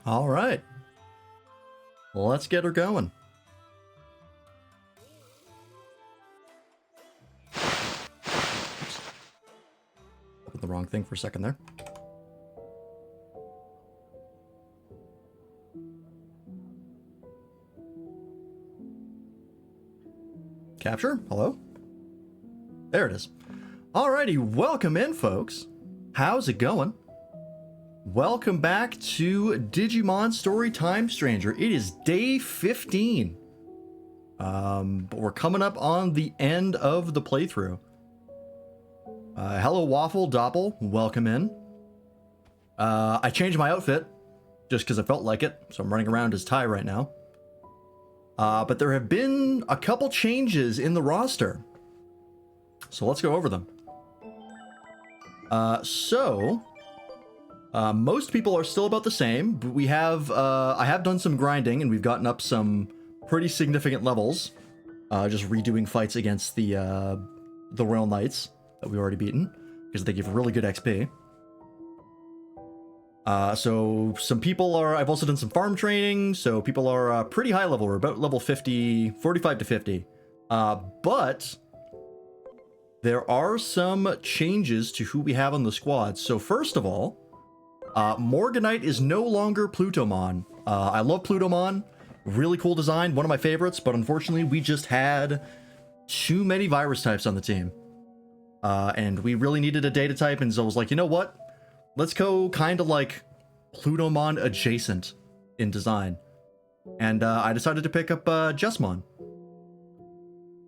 All right. Let's get her going. Oops. Opened the wrong thing for a second there. Capture? Hello? There it is. Alrighty, welcome in, folks. How's it going? Welcome back to Digimon Storytime Stranger. It is day 15. But we're coming up on the end of the playthrough. Hello, Waffle Doppel. Welcome in. I changed my outfit just because I felt like it, so I'm running around as Ty right now. But there have been a couple changes in the roster. So let's go over them. Most people are still about the same, but we have, I have done some grinding and we've gotten up some pretty significant levels. Just redoing fights against the Royal Knights that we've already beaten, because they give really good XP. So some people are, I've also done some farm training, so people are pretty high level. We're about level 50, 45 to 50. But there are some changes to who we have on the squad. So first of all, Morganite is no longer Plutomon. I love Plutomon. Really cool design, one of my favorites, but unfortunately we just had too many virus types on the team. And we really needed a data type, and so I was like, you know what? Let's go kind of like Plutomon adjacent in design. And I decided to pick up Jesmon.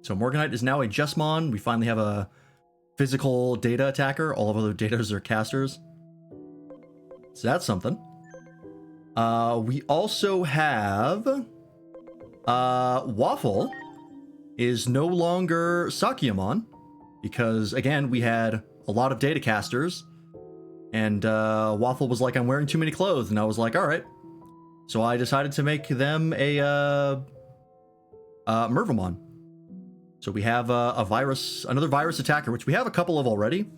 So Morganite is now a Jesmon. We finally have a physical data attacker. All of other datas are casters. So that's something. We also have Waffle is no longer Sakyamon, because again we had a lot of data casters, and Waffle was like, I'm wearing too many clothes, and I was like, all right. So I decided to make them a Mervamon. So we have another virus attacker, which we have a couple of already.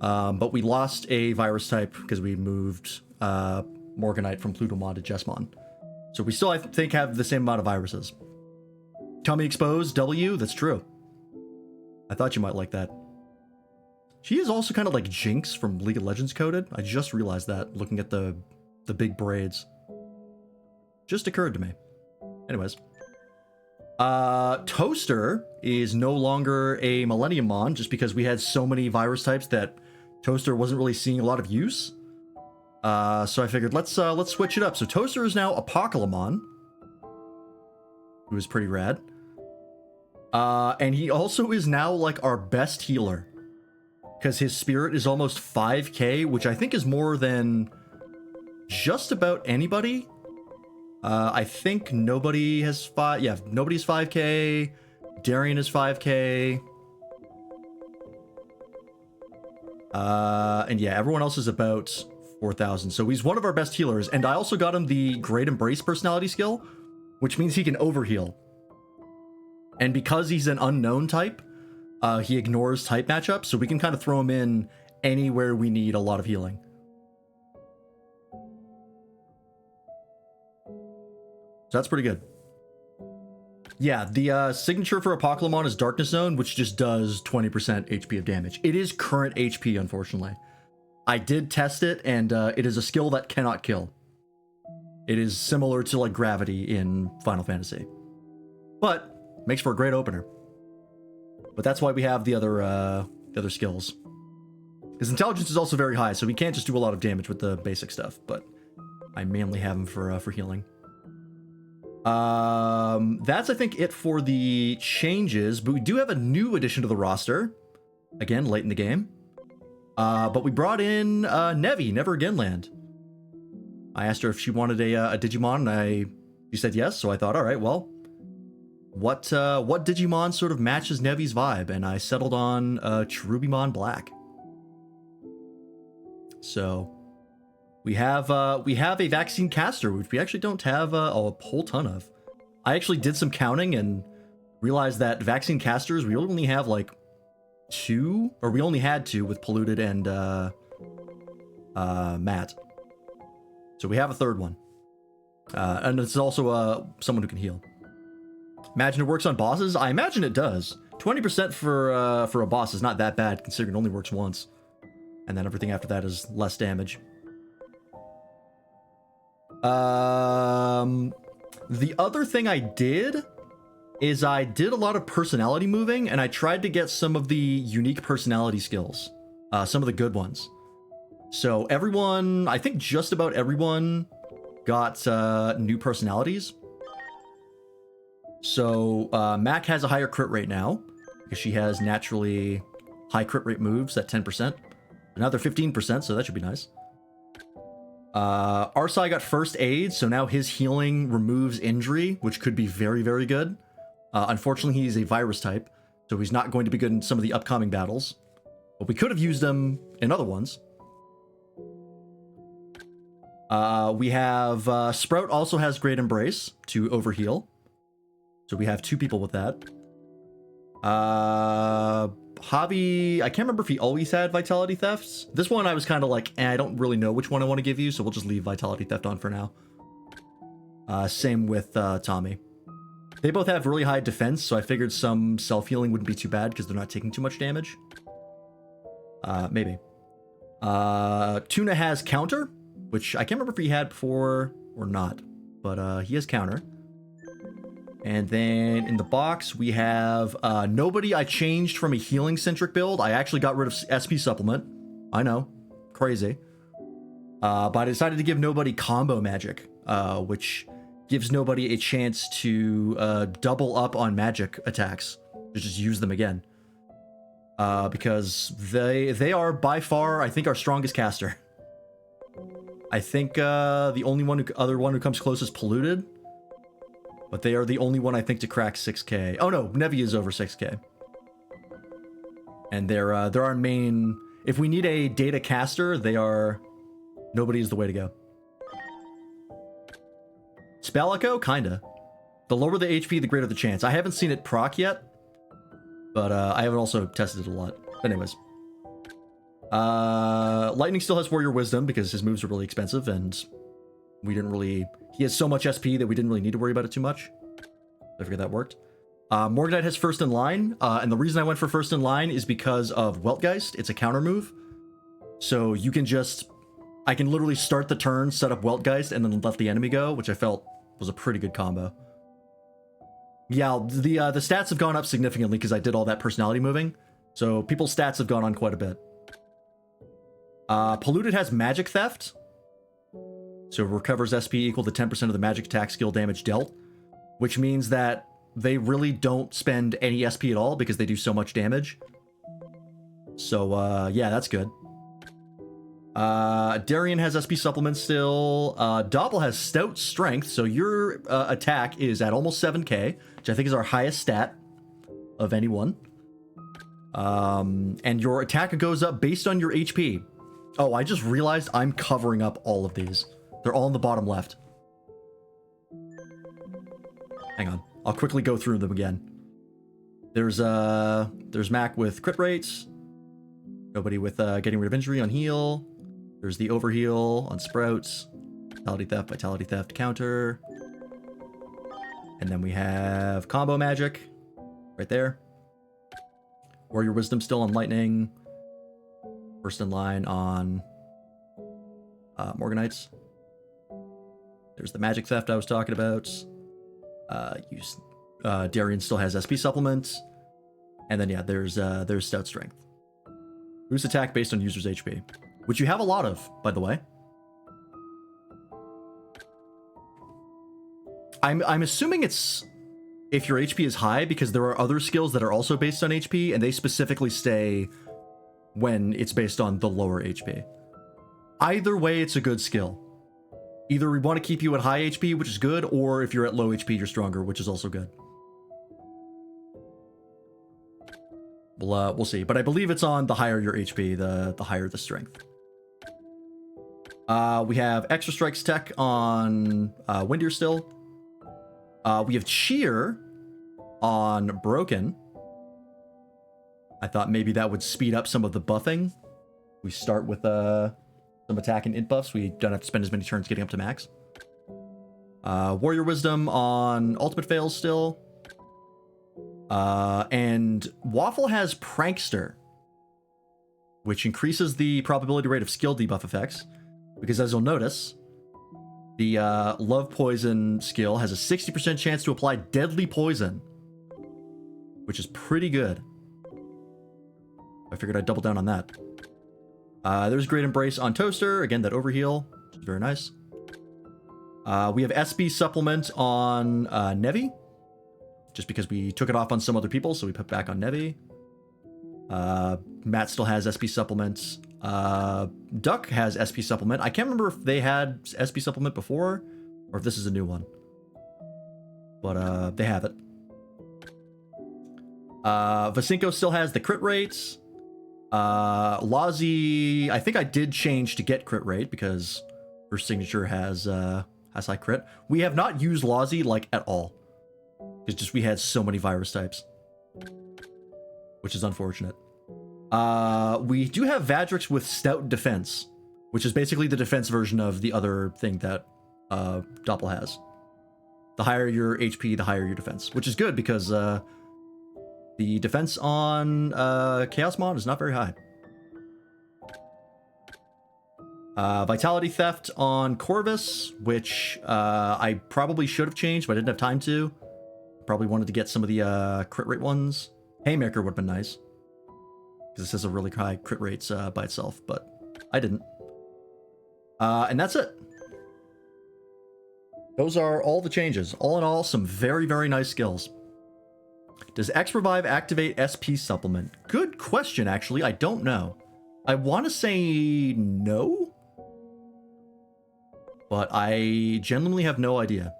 But we lost a virus type because we moved Morganite from Plutomon to Jesmon. So we still, I think, have the same amount of viruses. Tummy exposed, W, that's true. I thought you might like that. She is also kind of like Jinx from League of Legends coded. I just realized that looking at the big braids. Just occurred to me. Anyways. Toaster is no longer a Millenniummon, just because we had so many virus types that Toaster wasn't really seeing a lot of use. So I figured let's switch it up. So Toaster is now Apocalypmon, who is pretty rad. And he also is now like our best healer, because his spirit is almost 5k, which I think is more than just about anybody. I think nobody has nobody's 5k. Darian is 5k. And yeah, everyone else is about 4,000. So he's one of our best healers. And I also got him the Great Embrace personality skill, which means he can overheal. And because he's an unknown type, he ignores type matchups, so we can kind of throw him in anywhere we need a lot of healing. So that's pretty good. Yeah, the signature for Apocalypmon is Darkness Zone, which just does 20% HP of damage. It is current HP, unfortunately. I did test it, and it is a skill that cannot kill. It is similar to like Gravity in Final Fantasy. But makes for a great opener. But that's why we have the other skills. His intelligence is also very high, so we can't just do a lot of damage with the basic stuff, but I mainly have him for healing. That's, I think, it for the changes, but we do have a new addition to the roster. Again, late in the game. But we brought in Nevi, Never Again Land. I asked her if she wanted a Digimon, and she said yes, so I thought, all right, well, what Digimon sort of matches Nevi's vibe? And I settled on Cherubimon Black. So we have a vaccine caster, which we actually don't have a whole ton of. I actually did some counting and realized that vaccine casters, we only have like 2, or we only had 2 with Polluted and Matt. So we have a third one. And it's also someone who can heal. Imagine it works on bosses? I imagine it does. 20% for a boss is not that bad, considering it only works once. And then everything after that is less damage. The other thing I did is I did a lot of personality moving, and I tried to get some of the unique personality skills. Some of the good ones. So everyone, I think just about everyone got new personalities. So Mac has a higher crit rate now, because she has naturally high crit rate moves at 10%. Now they're 15%, so that should be nice. Arsai got first aid, so now his healing removes injury, which could be very, very good. Unfortunately, he's a virus type, so he's not going to be good in some of the upcoming battles. But we could have used him in other ones. We have Sprout also has Great Embrace to overheal. So we have 2 people with that. Hobby, I can't remember if he always had Vitality Thefts. This one I was kind of like, I don't really know which one I want to give you, so we'll just leave Vitality Theft on for now. Same with Tommy. They both have really high defense, so I figured some self-healing wouldn't be too bad because they're not taking too much damage. Maybe. Tuna has Counter, which I can't remember if he had before or not, but he has Counter. And then in the box, we have Nobody. I changed from a healing-centric build. I actually got rid of SP Supplement. I know. Crazy. But I decided to give Nobody Combo Magic, which gives Nobody a chance to double up on magic attacks. Just use them again. Because they are by far, I think, our strongest caster. I think the only other one who comes close is Polluted. But they are the only one, I think, to crack 6k. Oh no, Nevi is over 6k. And they're our main... If we need a data caster, Nobody is the way to go. Spell Echo? Kinda. The lower the HP, the greater the chance. I haven't seen it proc yet. But I haven't also tested it a lot. But anyways. Lightning still has Warrior Wisdom because his moves are really expensive and we didn't really... He has so much SP that we didn't really need to worry about it too much. I figured that worked. Morganite has First in Line, and the reason I went for First in Line is because of Weltgeist. It's a counter move. So you can just... I can literally start the turn, set up Weltgeist, and then let the enemy go, which I felt was a pretty good combo. Yeah, the stats have gone up significantly because I did all that personality moving. So people's stats have gone on quite a bit. Polluted has Magic Theft. So it recovers SP equal to 10% of the magic attack skill damage dealt, which means that they really don't spend any SP at all because they do so much damage. So, yeah, that's good. Darian has SP supplements still. Doppel has Stout Strength, so your attack is at almost 7k, which I think is our highest stat of anyone. And your attack goes up based on your HP. Oh, I just realized I'm covering up all of these. They're all in the bottom left. Hang on. I'll quickly go through them again. There's Mac with crit rates. Nobody with getting rid of injury on heal. There's the overheal on Sprouts. Vitality Theft, counter. And then we have Combo Magic. Right there. Warrior Wisdom still on Lightning. First in Line on Morganites. There's the Magic Theft I was talking about. Darian still has SP supplements. And then, yeah, there's Stout Strength. Boost attack based on user's HP. Which you have a lot of, by the way. I'm assuming it's if your HP is high, because there are other skills that are also based on HP, and they specifically stay when it's based on the lower HP. Either way, it's a good skill. Either we want to keep you at high HP, which is good, or if you're at low HP, you're stronger, which is also good. We'll see. But I believe it's on the higher your HP, the higher the strength. We have Extra Strikes Tech on Windir still. We have Cheer on Broken. I thought maybe that would speed up some of the buffing. We start with some attack and int buffs. We don't have to spend as many turns getting up to max. Warrior Wisdom on ultimate fails still. And Waffle has Prankster, which increases the probability rate of skill debuff effects. Because as you'll notice, the Love Poison skill has a 60% chance to apply deadly poison, which is pretty good. I figured I'd double down on that. There's Great Embrace on Toaster. Again, that overheal, which is very nice. We have SB Supplement on Nevi, just because we took it off on some other people, so we put back on Nevi. Matt still has SP Supplements. Duck has SP Supplement. I can't remember if they had SP Supplement before, or if this is a new one. But they have it. Vasinko still has the crit rates. Lazi, I think I did change to get crit rate because her signature has high crit. We have not used Lazi like at all. It's just we had so many virus types, which is unfortunate. We do have Vadrix with Stout Defense, which is basically the defense version of the other thing that Doppel has. The higher your HP, the higher your defense, which is good because the defense on Chaosmon is not very high. Vitality Theft on Corvus, which I probably should have changed, but I didn't have time to. Probably wanted to get some of the crit rate ones. Haymaker would have been nice, because this has a really high crit rates by itself, but I didn't. And that's it. Those are all the changes. All in all, some very, very nice skills. Does X Revive activate SP Supplement? Good question, actually. I don't know. I want to say no, but I genuinely have no idea.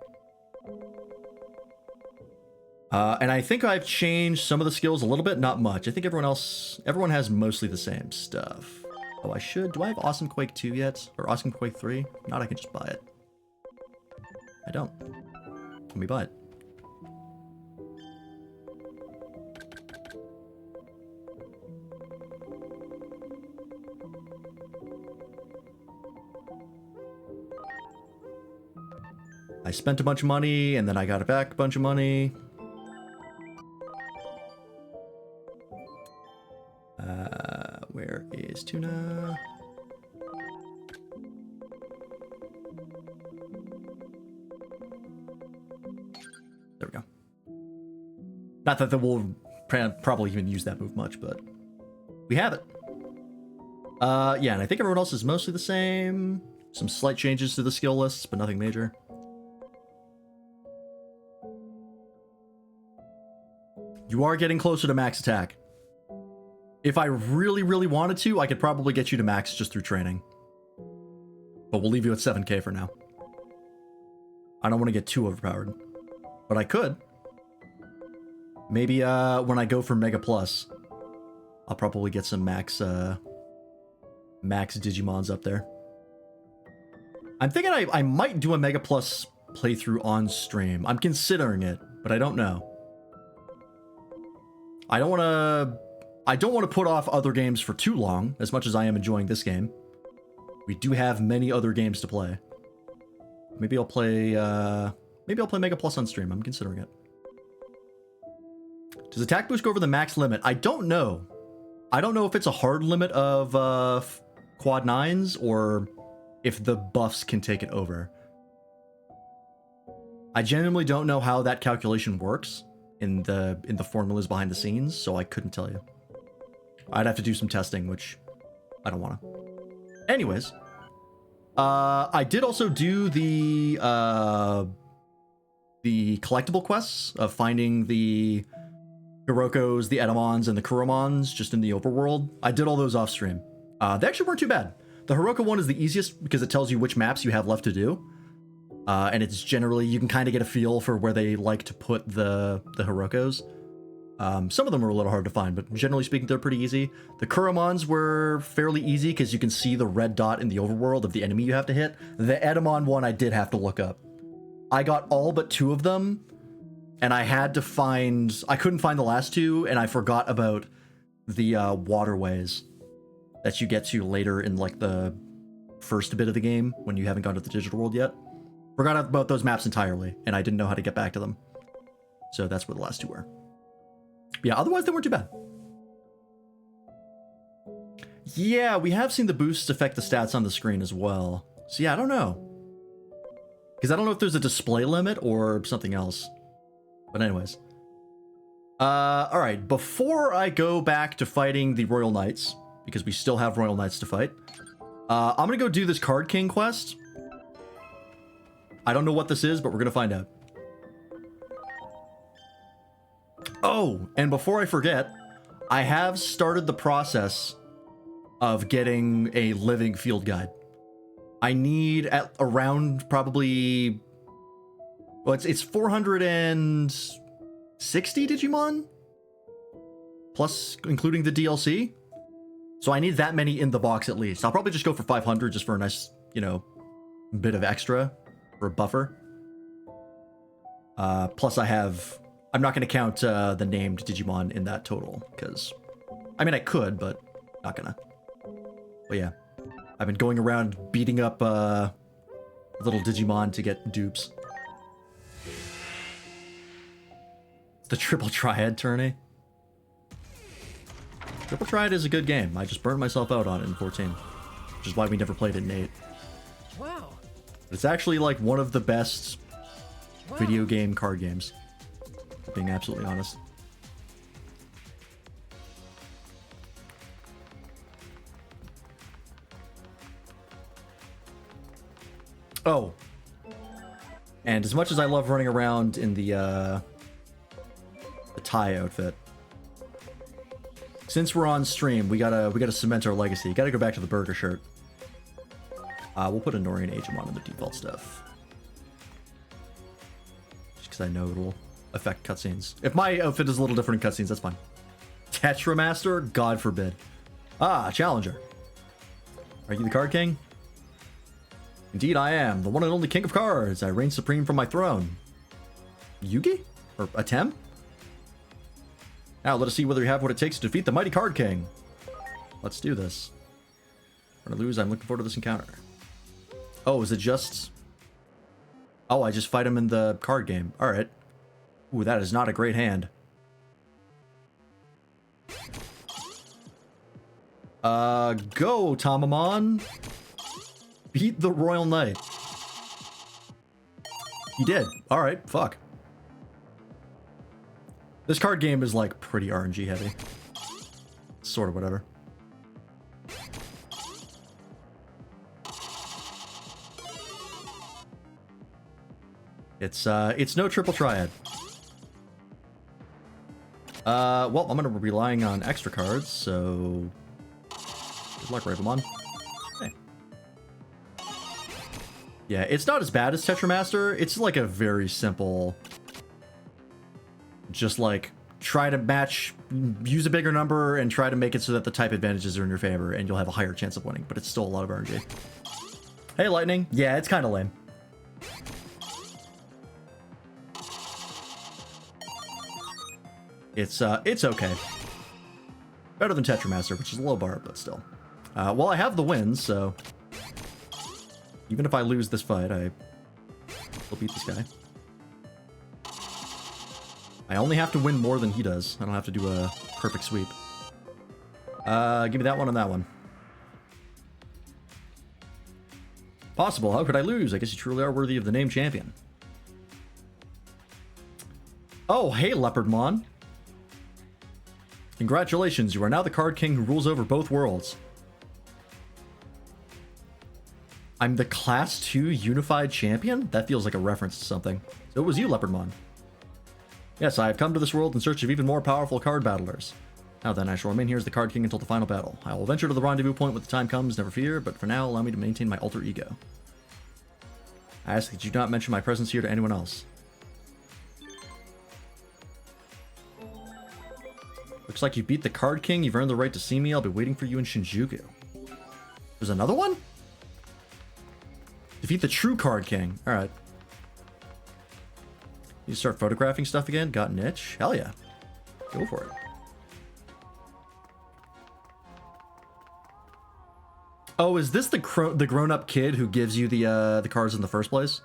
And I think I've changed some of the skills a little bit, not much. I think everyone has mostly the same stuff. Oh, do I have Awesome Quake 2 yet? Or Awesome Quake 3? If not, I can just buy it. I don't. Let me buy it. I spent a bunch of money, and then I got it back a bunch of money. Where is Tuna? There we go. Not that we'll probably even use that move much, but we have it. Yeah, and I think everyone else is mostly the same. Some slight changes to the skill lists, but nothing major. You are getting closer to max attack. If I really, really wanted to, I could probably get you to max just through training. But we'll leave you at 7k for now. I don't want to get too overpowered. But I could. Maybe when I go for Mega Plus, I'll probably get some max Digimons up there. I'm thinking I might do a Mega Plus playthrough on stream. I'm considering it, but I don't know. I don't want to put off other games for too long, as much as I am enjoying this game. We do have many other games to play. Maybe I'll play Mega Plus on stream. I'm considering it. Does attack boost go over the max limit? I don't know. I don't know if it's a hard limit of quad 9s or if the buffs can take it over. I genuinely don't know how that calculation works in the formulas behind the scenes, so I couldn't tell you. I'd have to do some testing, which I don't want to. Anyways, I did also do the collectible quests of finding the Hirokos, the Edamons, and the Kuromons just in the overworld. I did all those off stream. They actually weren't too bad. The Hiroko one is the easiest because it tells you which maps you have left to do. And it's generally, you can kind of get a feel for where they like to put the Hirokos. Some of them are a little hard to find, but generally speaking, they're pretty easy. The Kuromons were fairly easy because you can see the red dot in the overworld of the enemy you have to hit. The Edamon one I did have to look up. I got all but 2 of them, and I couldn't find the last 2, and I forgot about the waterways that you get to later in like the first bit of the game when you haven't gone to the digital world yet. Forgot about those maps entirely, and I didn't know how to get back to them. So that's where the last two were. Yeah, otherwise they weren't too bad. Yeah, we have seen the boosts affect the stats on the screen as well. So yeah, I don't know. Because I don't know if there's a display limit or something else. But anyways. Alright, before I go back to fighting the Royal Knights, because we still have Royal Knights to fight, I'm gonna go do this Card King quest. I don't know what this is, but we're gonna find out. Oh, and before I forget, I have started the process of getting a living field guide. I need at around probably... Well, it's 460 Digimon? Plus, including the DLC? So I need that many in the box at least. I'll probably just go for 500 just for a nice, you know, bit of extra for a buffer. Plus I have... I'm not going to count the named Digimon in that total, because... I mean, I could, but not gonna. But yeah. I've been going around beating up little Digimon to get dupes. The Triple Triad tourney. Triple Triad is a good game. I just burned myself out on it in 14. Which is why we never played it in 8. Wow. But it's actually like one of the best video game card games. Being absolutely honest. Oh. And as much as I love running around in the tie outfit, since we're on stream, we gotta cement our legacy. Gotta go back to the burger shirt. We'll put a Norian Agemon in the default stuff. Just because I know it'll affect cutscenes. If my outfit is a little different in cutscenes, that's fine. Tetramaster? God forbid. Ah, Challenger. Are you the Card King? Indeed I am, the one and only King of Cards. I reign supreme from my throne. Yugi? Or Atem? Now let us see whether you have what it takes to defeat the mighty Card King. Let's do this. If I'm gonna lose, I'm looking forward to this encounter. Oh, is it just... Oh, I just fight him in the card game. Alright. Ooh, that is not a great hand. Go, Tamamon. Beat the Royal Knight. He did. Alright, fuck. This card game is, like, pretty RNG heavy. Sort of whatever. It's no Triple Triad. Well, I'm gonna be relying on extra cards, so... Good luck, Ravenmon. Hey. Yeah, it's not as bad as Tetramaster. It's like a very simple... Just like, try to match, use a bigger number, and try to make it so that the type advantages are in your favor, and you'll have a higher chance of winning, but it's still a lot of RNG. Hey, Lightning. Yeah, it's kind of lame. It's okay. Better than Tetramaster, which is a low bar, but still. Well, I have the wins, so... Even if I lose this fight, I will beat this guy. I only have to win more than he does. I don't have to do a perfect sweep. Give me that one and that one. Possible. How could I lose? I guess you truly are worthy of the name champion. Oh, hey, Leopardmon. Congratulations, you are now the Card King who rules over both worlds. I'm the Class 2 Unified Champion? That feels like a reference to something. So it was you, Leopardmon. Yes, I have come to this world in search of even more powerful card battlers. Now then, I shall remain here as the Card King until the final battle. I will venture to the rendezvous point when the time comes, never fear, but for now, allow me to maintain my alter ego. I ask that you not mention my presence here to anyone else. Looks like you beat the Card King. You've earned the right to see me. I'll be waiting for you in Shinjuku. There's another one? Defeat the true Card King. Alright. You start photographing stuff again? Got an itch? Hell yeah. Go for it. Oh, is this the grown-up kid who gives you the cards in the first place?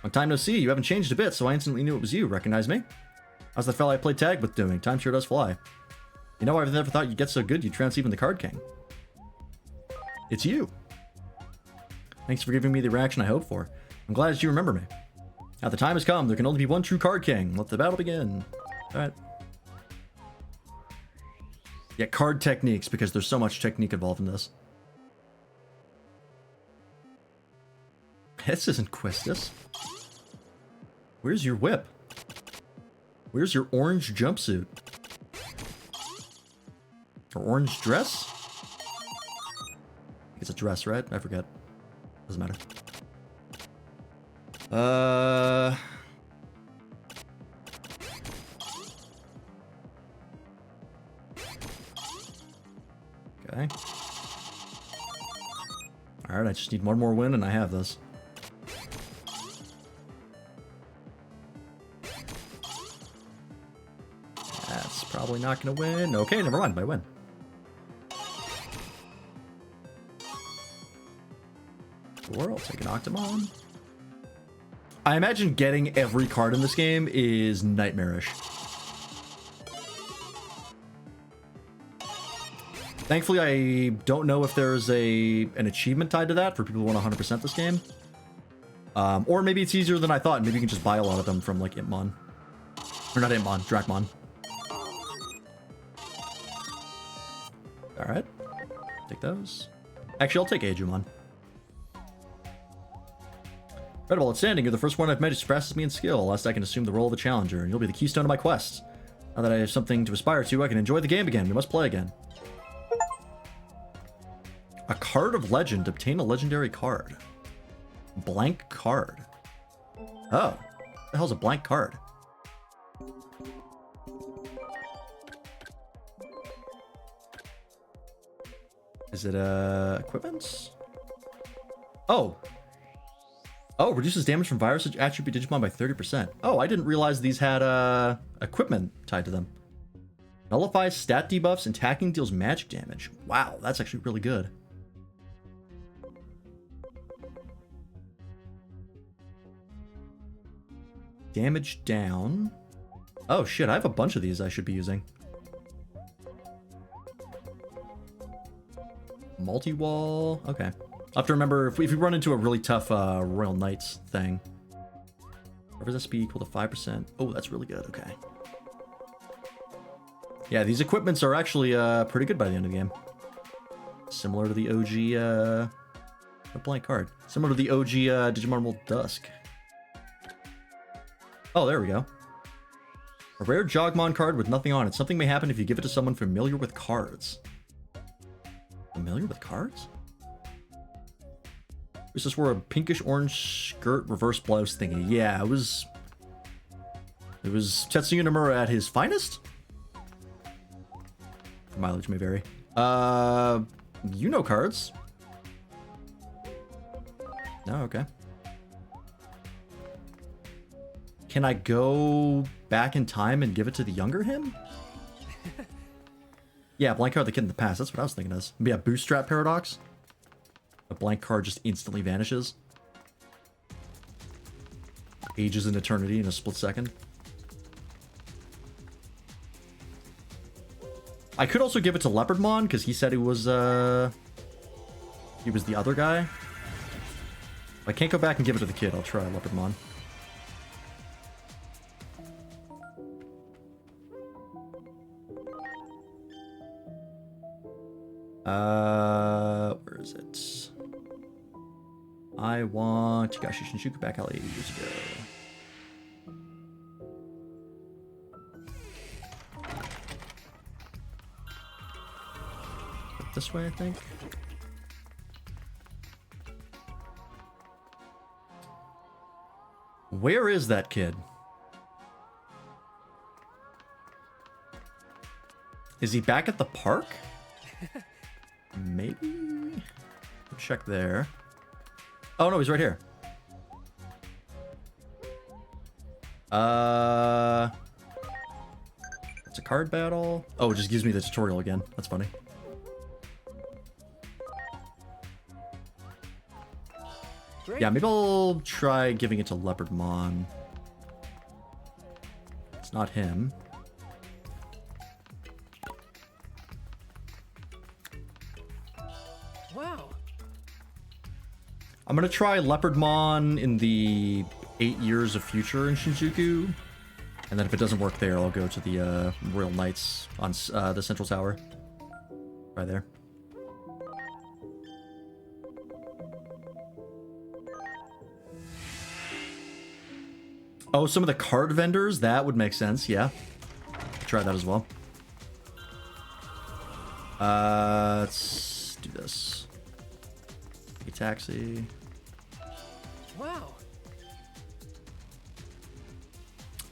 Long time no see. You haven't changed a bit, so I instantly knew it was you. Recognize me? How's that fella I played tag with doing? Time sure does fly. You know, I've never thought you'd get so good you'd trounce even the Card King. It's you. Thanks for giving me the reaction I hoped for. I'm glad that you remember me. Now the time has come. There can only be one true Card King. Let the battle begin. Alright. Yeah, card techniques, because there's so much technique involved in this. This isn't Quistis. Where's your whip? Where's your orange jumpsuit? Or orange dress? It's a dress, right? I forget. Doesn't matter. Okay. Alright, I just need one more win and I have this. That's probably not gonna win. Okay, never mind, I win. Or I'll take an Octomon. I imagine getting every card in this game is nightmarish. Thankfully, I don't know if there's an achievement tied to that for people who want to 100% this game. Or maybe it's easier than I thought. Maybe you can just buy a lot of them from, like, Impmon. Or not Impmon, Drakmon. Alright. Take those. Actually, I'll take Agumon. Incredible, outstanding. You're the first one I've met who surpasses me in skill. Last I can assume the role of a challenger, and you'll be the keystone of my quest. Now that I have something to aspire to, I can enjoy the game again. We must play again. A card of legend. Obtain a legendary card. Blank card. Oh. What the hell's a blank card? Is it, equipments? Oh. Oh, reduces damage from virus attribute Digimon by 30%. Oh, I didn't realize these had, equipment tied to them. Nullifies stat debuffs and attacking deals magic damage. Wow, that's actually really good. Damage down. Oh shit, I have a bunch of these I should be using. Multi-wall. Okay. I'll have to remember if we run into a really tough Royal Knights thing. Reverse SP equal to 5%. Oh, that's really good. Okay. Yeah, these equipments are actually pretty good by the end of the game. Similar to the OG a blank card. Similar to the OG Digimon World Dusk. Oh, there we go. A rare Jogmon card with nothing on it. Something may happen if you give it to someone familiar with cards. Familiar with cards? Was this where a pinkish orange skirt reverse blouse thingy? Yeah, it was Tetsuya Nomura at his finest? Mileage may vary. You know cards. No, okay. Can I go back in time and give it to the younger him? Yeah, blank card the kid in the past. That's what I was thinking is. Maybe a bootstrap paradox? A blank card just instantly vanishes. Ages in eternity in a split second. I could also give it to Leopardmon, because he said he was the other guy. I can't go back and give it to the kid. I'll try Leopardmon. Where is it? I want Higashi Shinshuku back out 80 years ago. This way, I think. Where is that kid? Is he back at the park? Maybe? Check there. Oh no, he's right here. It's a card battle. Oh, it just gives me the tutorial again. That's funny. Yeah, maybe I'll try giving it to Leopardmon. It's not him. Wow. I'm gonna try Leopardmon in the 8 Years of Future in Shinjuku. And then if it doesn't work there, I'll go to the Royal Knights on the Central Tower. Right there. Oh, some of the card vendors? That would make sense, yeah. Try that as well. Let's do this. A taxi. Wow.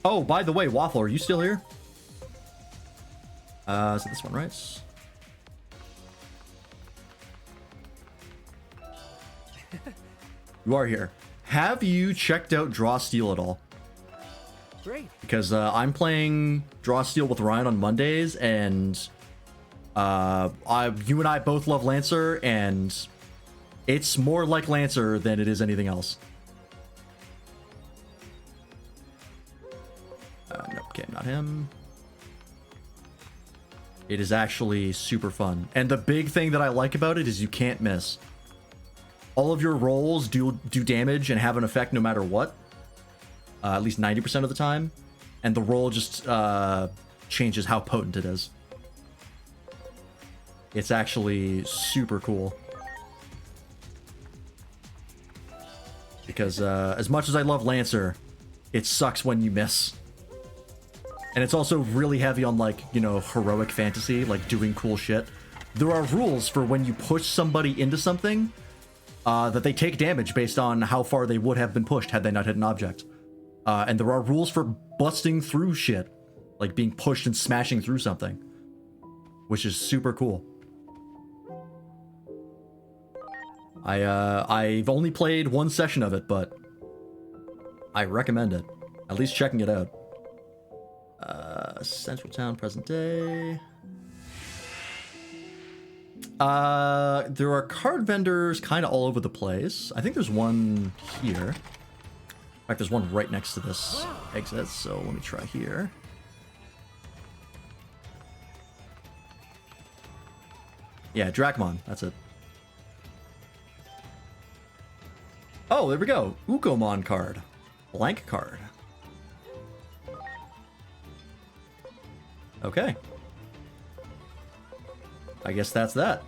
Oh, by the way, Waffle, are you still here? Is it this one, right? You are here. Have you checked out Draw Steel at all? Great. Because I'm playing Draw Steel with Ryan on Mondays, and you and I both love Lancer, and it's more like Lancer than it is anything else. Nope, okay, not him. It is actually super fun. And the big thing that I like about it is you can't miss. All of your rolls do damage and have an effect no matter what. At least 90% of the time. And the roll just changes how potent it is. It's actually super cool. Because as much as I love Lancer, it sucks when you miss. And it's also really heavy on, like, you know, heroic fantasy, like doing cool shit. There are rules for when you push somebody into something that they take damage based on how far they would have been pushed had they not hit an object. And there are rules for busting through shit, like being pushed and smashing through something, which is super cool. I've only played one session of it, but I recommend it. At least checking it out. Central Town, present day. There are card vendors kind of all over the place. I think there's one here. In fact, there's one right next to this exit, so let me try here. Yeah, Dracmon, that's it. Oh, there we go. Ukomon card. Blank card. Okay. I guess that's that.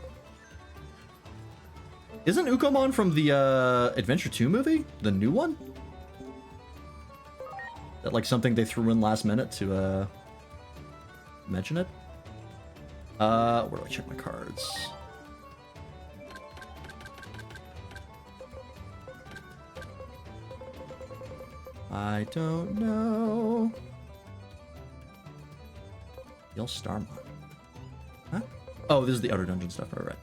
Isn't Ukomon from the Adventure 2 movie? The new one? That like something they threw in last minute to mention it? Where do I check my cards? I don't know. Yell Starmon. Huh? Oh, this is the Outer Dungeon stuff. All right.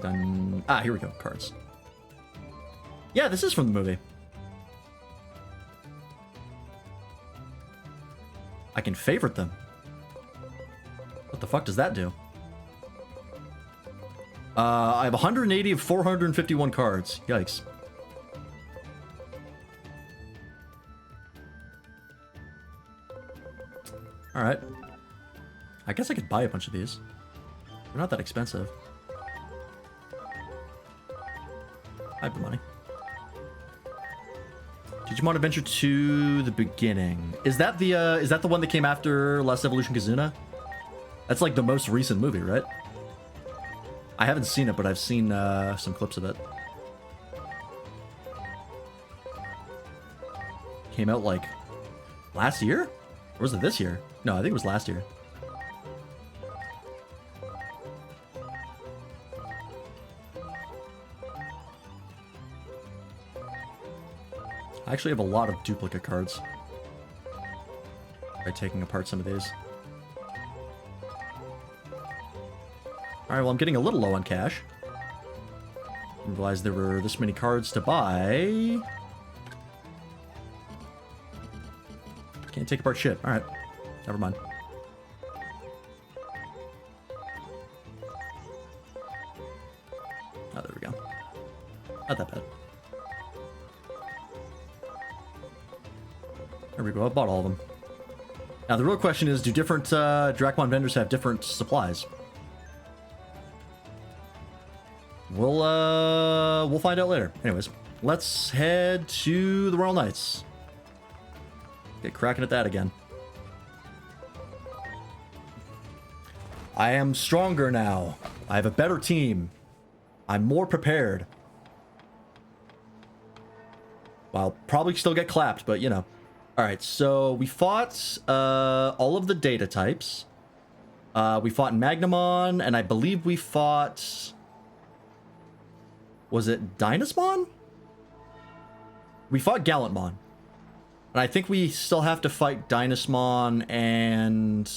Done. Ah, here we go. Cards. Yeah, this is from the movie. I can favorite them. What the fuck does that do? I have 180 of 451 cards. Yikes. Alright. I guess I could buy a bunch of these. They're not that expensive. I have the money. Digimon Adventure 2, the beginning. Is that the one that came after Last Evolution Kazuna? That's like the most recent movie, right? I haven't seen it, but I've seen some clips of it. Came out like last year? Or was it this year? No, I think it was last year. I actually have a lot of duplicate cards. By taking apart some of these. Alright, well I'm getting a little low on cash. Didn't realize there were this many cards to buy. Can't take apart shit. Alright. Never mind. Oh, there we go. Not that bad. There we go. I bought all of them. Now the real question is, do different Dracmon vendors have different supplies? We'll find out later. Anyways, let's head to the Royal Knights. Get cracking at that again. I am stronger now. I have a better team. I'm more prepared. I'll probably still get clapped, but you know. Alright, so we fought all of the data types. We fought Magnamon, and I believe we fought... Was it Dynasmon? We fought Gallantmon. And I think we still have to fight Dynasmon and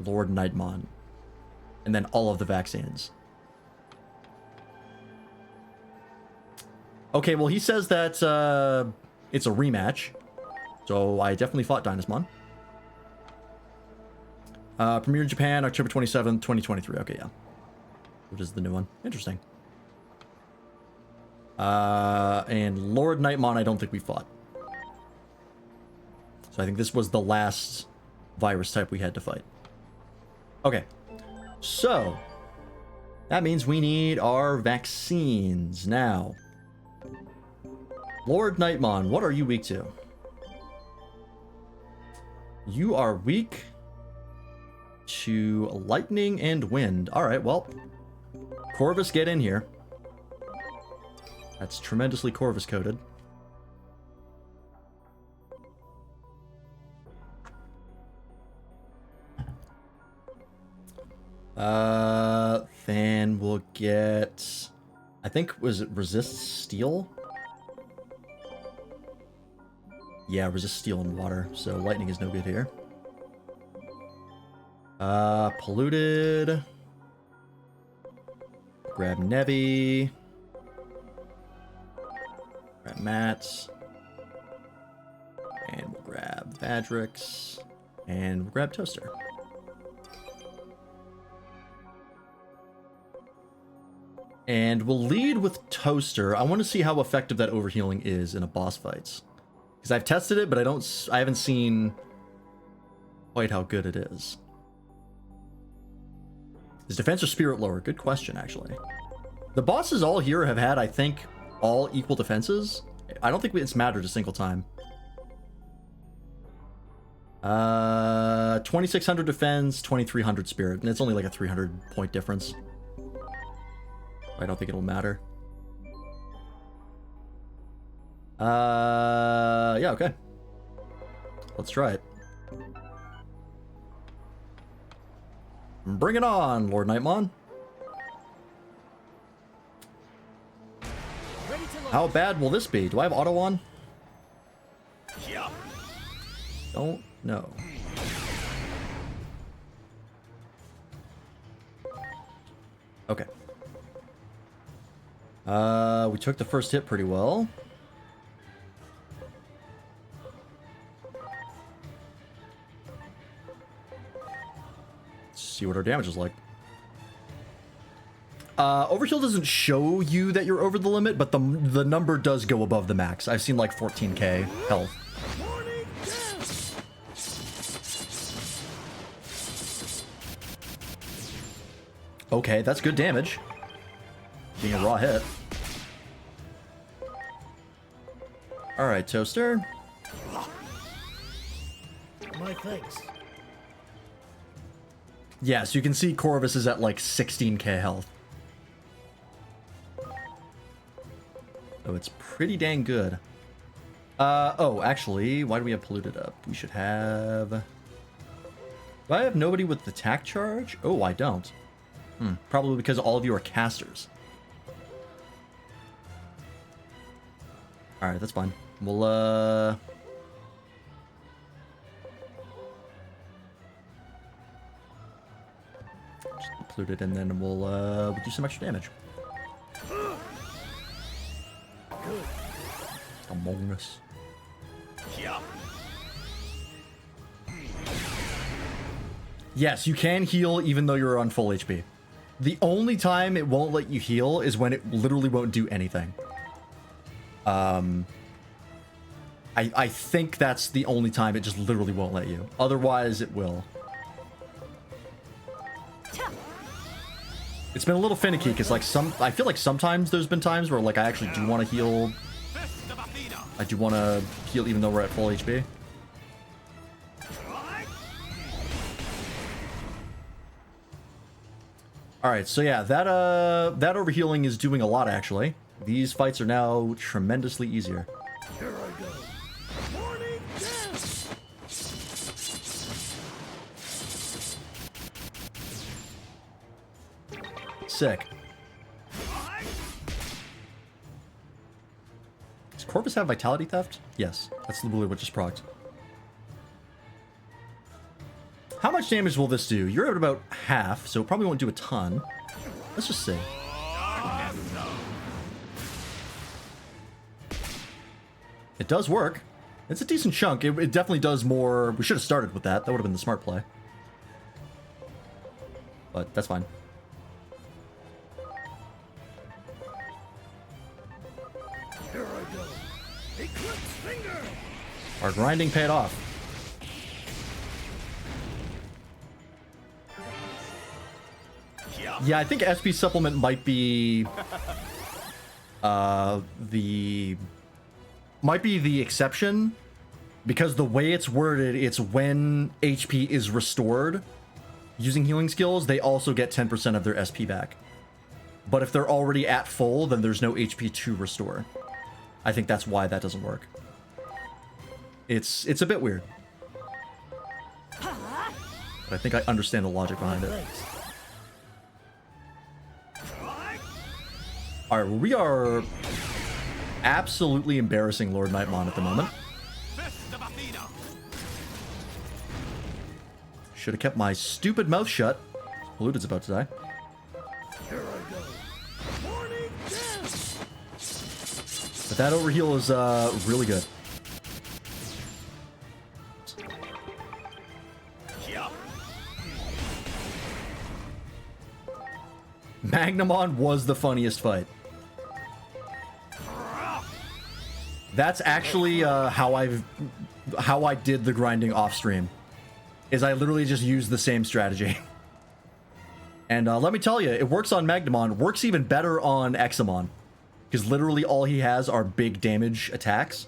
Lord Nightmon. And then all of the vaccines. Okay, well, he says that it's a rematch. So I definitely fought Dynasmon. Premiere in Japan, October 27th, 2023. Okay, yeah. Which is the new one. Interesting. And Lord Nightmon, I don't think we fought. So I think this was the last virus type we had to fight. Okay. So, that means we need our vaccines now. Lord Nightmon, what are you weak to? You are weak to lightning and wind. Alright, well, Corvus, get in here. That's tremendously Corvus coded. Then we'll get... I think, was it resist steel? Yeah, resist steel and water, so lightning is no good here. Polluted. Grab Nevi. Grab Mats. And we'll grab Vadrix. And we'll grab Toaster. And we'll lead with Toaster. I want to see how effective that overhealing is in a boss fight. Because I've tested it, but I haven't seen quite how good it is. Is defense or spirit lower? Good question, actually. The bosses all here have had, I think, all equal defenses. I don't think it's mattered a single time. 2600 defense, 2300 spirit, and it's only like a 300 point difference. I don't think it'll matter. Yeah, okay. Let's try it. Bring it on, Lord Nightmon. How bad will this be? Do I have auto on? Yeah. Don't know. Okay. We took the first hit pretty well. Let's see what our damage is like. Overkill doesn't show you that you're over the limit, but the number does go above the max. I've seen like 14k health. Okay, that's good damage. Being a raw hit. Alright, Toaster. My thanks. Yeah, so you can see Corvus is at like 16k health. So it's pretty dang good. Oh, actually, why do we have polluted up? We should have... Do I have nobody with attack charge? Oh, I don't. Probably because all of you are casters. Alright, that's fine. We'll, just include it, and then we'll do some extra damage. Among Us. Yeah. Yes, you can heal even though you're on full HP. The only time it won't let you heal is when it literally won't do anything. I think that's the only time it just literally won't let you. Otherwise, it will. It's been a little finicky because like I feel like sometimes there's been times where like I actually do want to heal. I do want to heal even though we're at full HP. All right, so yeah, that overhealing is doing a lot actually. These fights are now tremendously easier. Here I go. Morning dance. Sick. Does Corvus have Vitality Theft? Yes, that's literally what just procced. How much damage will this do? You're at about half, so it probably won't do a ton. Let's just see. It does work. It's a decent chunk. It definitely does more. We should have started with that. That would have been the smart play. But that's fine. Here I go. Eclipse finger. Our grinding paid off. Yeah, I think SP supplement might be the exception, because the way it's worded, it's when HP is restored using healing skills, they also get 10% of their SP back. But if they're already at full, then there's no HP to restore. I think that's why that doesn't work. It's a bit weird. But I think I understand the logic behind it. Alright, well, we are absolutely embarrassing Lord Nightmon at the moment. Should have kept my stupid mouth shut. Poluted's about to die. Here I go. Morning dance. But that overheal is really good. Magnamon was the funniest fight. That's actually how I did the grinding off stream. Is I literally just used the same strategy. And let me tell you, it works on Magnamon. Works even better on Examon, because literally all he has are big damage attacks.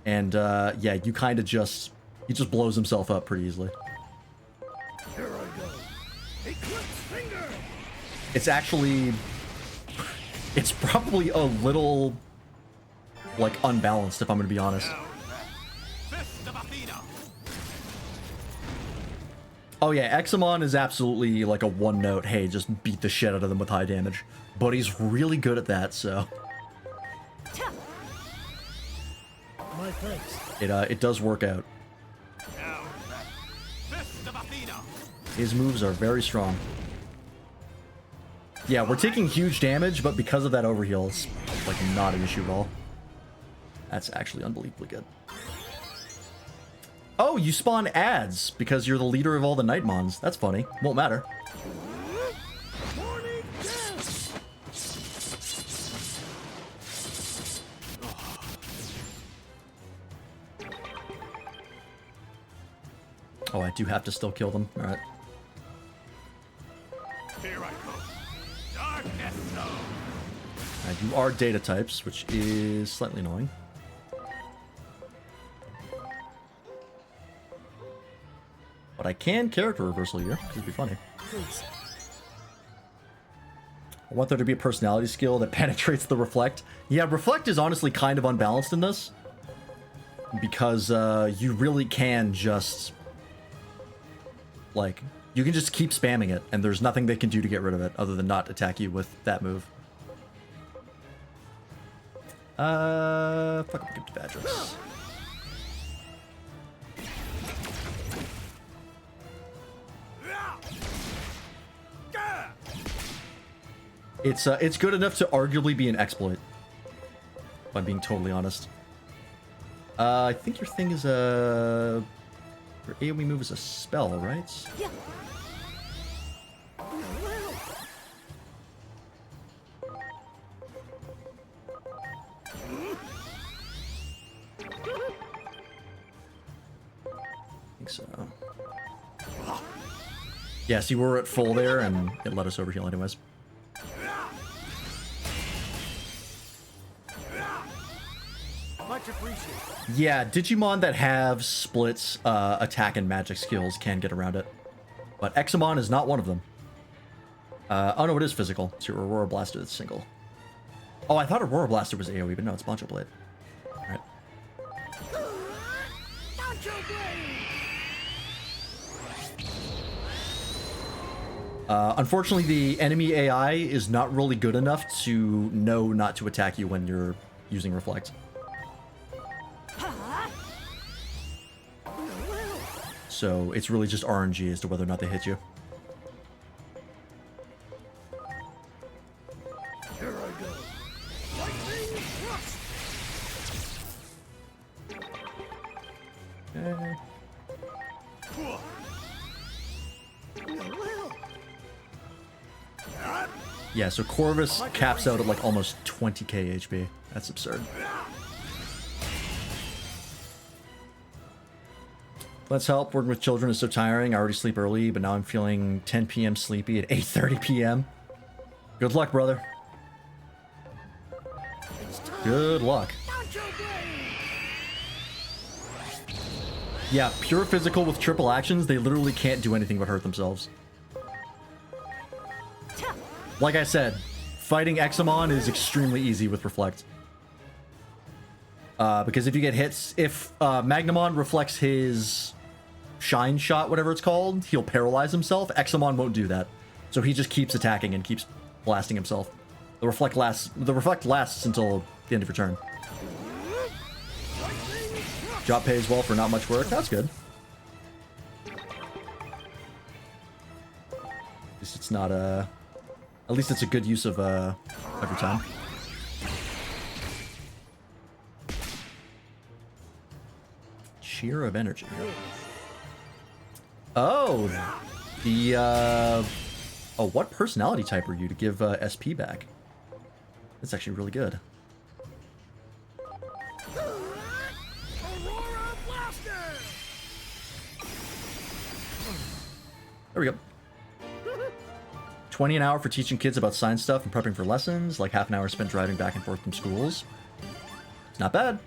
And yeah, you kind of just he just blows himself up pretty easily. Here I go. Eclipse finger. It's actually it's probably a little like unbalanced, if I'm gonna be honest. Oh yeah, Examon is absolutely like a one note, hey, just beat the shit out of them with high damage. But he's really good at that, so My thanks. it does work out. His moves are very strong. Yeah, we're taking huge damage, but because of that overheal, it's like not an issue at all. That's actually unbelievably good. Oh, you spawn ads because you're the leader of all the Nightmons. That's funny. Won't matter. Morning dance. Oh, I do have to still kill them. All right. Here I go. Darkness zone. All right, you are data types, which is slightly annoying. But I can character reversal here. This would be funny. Please. I want there to be a personality skill that penetrates the reflect. Yeah, reflect is honestly kind of unbalanced in this, because you really can just like you can just keep spamming it, and there's nothing they can do to get rid of it other than not attack you with that move. Fuck up, give to Vadris. It's good enough to arguably be an exploit, if I'm being totally honest. I think your thing is your AoE move is a spell, right? Yeah. think so. Yeah, see, we're at full there, and it let us overheal anyways. Much appreciated. Yeah, Digimon that have splits attack and magic skills can get around it. But Examon is not one of them. Oh no, it is physical. So your Aurora Blaster is single. Oh, I thought Aurora Blaster was AoE, but no, it's Bancho Blade. Alright. Unfortunately, the enemy AI is not really good enough to know not to attack you when you're using Reflect. So it's really just RNG as to whether or not they hit you. Here I go. Lightning thrust. Okay. Yeah, so Corvus caps out at like almost 20k HP. That's absurd. Let's help. Working with children is so tiring. I already sleep early, but now I'm feeling 10 p.m. sleepy at 8:30 p.m. Good luck, brother. Good luck. Yeah, pure physical with triple actions, they literally can't do anything but hurt themselves. Like I said, fighting Examon is extremely easy with Reflect. Because if you get hits, if Magnamon reflects his Shine Shot, whatever it's called, he'll paralyze himself. Examon won't do that. So he just keeps attacking and keeps blasting himself. The reflect lasts until the end of your turn. Job pays well for not much work. That's good. At least it's not a... At least it's a good use of every time. Cheer of energy. Oh, the oh, what personality type are you to give SP back? That's actually really good. There we go. 20 an hour for teaching kids about science stuff and prepping for lessons, like half an hour spent driving back and forth from schools. It's not bad.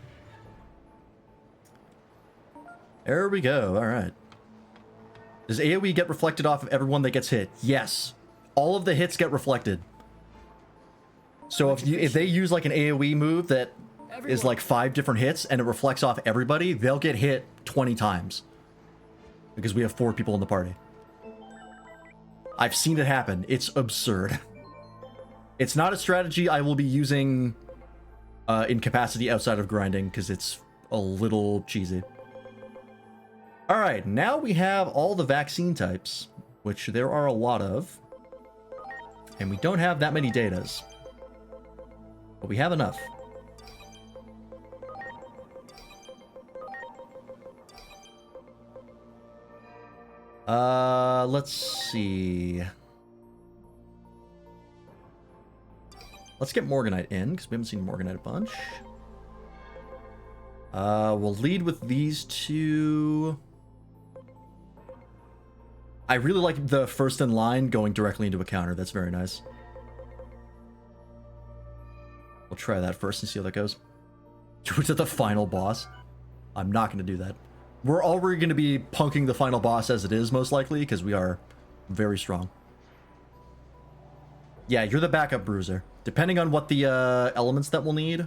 There we go. All right. Does AoE get reflected off of everyone that gets hit? Yes. All of the hits get reflected. So if they use like an AoE move that is like 5 different hits and it reflects off everybody, they'll get hit 20 times. Because we have 4 people in the party. I've seen it happen. It's absurd. It's not a strategy I will be using in capacity outside of grinding because it's a little cheesy. All right, now we have all the vaccine types, which there are a lot of. And we don't have that many datas. But we have enough. Let's see. Let's get Morganite in, because we haven't seen Morganite a bunch. We'll lead with these 2. I really like the first in line going directly into a counter. That's very nice. We'll try that first and see how that goes. To the final boss. I'm not going to do that. We're already going to be punking the final boss as it is, most likely, because we are very strong. Yeah, you're the backup bruiser. Depending on what the elements that we'll need,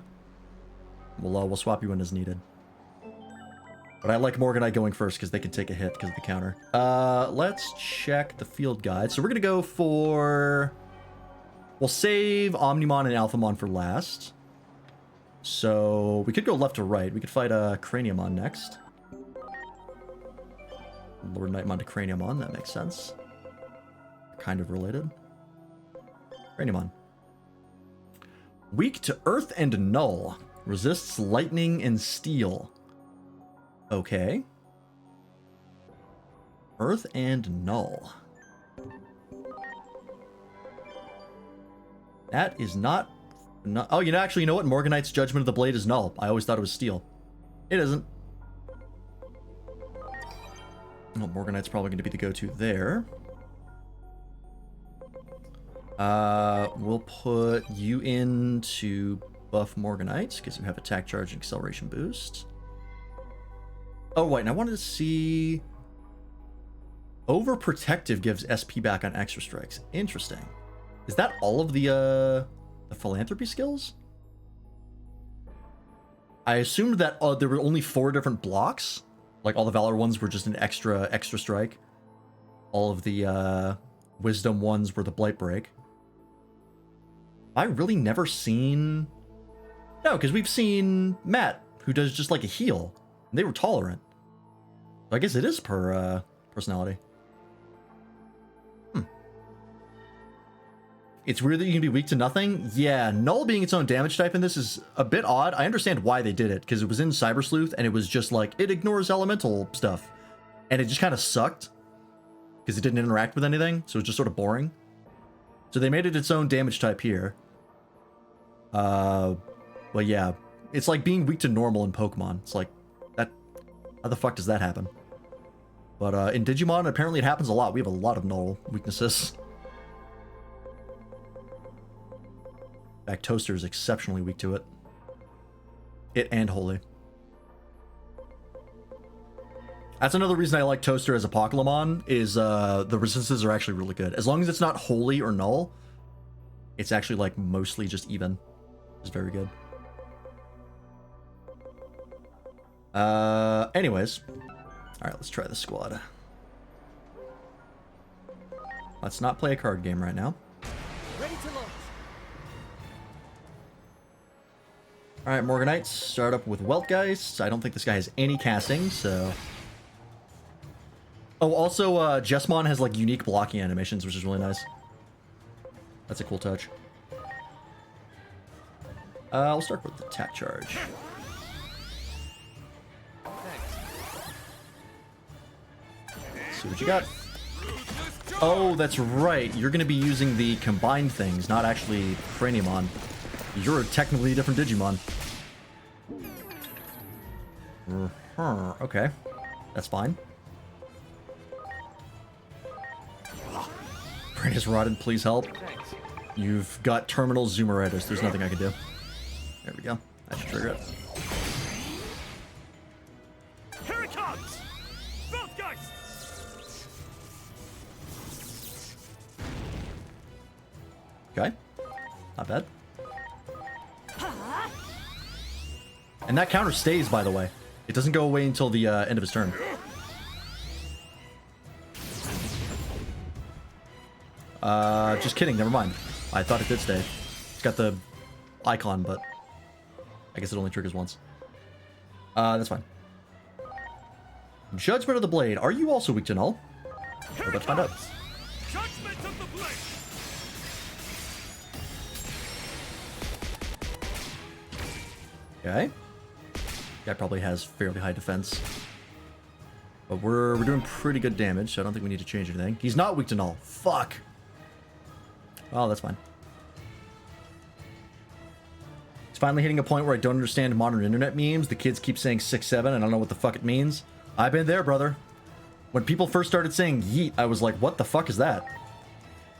we'll swap you in as needed. But I like Morganite going first because they can take a hit because of the counter. Let's check the field guide. So we're going to go for... We'll save Omnimon and Alphamon for last. So we could go left to right. We could fight Craniumon next. Lord Nightmon to Craniumon. That makes sense. Kind of related. Craniumon. Weak to Earth and Null. Resists Lightning and Steel. Okay. Earth and Null. That is not... Oh, actually, you know what? Morganite's Judgment of the Blade is Null. I always thought it was Steel. It isn't. Well, Morganite's probably going to be the go-to there. We'll put you in to buff Morganite because you have attack charge and acceleration boost. Oh, wait, and I wanted to see... Overprotective gives SP back on extra strikes. Interesting. Is that all of the philanthropy skills? I assumed that there were only 4 different blocks. Like, all the Valor ones were just an extra strike. All of the Wisdom ones were the Blight Break. I really never seen... No, because we've seen Matt, who does just like a heal. And they were tolerant. So I guess it is per personality. It's weird that you can be weak to nothing. Yeah, Null being its own damage type in this is a bit odd. I understand why they did it, because it was in Cyber Sleuth, and it was just like, it ignores elemental stuff. And it just kind of sucked, because it didn't interact with anything, so it was just sort of boring. So they made it its own damage type here. Well, yeah. It's like being weak to normal in Pokemon. It's like, that... How the fuck does that happen? But in Digimon, apparently it happens a lot. We have a lot of Null weaknesses. In fact, Toaster is exceptionally weak to it. It and Holy. That's another reason I like Toaster as a Pokemon, is the resistances are actually really good. As long as it's not Holy or Null, it's actually like mostly just even. It's very good. Anyways. Alright, let's try the squad. Let's not play a card game right now. Ready to launch. Alright, Morganites, start up with Weltgeist. I don't think this guy has any casting, so... Oh, also, Jessmon has, like, unique blocking animations, which is really nice. That's a cool touch. I'll start with the attack charge. See what you got. Oh, that's right. You're going to be using the combined things, not actually Craniumon. You're technically a different Digimon. Okay. That's fine. Brain is rotted, please help. You've got terminal zoomeritis. There's nothing I can do. There we go. That should trigger it. Here it comes! Weltgeist! Okay. Not bad. And that counter stays, by the way. It doesn't go away until the end of his turn. Just kidding, never mind. I thought it did stay. It's got the icon, but I guess it only triggers once. That's fine. Judgment of the Blade. Are you also weak to Null? Let's find out. Judgment of the Blade! Okay. Guy probably has fairly high defense. But we're doing pretty good damage, so I don't think we need to change anything. He's not weak to Null. Fuck! Oh, that's fine. It's finally hitting a point where I don't understand modern internet memes. The kids keep saying 6-7, and I don't know what the fuck it means. I've been there, brother. When people first started saying yeet, I was like, what the fuck is that?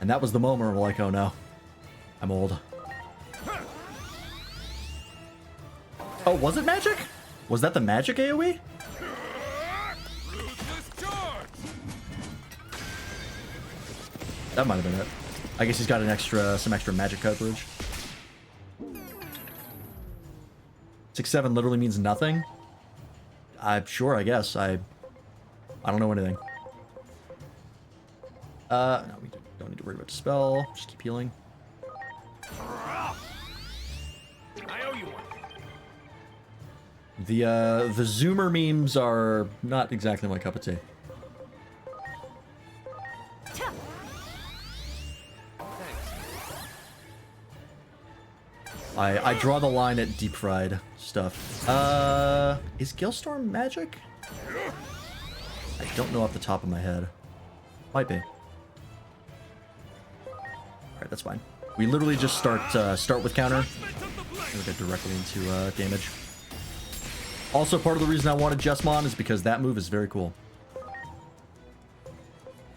And that was the moment where I'm like, oh no. I'm old. Oh, was it magic? Was that the magic AoE? That might have been it. I guess he's got some extra magic coverage. 6-7 literally means nothing. I'm sure, I guess. I don't know anything. No, we don't need to worry about the spell. Just keep healing. I owe you one. The Zoomer memes are not exactly my cup of tea. I draw the line at deep fried stuff. Is Gilstorm magic? I don't know off the top of my head. Might be. Alright, that's fine. We literally just start with counter. We'll get directly into damage. Also, part of the reason I wanted Jessmon is because that move is very cool.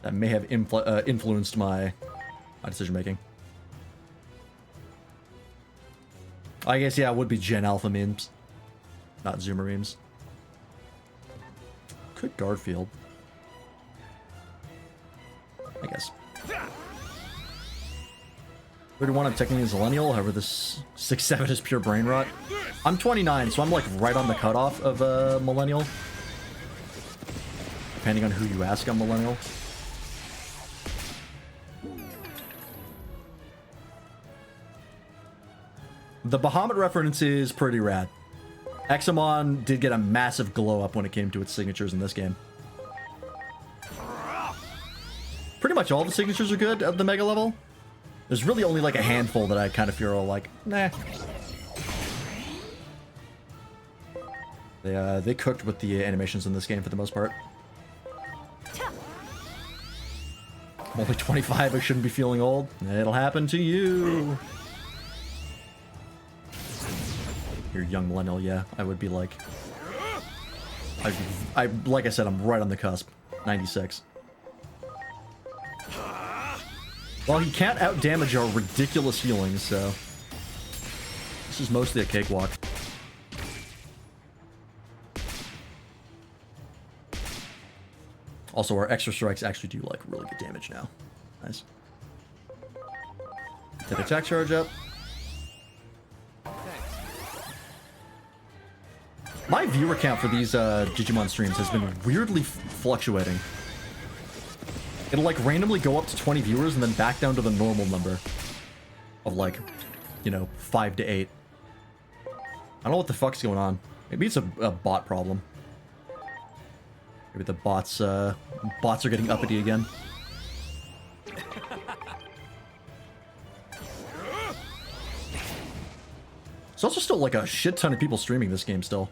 that may have influenced my decision making. I guess, yeah, it would be Gen Alpha memes, not Zoomer memes. Could Guardfield. I guess. 31, I'm technically a Zillennial, however this 6'7 is pure brain rot. I'm 29, so I'm like right on the cutoff of a millennial. Depending on who you ask, I'm millennial. The Bahamut reference is pretty rad. Examon did get a massive glow up when it came to its signatures in this game. Pretty much all the signatures are good at the mega level. There's really only like a handful that I kind of feel like, nah. They cooked with the animations in this game for the most part. I'm only 25, I shouldn't be feeling old. It'll happen to you. You're a young millennial, yeah. I would be like... like I said, I'm right on the cusp. 96. Well, he can't out-damage our ridiculous healings, so... This is mostly a cakewalk. Also, our extra strikes actually do, like, really good damage now. Nice. Did attack charge up. My viewer count for these Digimon streams has been weirdly fluctuating. It'll like randomly go up to 20 viewers and then back down to the normal number of like, you know, 5 to 8. I don't know what the fuck's going on. Maybe it's a bot problem. Maybe the bots are getting uppity again. There's also still like a shit ton of people streaming this game still.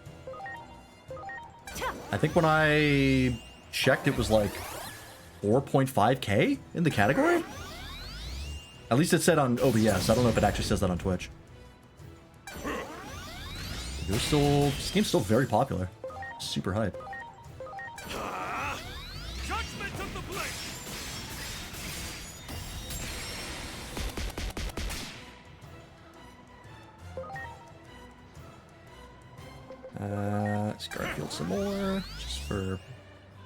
I think when I checked, it was like 4.5k in the category? At least it said on OBS. I don't know if it actually says that on Twitch. This game's still very popular. Super hype. Judgment of the blade. Let's Garfield some more, just for...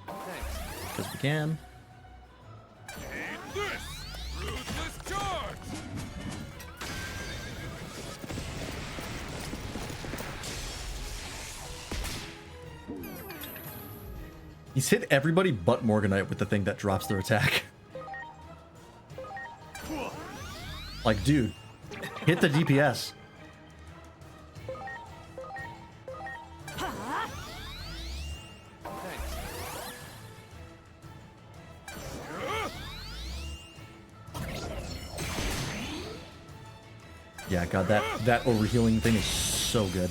because we can. And this ruthless charge. He's hit everybody but Morganite with the thing that drops their attack. Like, dude, hit the DPS. Yeah, God, that overhealing thing is so good.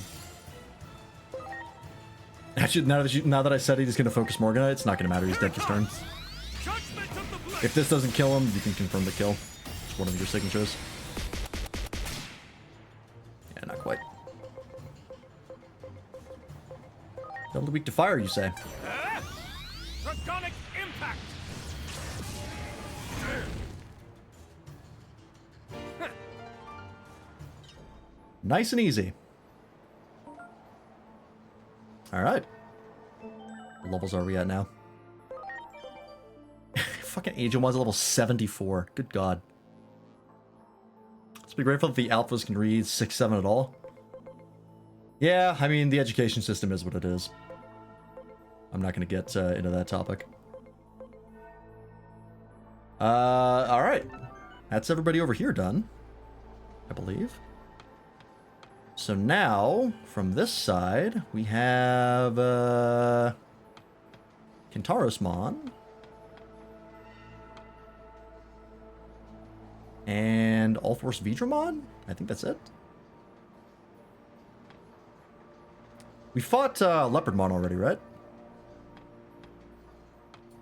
Actually, now that I said he's gonna focus Morganite, it's not gonna matter. He's dead this turn. If this doesn't kill him, you can confirm the kill. It's one of your signatures. Yeah, not quite. Double weak to fire, you say? Draconic impact. Nice and easy. Alright. What levels are we at now? Fucking Aegimon's level 74. Good God. Let's be grateful that the alphas can read 6-7 at all. Yeah, I mean, the education system is what it is. I'm not going to get into that topic. Alright. That's everybody over here done, I believe. So now, from this side, we have Kintarosmon. And All Force Vidramon? I think that's it. We fought Leopardmon already, right?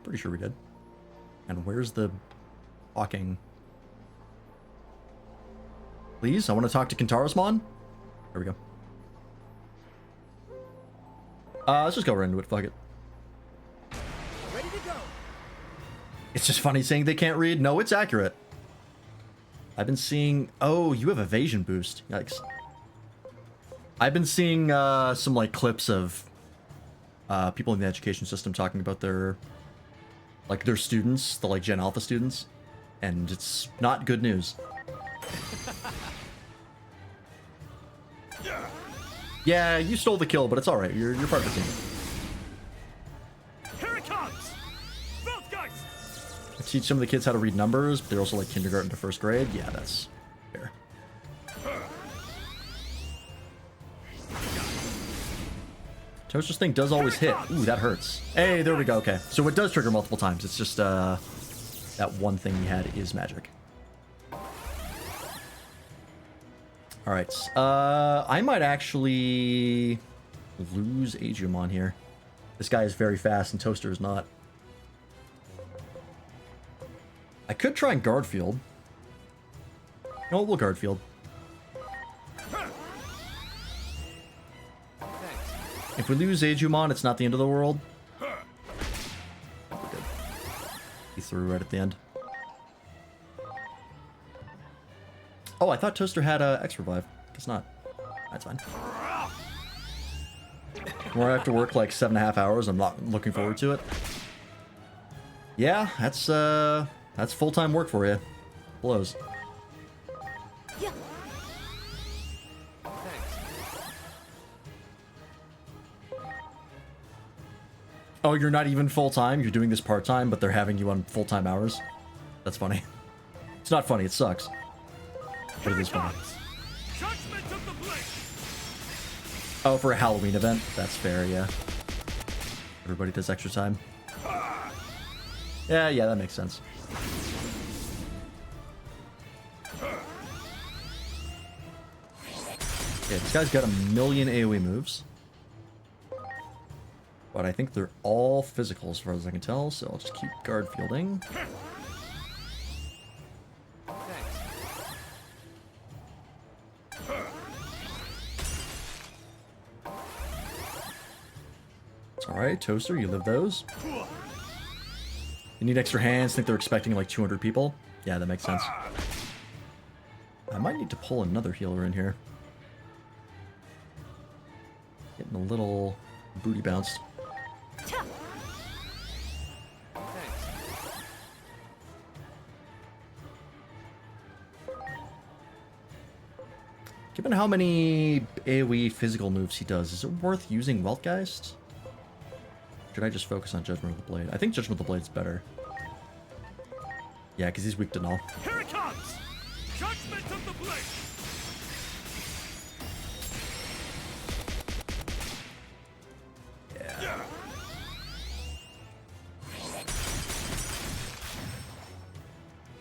Pretty sure we did. And where's the talking? Please, I want to talk to Kintarosmon. There we go. Let's just go right into it. Fuck it. Ready to go. It's just funny saying they can't read. No, it's accurate. I've been seeing... Oh, you have evasion boost. Yikes. I've been seeing some like clips of people in the education system talking about their students, the like Gen Alpha students, and it's not good news. Yeah, you stole the kill, but it's all right. You're part of the team. Here it comes! Guys! I teach some of the kids how to read numbers, but they're also like kindergarten to first grade. Yeah, that's fair. Toaster's thing does always hit. Ooh, that hurts. Hey, there we go. Okay, so it does trigger multiple times. It's just that one thing he had is magic. All right, I might actually lose Digimon here. This guy is very fast and Toaster is not. I could try and guard field. No, we'll guard field. If we lose Digimon, it's not the end of the world. We're good. He threw right at the end. Oh, I thought Toaster had X revive. Guess not. That's fine. Where I have to work like 7.5 hours, I'm not looking forward to it. Yeah, that's full-time work for you. Blows. Yeah. Oh, you're not even full-time? You're doing this part-time, but they're having you on full-time hours? That's funny. It's not funny, it sucks. But it is funny. Oh, for a Halloween event? That's fair, yeah. Everybody does extra time. Yeah, that makes sense. Yeah, this guy's got a million AoE moves. But I think they're all physical as far as I can tell, so I'll just keep guard fielding. It's alright, Toaster, you live those. You need extra hands, think they're expecting like 200 people? Yeah, that makes sense. I might need to pull another healer in here. Getting a little booty bounced. Given how many AoE physical moves he does, is it worth using Weltgeist? Should I just focus on Judgment of the Blade? I think Judgment of the Blade's better. Yeah, because he's weak to null. Here it comes! Judgment of the Blade! Yeah.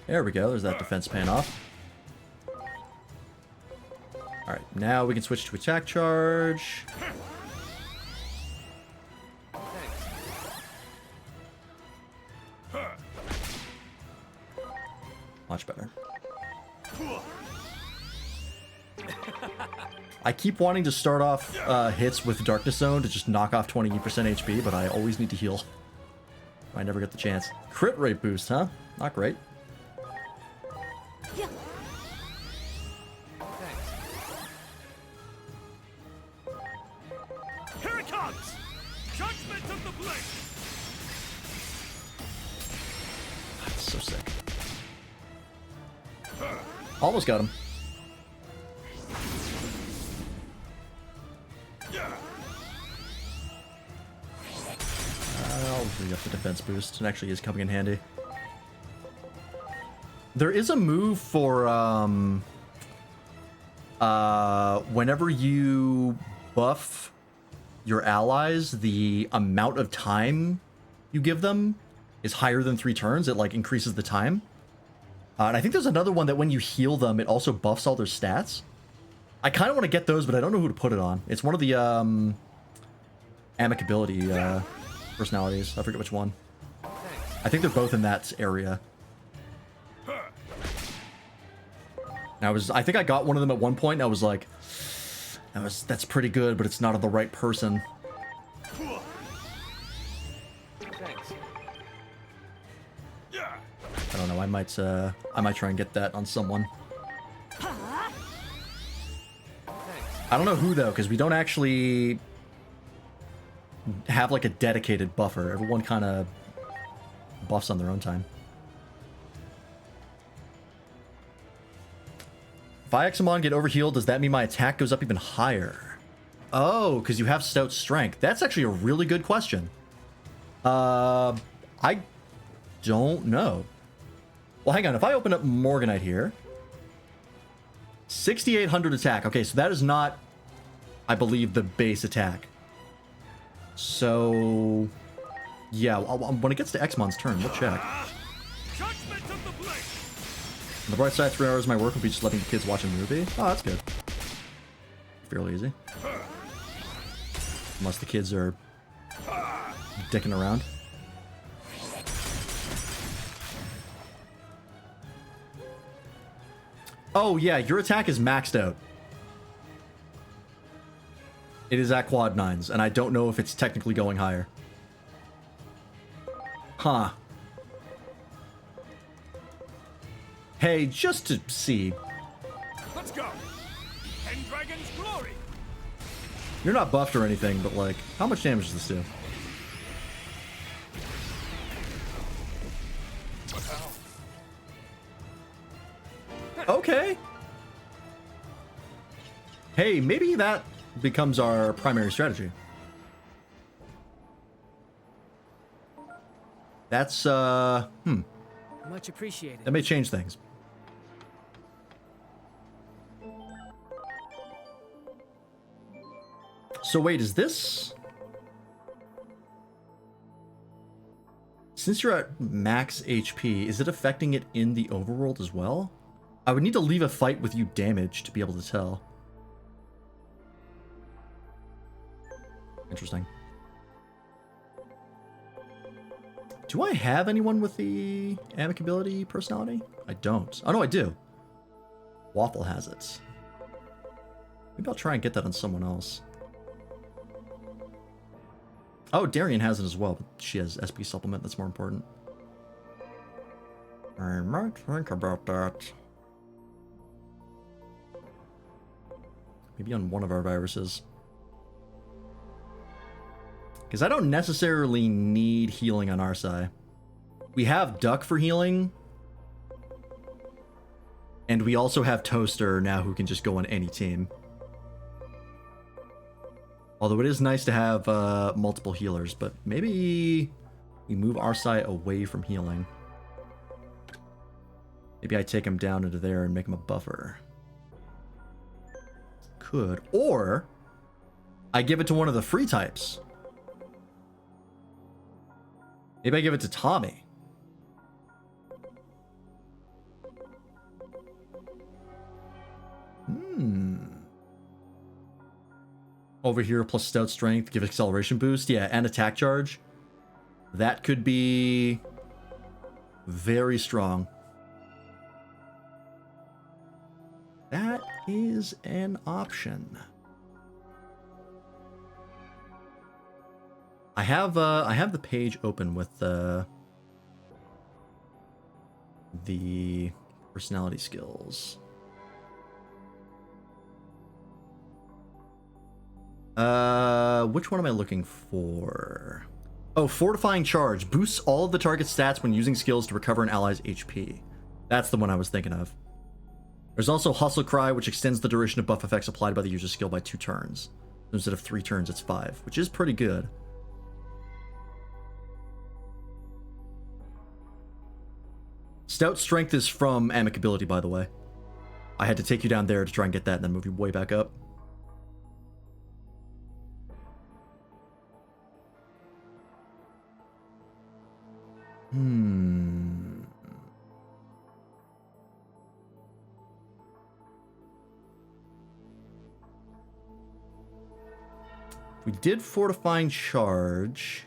There we go, there's that defense paying off. Alright, now we can switch to attack charge. Much better. I keep wanting to start off hits with Darkness Zone to just knock off 20% HP, but I always need to heal. I never get the chance. Crit rate boost, huh? Not great. Yeah. Here it comes! Judgment of the Blade! That's so sick. Almost got him. I'll re-up the defense boost. It actually is coming in handy. There is a move for whenever you buff your allies, the amount of time you give them is higher than 3 turns. It like increases the time. And I think there's another one that when you heal them, it also buffs all their stats. I kind of want to get those, but I don't know who to put it on. It's one of the amicability personalities. I forget which one. I think they're both in that area. And I think I got one of them at one point, and I was like, that's pretty good, but it's not on the right person. Thanks. Yeah. I might try and get that on someone. I don't know who though, because we don't actually have like a dedicated buffer. Everyone kind of buffs on their own time. If I Examon get overhealed, does that mean my attack goes up even higher? Oh, because you have stout strength. That's actually a really good question. I don't know. Well, hang on. If I open up Morganite here, 6,800 attack. Okay, so that is not, I believe, the base attack. So, yeah, when it gets to Exmon's turn, we'll check. Judgment of the blade. On the bright side, 3 hours of my work will be just letting the kids watch a movie. Oh, that's good. Fairly easy. Unless the kids are dicking around. Oh, yeah, your attack is maxed out. It is at quad 9s, and I don't know if it's technically going higher. Huh. Hey, just to see. Let's go. Pendragon's glory. You're not buffed or anything, but like, how much damage does this do? Okay. Hey, maybe that becomes our primary strategy. That's, Much appreciated. that may change things. So wait, is this... Since you're at max HP, is it affecting it in the overworld as well? I would need to leave a fight with you damaged to be able to tell. Interesting. Do I have anyone with the amicability personality? I don't. Oh, no, I do. Waffle has it. Maybe I'll try and get that on someone else. Oh, Darian has it as well, but she has SP supplement. That's more important. I might think about that. Maybe on one of our viruses. Because I don't necessarily need healing on our side. We have Duck for healing. And we also have Toaster now who can just go on any team. Although it is nice to have multiple healers, but maybe we move our side away from healing. Maybe I take him down into there and make him a buffer. Could. Or I give it to one of the free types. Maybe I give it to Tommy. Over here, plus stout strength, give acceleration boost. Yeah, and attack charge. That could be very strong. That is an option. I have the page open with the personality skills. Which one am I looking for? Oh, fortifying charge boosts all of the target stats when using skills to recover an ally's HP. That's the one I was thinking of. There's also hustle cry, which extends the duration of buff effects applied by the user's skill by 2 turns. Instead of 3 turns, it's 5, which is pretty good. Stout strength is from amicability, by the way. I had to take you down there to try and get that and then move you way back up. We did fortifying charge.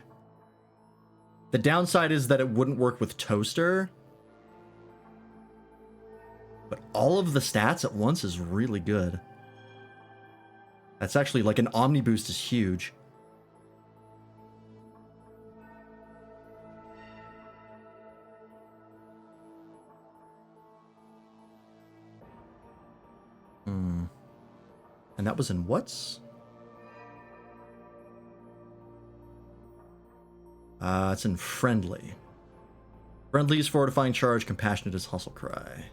The downside is that it wouldn't work with Toaster. But all of the stats at once is really good. That's actually like an Omni boost is huge. And that was in what's? It's in friendly. Friendly is fortifying charge, compassionate is hustle cry.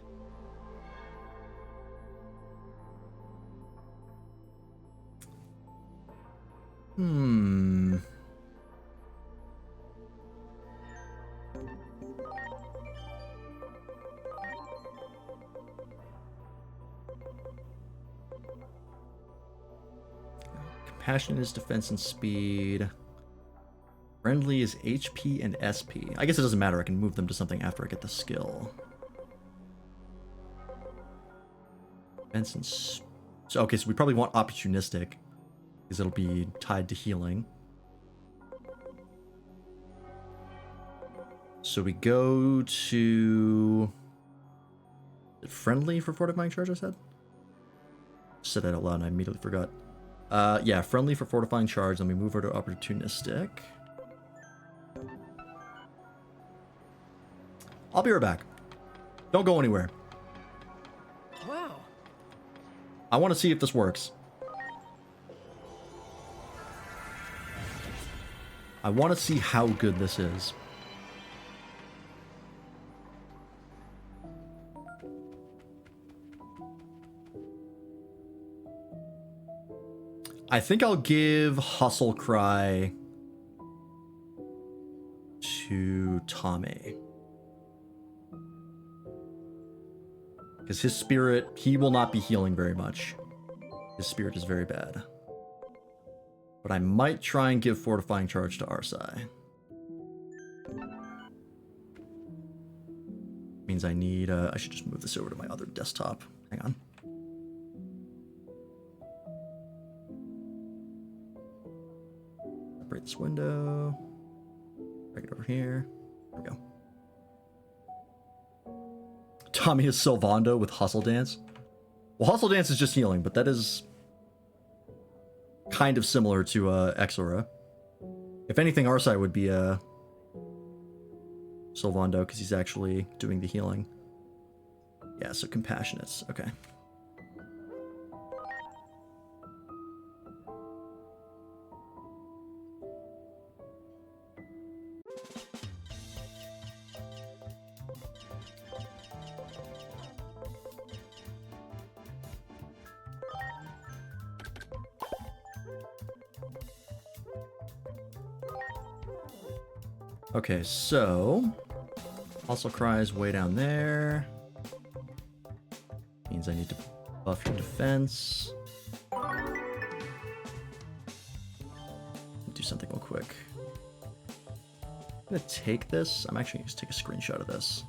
Compassionate is defense and speed. Friendly is HP and SP. I guess it doesn't matter. I can move them to something after I get the skill. Defense and... So, okay, so we probably want opportunistic, because it'll be tied to healing. So we go to... Is it friendly for fortifying charge, I said? Said that out loud and I immediately forgot. Yeah, friendly for fortifying charge. Then we move her to opportunistic. I'll be right back. Don't go anywhere. Wow. I want to see if this works. I want to see how good this is. I think I'll give Hustle Cry to Tommy. Because his spirit, he will not be healing very much. His spirit is very bad. But I might try and give Fortifying Charge to Arsai. Means I need, I should just move this over to my other desktop. Hang on. Separate this window. Drag it over here. There we go. Tommy is Sylvando with Hustle Dance. Well, Hustle Dance is just healing, but that is kind of similar to Exora. If anything, Arsai would be Sylvando because he's actually doing the healing. Yeah, so Compassionates. Okay. Okay, so Hustle Cry is way down there. Means I need to buff your defense. Do something real quick. I'm gonna take this. I'm actually gonna just take a screenshot of this.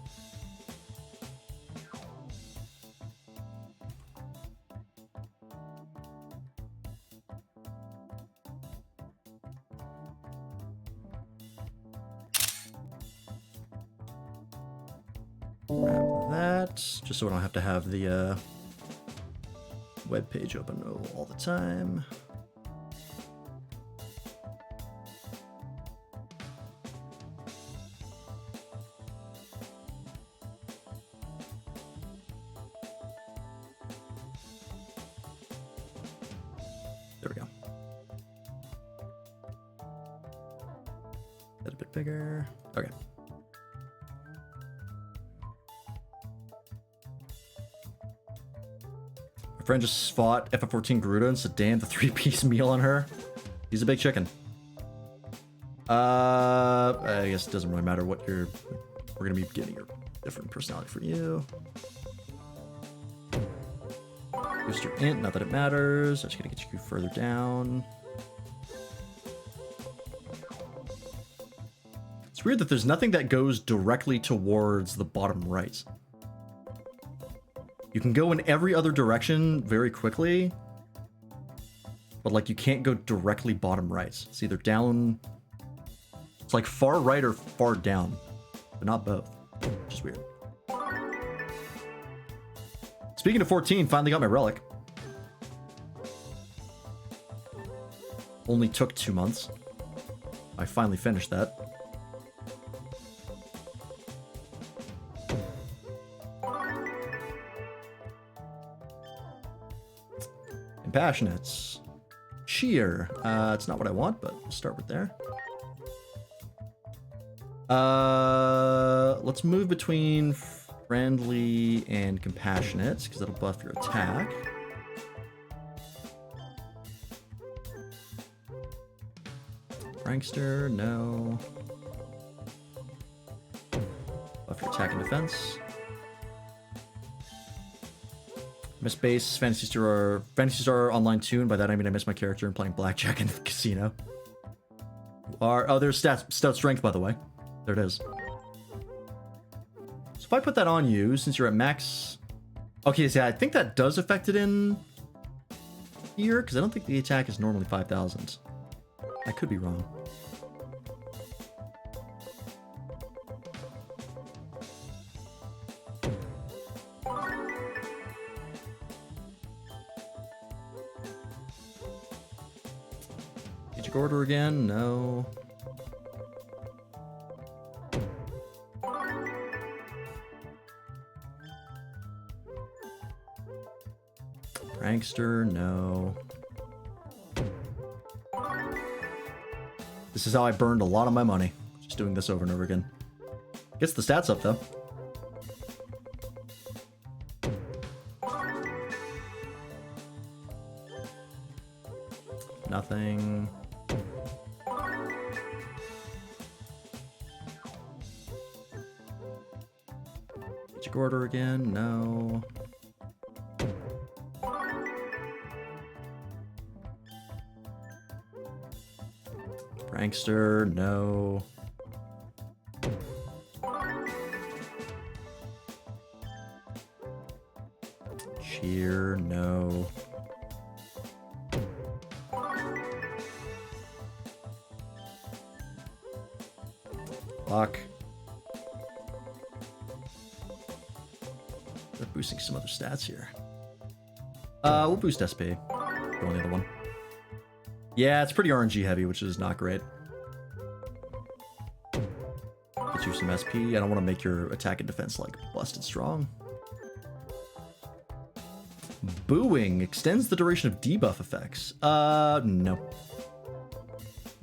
Grab that, just so I don't have to have the web page open all the time. There we go. That a bit bigger. Okay. My friend just fought FF14 Garuda and said, damn, the 3-piece meal on her. He's a big chicken. I guess it doesn't really matter what you're... We're gonna be getting your different personality for you. Boost your int, not that it matters. I'm just gonna get you further down. It's weird that there's nothing that goes directly towards the bottom right. You can go in every other direction very quickly, but like you can't go directly bottom right. It's either down, it's like far right or far down, but not both, which is weird. Speaking of 14, finally got my relic. Only took 2 months. I finally finished that. Compassionate. Cheer. It's not what I want, but we'll start with there. Let's move between friendly and compassionate, because that'll buff your attack. Prankster, no. Buff your attack and defense. Miss base, Fantasy Star Online 2, and by that I mean I miss my character and playing blackjack in the casino. There's stout strength, by the way. There it is. So if I put that on you, since you're at max... Okay, so yeah, I think that does affect it in here, because I don't think the attack is normally 5,000. I could be wrong. Magic Order again? No. Prankster? No. This is how I burned a lot of my money. Just doing this over and over again. Gets the stats up, though. Nothing. Magic Order again? No. Prankster? No. Cheer? No. Fuck. They're boosting some other stats here. We'll boost SP. Go on the other one. Yeah, it's pretty RNG heavy, which is not great. Get you some SP. I don't want to make your attack and defense, like, busted strong. Booing extends the duration of debuff effects. No.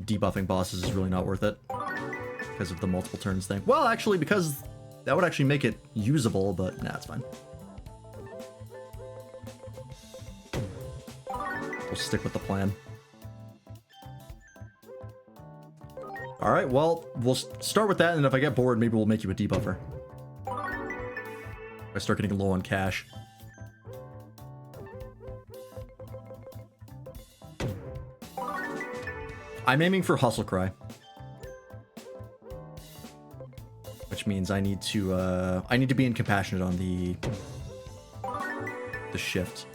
Debuffing bosses is really not worth it. Because of the multiple turns thing. Well, actually, because that would actually make it usable, but nah, it's fine. We'll stick with the plan. Alright, well, we'll start with that, and if I get bored, maybe we'll make you a debuffer. If I start getting low on cash. I'm aiming for Hustle Cry. Which means I need to be in Compassionate on the shift.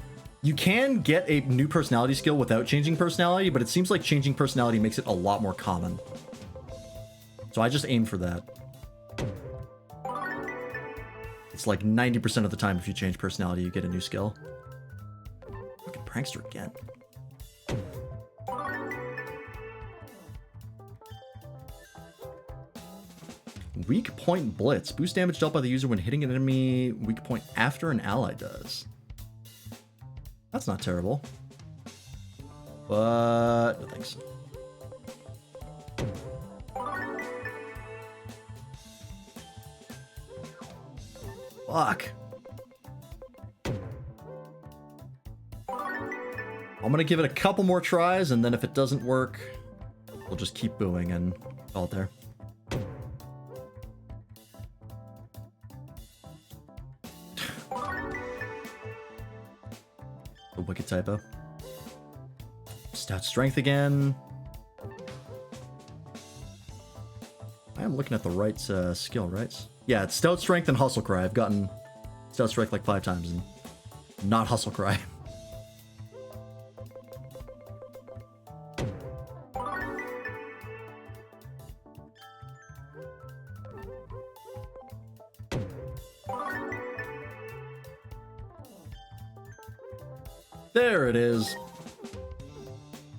You can get a new personality skill without changing personality, but it seems like changing personality makes it a lot more common. So I just aim for that. It's like 90% of the time if you change personality, you get a new skill. Fucking Prankster again. Weak Point Blitz. Boost damage dealt by the user when hitting an enemy weak point after an ally does. That's not terrible. But no thanks. Fuck. I'm gonna give it a couple more tries, and then if it doesn't work, we'll just keep booing and call it there. A wicked typo. Stout strength again. I am looking at the right skill, right? Yeah, it's stout strength and hustle cry. I've gotten stout strength like 5 times and not hustle cry. There it is.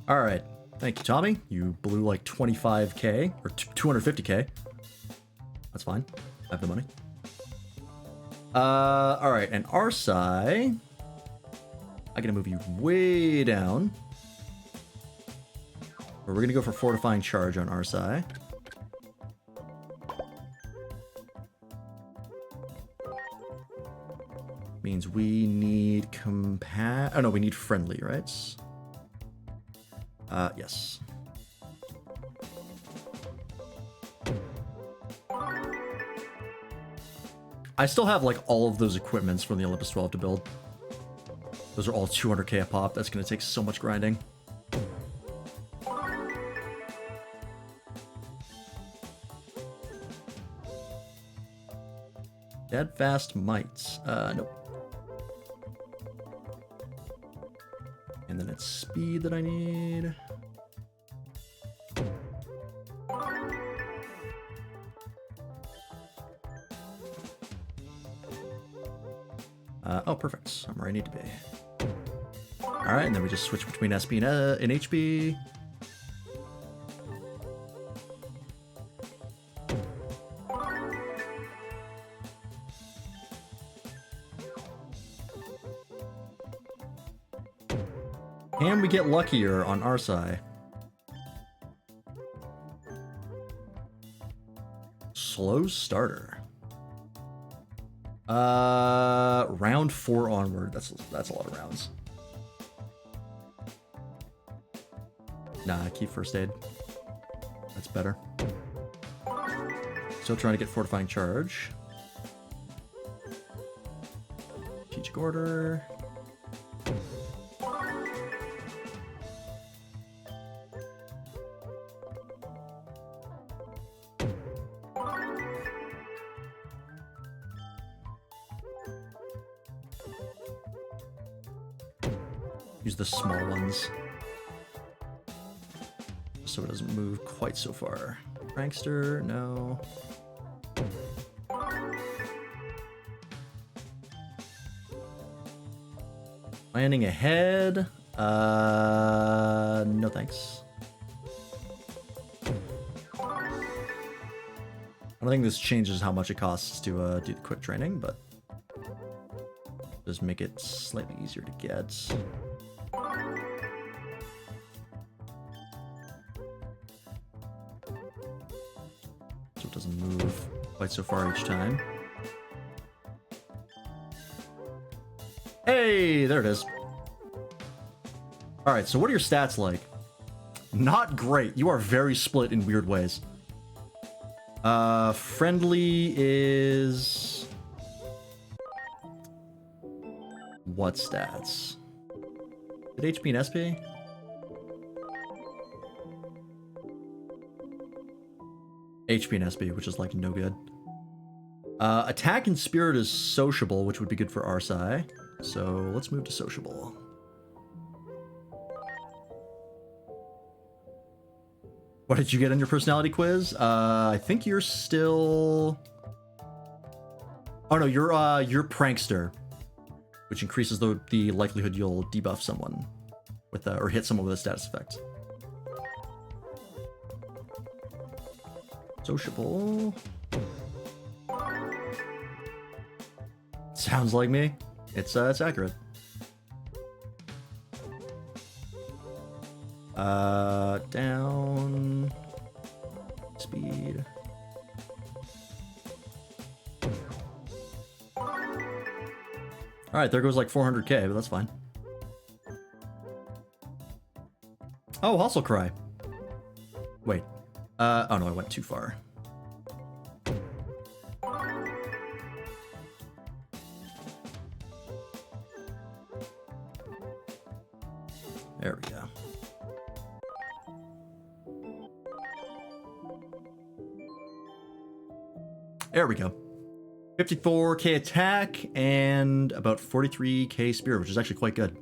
All right. Thank you, Tommy. You blew like 25k or 250k. That's fine. I have the money. All right. And Arsai. I'm gonna move you way down. Or we're gonna go for fortifying charge on our side. Means we need oh no, we need friendly, right? Yes. I still have like all of those equipments from the Olympus 12 to build. Those are all 200k a pop. That's gonna take so much grinding. Dead fast might. Nope. And then it's speed that I need. Oh, perfect. I'm where I need to be. Alright, and then we just switch between SP and HP. And we get luckier on our side. Slow starter. Round 4 onward. That's a lot of rounds. Nah, keep first aid. That's better. Still trying to get fortifying charge. Strategic order. Use the small ones so it doesn't move quite so far. Prankster, no. Planning ahead. No thanks. I don't think this changes how much it costs to do the quick training, but does make it slightly easier to get. So it doesn't move quite so far each time. Hey, there it is. Alright, so what are your stats like? Not great. You are very split in weird ways. Friendly is... what stats? Did HP and SP? HP and SP, which is like no good. Attack and Spirit is sociable, which would be good for Arsai. So let's move to sociable. What did you get on your personality quiz? I think you're still... oh no, you're Prankster, which increases the likelihood you'll debuff someone with or hit someone with a status effect. Sociable. Sounds like me. It's accurate. Down. Speed. Alright, there goes like 400k, but that's fine. Oh, Hustle Cry. Wait. Oh no, I went too far. There we go. There we go. 54k attack and about 43k spirit, which is actually quite good.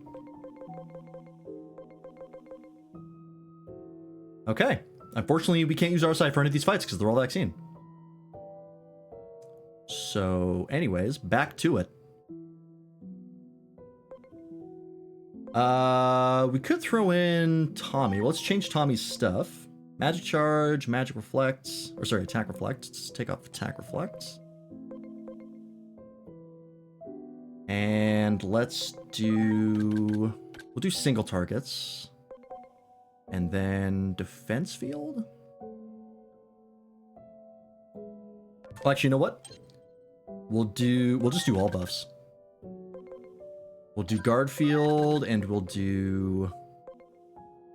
Okay. Unfortunately, we can't use our side for any of these fights because they're all vaccine. So, anyways, back to it. We could throw in Tommy. Well, let's change Tommy's stuff. Magic Charge, Magic Reflect, or sorry, Attack Reflect. Let's take off Attack Reflect. And let's do... We'll do single targets. And then defense field? Well, actually, you know what? We'll just do all buffs. We'll do guard field and we'll do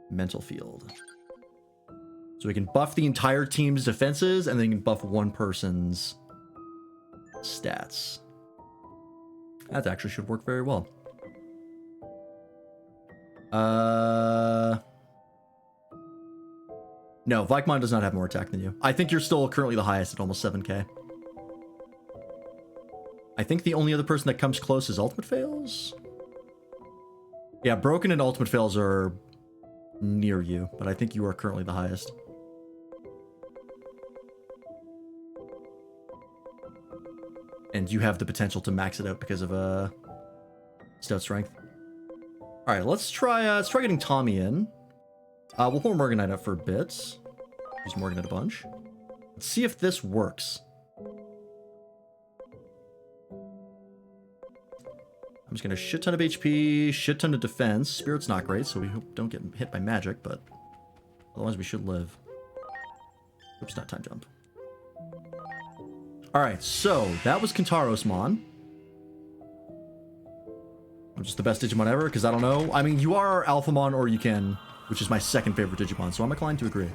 mental field. So we can buff the entire team's defenses and then you can buff one person's stats. That actually should work very well. No, Vikemon does not have more attack than you. I think you're still currently the highest at almost 7k. I think the only other person that comes close is Ultimate Fails. Yeah, Broken and Ultimate Fails are near you, but I think you are currently the highest. And you have the potential to max it out because of stout strength. All right, let's try getting Tommy in. We'll pull Morganite up for a bit. Use Morganite a bunch. Let's see if this works. I'm just gonna shit ton of HP, shit ton of defense. Spirit's not great, so we hope don't get hit by magic, but otherwise we should live. Oops, not time jump. Alright, so that was Kintaro's Mon. I'm just the best Digimon ever, because I don't know. I mean, you are Alphamon or you can, which is my second favorite Digimon, so I'm inclined to agree.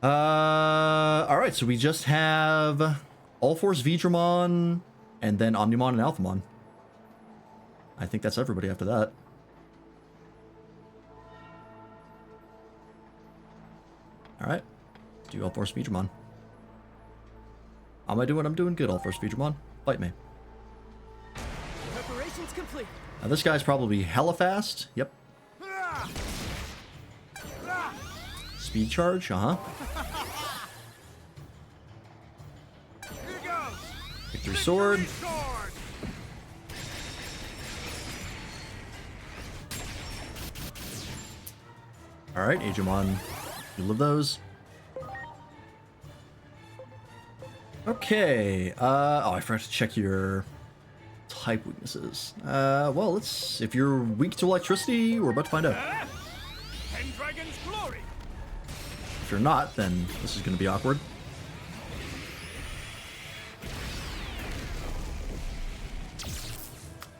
Alright, so we just have All-Force Vidramon, and then Omnimon and Alphamon. I think that's everybody after that. Alright, do All-Force Vidramon. How am I doing? I'm doing good, All-Force Vidramon. Fight me. Preparations complete. Now this guy's probably hella fast. Yep. Speed charge, uh-huh. Victory Sword. Alright, Agemon. You live those. Okay. Oh, I forgot to check your type weaknesses. Well, let's... If you're weak to electricity, we're about to find out. If you're not, then this is going to be awkward.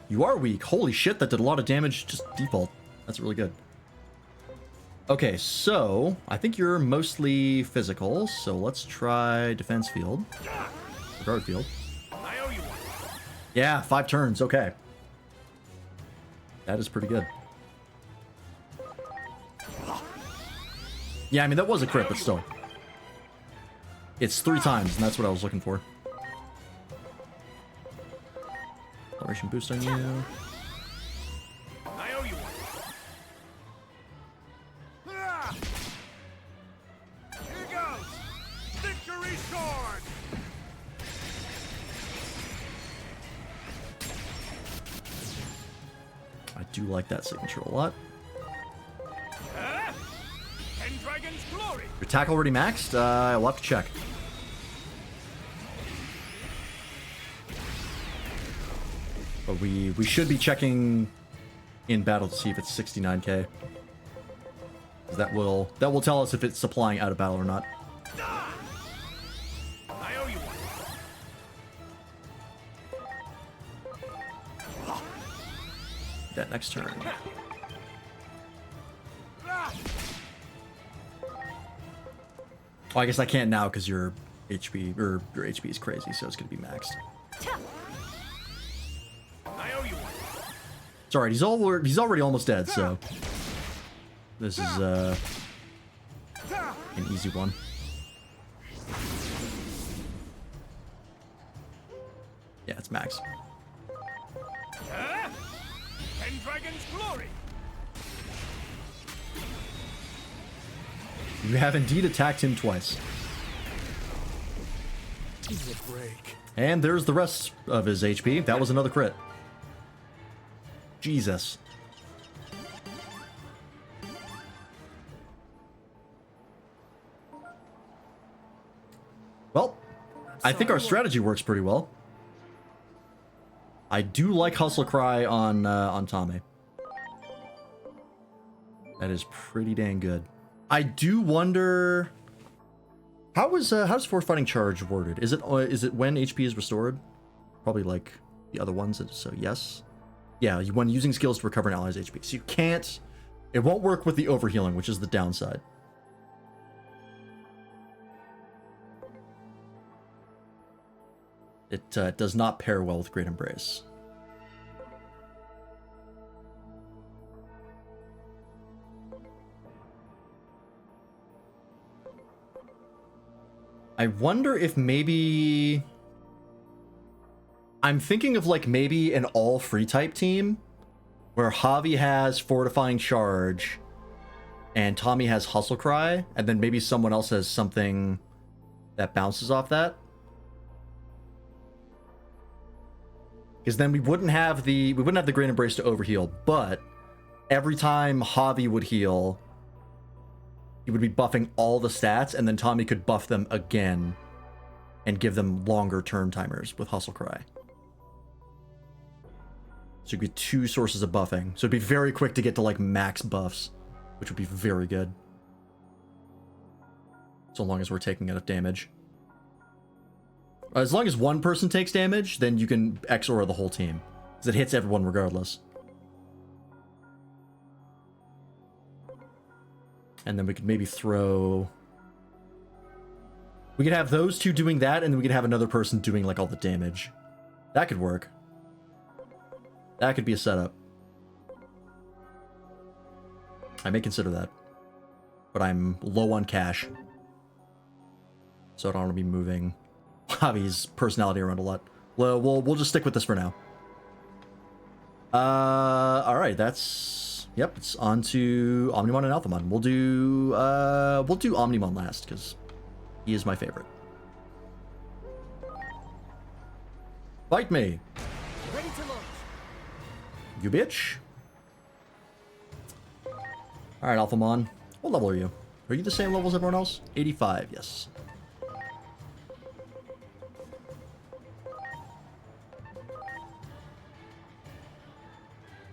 You are weak. Holy shit, that did a lot of damage just default. That's really good. Okay, so I think you're mostly physical, so let's try defense field. Or guard field. I owe you one. Yeah, 5 turns, okay. That is pretty good. Yeah, I mean, that was a crit, but still. It's 3 times, and that's what I was looking for. Acceleration boost on you. I owe you one. Here goes. Victory sword. I do like that signature a lot. Pendragon's glory. Your attack already maxed? I'll have to check. But we should be checking in battle to see if it's 69k. 'Cause that will tell us if it's supplying out of battle or not. I owe you one. That next turn. Oh, I guess I can't now because your HP is crazy, so it's gonna be maxed. I owe you one. It's alright, he's already almost dead, so this is an easy one. Yeah, it's max. Pendragon's glory. You have indeed attacked him twice. Give me a break. And there's the rest of his HP. That was another crit. Jesus. Well, I think our strategy works pretty well. I do like Hustle Cry on Tommy. That is pretty dang good. I do wonder how's Force Fighting Charge worded? Is it when HP is restored? Probably like the other ones. So yes, yeah. When using skills to recover an ally's HP, so you can't. It won't work with the overhealing, which is the downside. It does not pair well with Great Embrace. I wonder if maybe... I'm thinking of like maybe an all free type team where Javi has Fortifying Charge and Tommy has Hustle Cry, and then maybe someone else has something that bounces off that. Because then we wouldn't have the Great Embrace to overheal, but every time Javi would heal, he would be buffing all the stats, and then Tommy could buff them again and give them longer turn timers with Hustle Cry. So it'd be 2 sources of buffing. So it'd be very quick to get to like max buffs, which would be very good. So long as we're taking enough damage. As long as one person takes damage, then you can XOR the whole team, because it hits everyone regardless. And then we could maybe throw... We could have those 2 doing that, and then we could have another person doing like all the damage. That could work. That could be a setup. I may consider that. But I'm low on cash. So I don't want to be moving Javi's personality around a lot. Well, we'll just stick with this for now. Alright, that's... Yep, it's on to Omnimon and Alphamon. We'll do Omnimon last, because he is my favorite. Fight me! Ready to launch. You bitch. Alright, Alphamon. What level are you? Are you the same level as everyone else? 85, yes.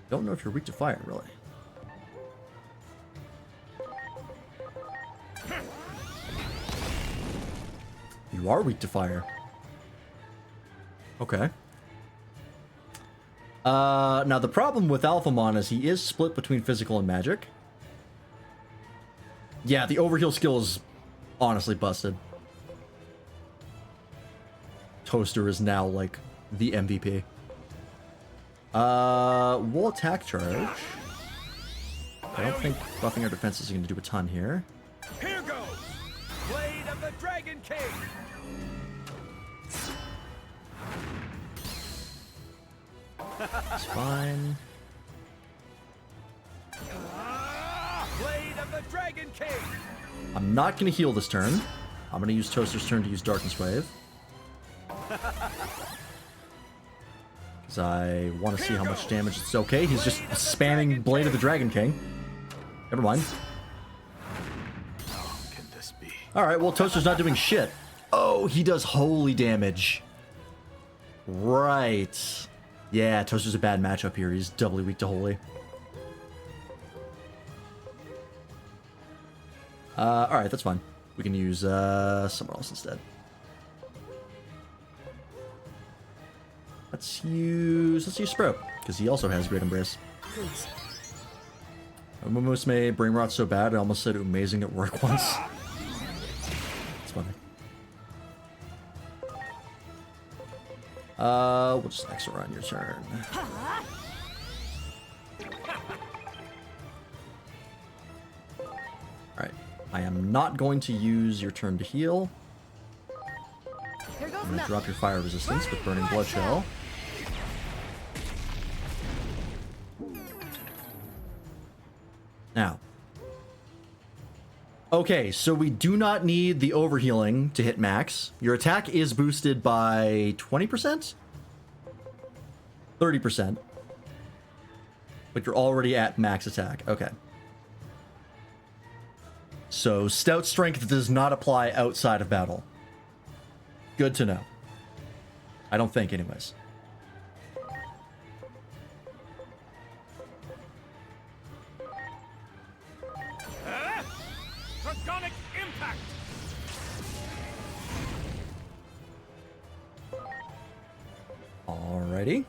Don't know if you're weak to fire, really. You are weak to fire. Okay. Now the problem with Alphamon is he is split between physical and magic. Yeah, the overheal skill is honestly busted. Toaster is now like the MVP. We'll attack charge. I don't think buffing our defenses is going to do a ton here. Here goes! Blade of the Dragon King! It's fine. Blade of the Dragon King! I'm not going to heal this turn. I'm going to use Toaster's turn to use Darkness Wave. Because I want to see how much damage it's okay. He's just spamming Blade of the Dragon King. Never mind. How can this be? Alright, well, Toaster's not doing shit. Oh, he does holy damage. Right. Yeah, Toaster's a bad matchup here. He's doubly weak to holy. Alright, that's fine. We can use someone else instead. Let's use Sprout, because he also has Great Embrace. Please. Almost made Brain Rot so bad I almost said amazing at work once. It's funny. We'll just XR on your turn. Alright. I am not going to use your turn to heal. Here goes I'm going to nothing. drop your fire resistance with Burning Blood Shell. Now. Okay, so we do not need the overhealing to hit max. Your attack is boosted by 20%? 30%. But you're already at max attack. Okay. So Stout Strength does not apply outside of battle. Good to know. I don't think, anyways. Alrighty.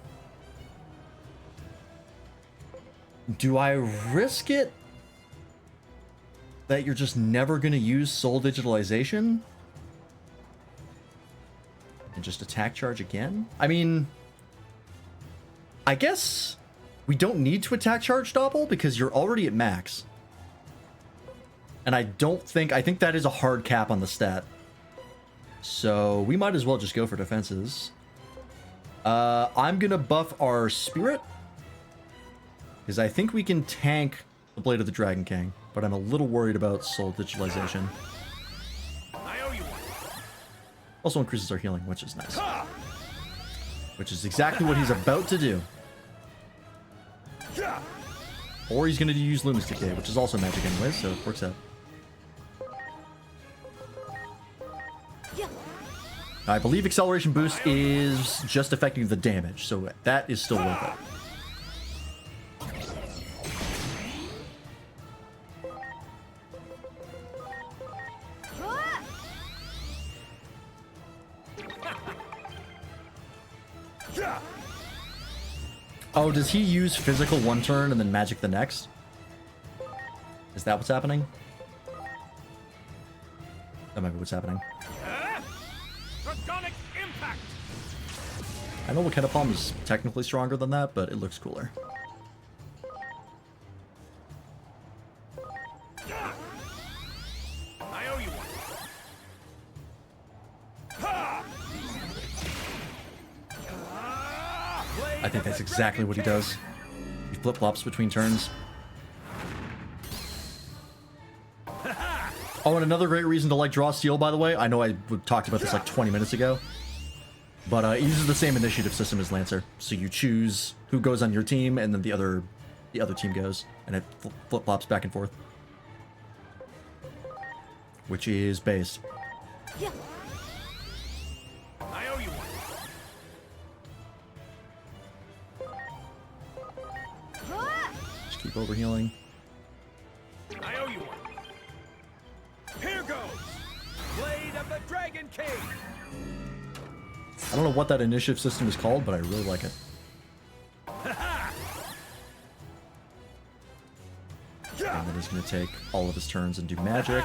Do I risk it that you're just never going to use soul digitalization? And just attack charge again? I mean, I guess we don't need to attack charge Doppel because you're already at max. And I think that is a hard cap on the stat. So we might as well just go for defenses. I'm going to buff our spirit. Because I think we can tank the Blade of the Dragon King. But I'm a little worried about soul digitalization. I owe you one. Also increases our healing, which is nice. Which is exactly what he's about to do. Or he's going to use Luminous Decay, which is also magic anyway, so it works out. I believe Acceleration Boost is just affecting the damage, so that is still worth it. Oh, does he use physical one turn and then magic the next? Is that what's happening? That might be what's happening. Draconic impact. I know Wakena Palm is technically stronger than that, but it looks cooler. I owe you one. I think that's exactly what he does. He flip-flops between turns. Oh, and another great reason to like draw steel, by the way. I know I talked about this like 20 minutes ago. But it uses the same initiative system as Lancer. So you choose who goes on your team, and then the other team goes. And it flip-flops back and forth. Which is base. Yeah. I owe you one. Just keep overhealing. I owe you one. Here goes. Blade of the Dragon King. I don't know what that initiative system is called, but I really like it. And then he's going to take all of his turns and do magic.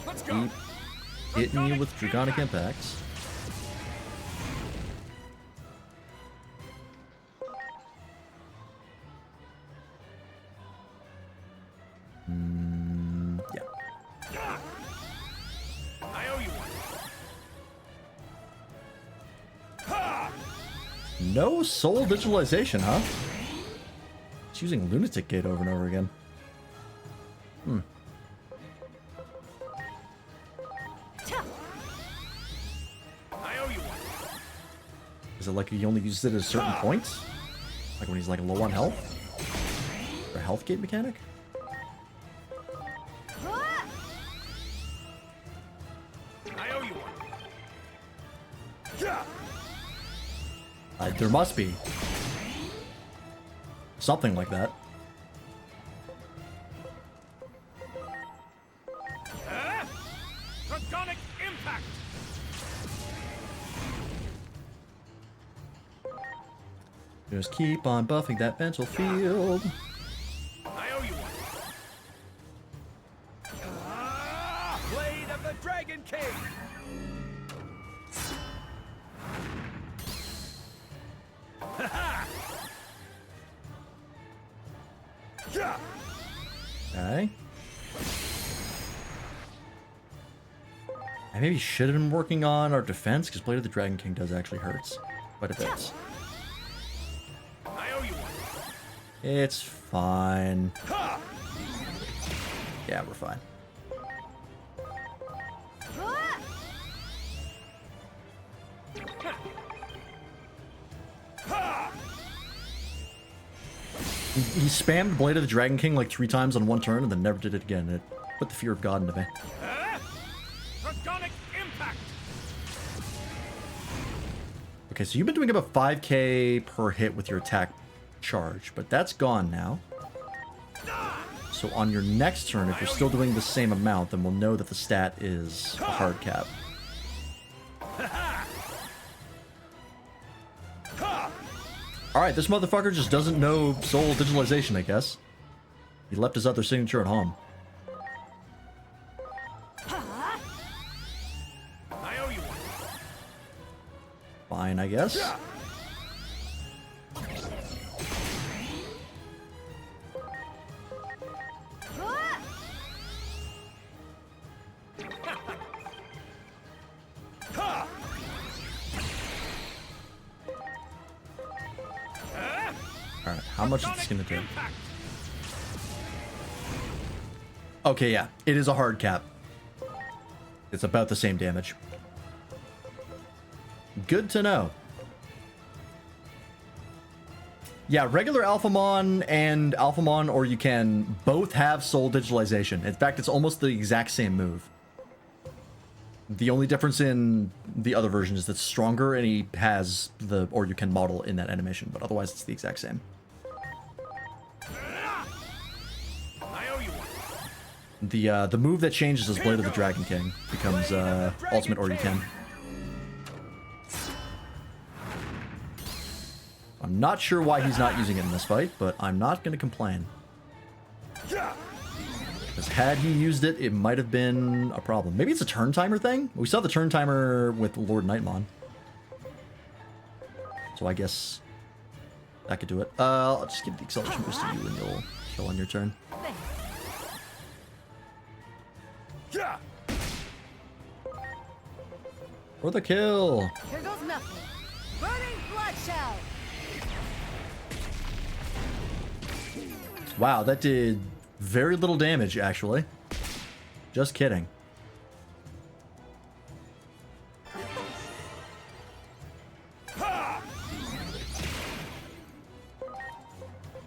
Let's go. Keep hitting you with Draconic Impacts. Yeah. I owe you one. No soul digitalization, huh? It's using Lunatic Gate over and over again. I owe you one. Is it like he only uses it at certain points? Like when he's like low on health? Or health gate mechanic? I owe you one. There must be. Something like that. Draconic impact. Just keep on buffing that mental field. I owe you one. Blade of the Dragon King. Okay. I maybe should have been working on our defense, because Blade of the Dragon King does actually hurts quite a bit. I owe you one. It's fine. Yeah, we're fine. He spammed Blade of the Dragon King like 3 times on one turn and then never did it again. It put the fear of God into me. Draconic impact. Okay, so you've been doing about 5k per hit with your attack charge, but that's gone now. So So on your next turn, if you're still doing the same amount, then we'll know that the stat is a hard cap. Alright, this motherfucker just doesn't know soul digitalization, I guess. He left his other signature at home. I owe you one. Fine, I guess. Alright, how much is this gonna do? Okay, yeah, it is a hard cap. It's about the same damage. Good to know. Yeah, regular Alphamon and Alphamon, or you can both have soul digitalization. In fact, it's almost the exact same move. The only difference in the other version is that it's stronger and he has the or you can model in that animation, but otherwise it's the exact same. I owe you one. The move that changes is Blade of the Dragon King becomes ultimate or you can. I'm not sure why he's not using it in this fight, but I'm not going to complain. Because had he used it, it might have been a problem. Maybe it's a turn timer thing? We saw the turn timer with Lord Nightmon. So I guess that could do it. I'll just give the acceleration boost to you and you'll kill on your turn. For the kill! Here goes nothing. Burning blood shell. Wow, that did very little damage, actually. Just kidding.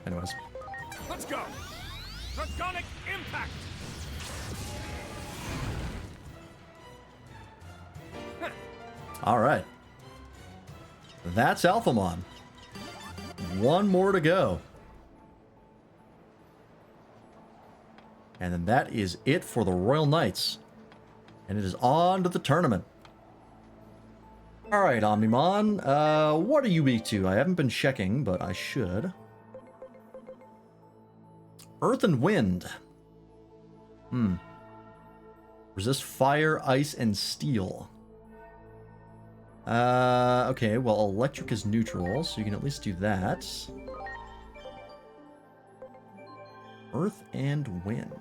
Anyways. Let's go. Draconic impact. All right. That's Alphamon. One more to go. And then that is it for the Royal Knights. And it is on to the tournament. Alright, Omnimon. What are you weak to? I haven't been checking, but I should. Earth and Wind. Resist fire, ice, and steel. Okay, well, electric is neutral, so you can at least do that. Earth and Wind.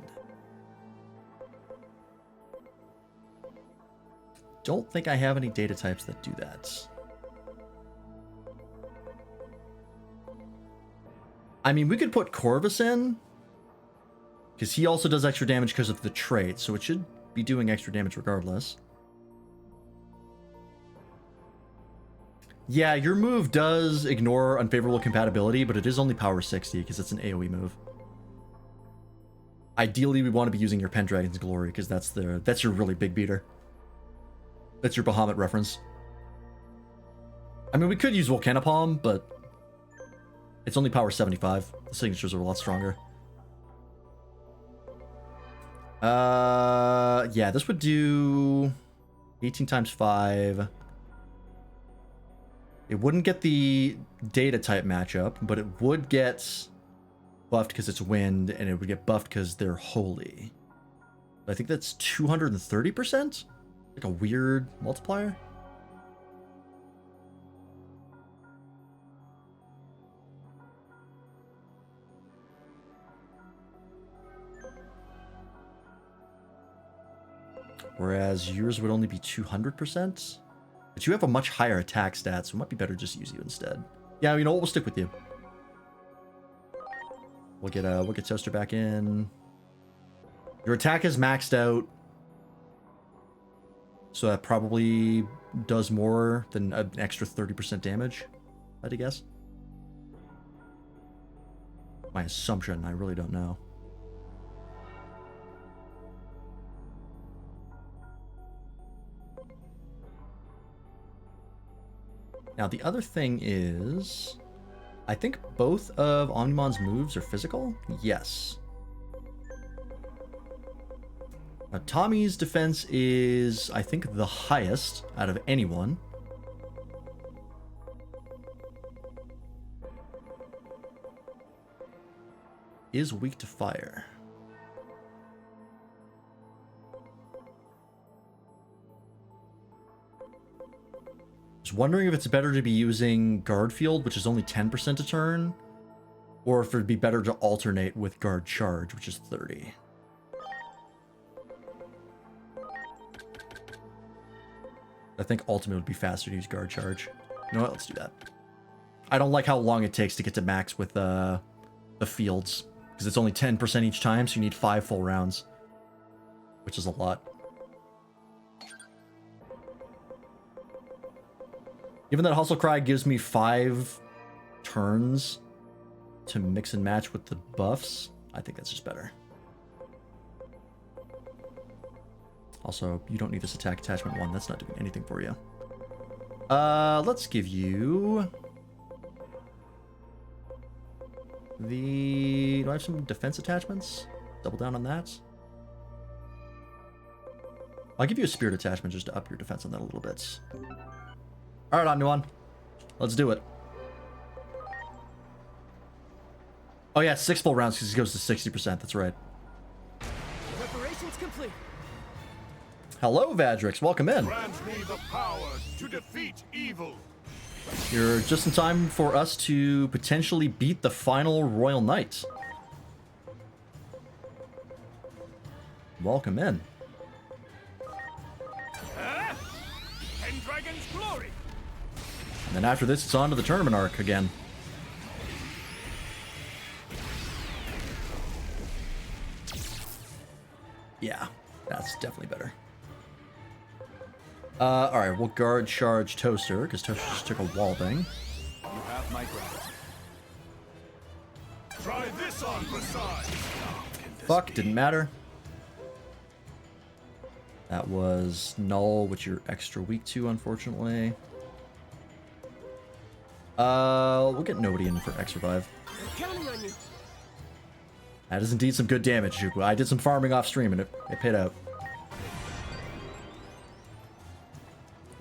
Don't think I have any data types that do that. I mean, we could put Corvus in, because he also does extra damage because of the trait, so it should be doing extra damage regardless. Yeah, your move does ignore unfavorable compatibility, but it is only power 60 because it's an AoE move. Ideally, we want to be using your Pendragon's Glory because that's your really big beater. That's your Bahamut reference. I mean, we could use Volcanopalm, but it's only power 75. The signatures are a lot stronger. Yeah, this would do 18 times 5. It wouldn't get the data type matchup, but it would get buffed because it's wind, and it would get buffed because they're holy. I think that's 230%? Like a weird multiplier? Whereas yours would only be 200%. But you have a much higher attack stat, so it might be better just use you instead. Yeah, you know what? We'll stick with you. We'll get Toaster back in. Your attack is maxed out, so that probably does more than an extra 30% damage, I'd guess. My assumption, I really don't know. Now, the other thing is, I think both of Omnimon's moves are physical? Yes. Tommy's defense is, I think, the highest out of anyone. Is weak to fire. Just wondering if it's better to be using Guard Field, which is only 10% a turn, or if it'd be better to alternate with Guard Charge, which is 30. I think ultimate would be faster to use Guard Charge. You know what? Let's do that. I don't like how long it takes to get to max with the fields, because it's only 10% each time, so you need 5 full rounds, which is a lot. Given that Hustle Cry gives me 5 turns to mix and match with the buffs, I think that's just better. Also, you don't need this attack attachment 1. That's not doing anything for you. Let's give you the... Do I have some defense attachments? Double down on that. I'll give you a spirit attachment just to up your defense on that a little bit. Alright, Omnimon. Let's do it. Oh yeah, 6 full rounds because he goes to 60%. That's right. Preparations complete. Hello, Vadrix. Welcome in. Grant me the power to defeat evil. You're just in time for us to potentially beat the final Royal Knight. Welcome in. Pendragon's glory. And then after this, it's on to the tournament arc again. Yeah, that's definitely better. Alright, we'll guard charge Toaster, because Toaster just took a wall bang. You have my gratitude. Try this on for size. Fuck, didn't matter. That was null, which you're extra weak to, unfortunately. We'll get nobody in for X revive. I'm counting on you. That is indeed some good damage, Juku. I did some farming off stream and it paid out.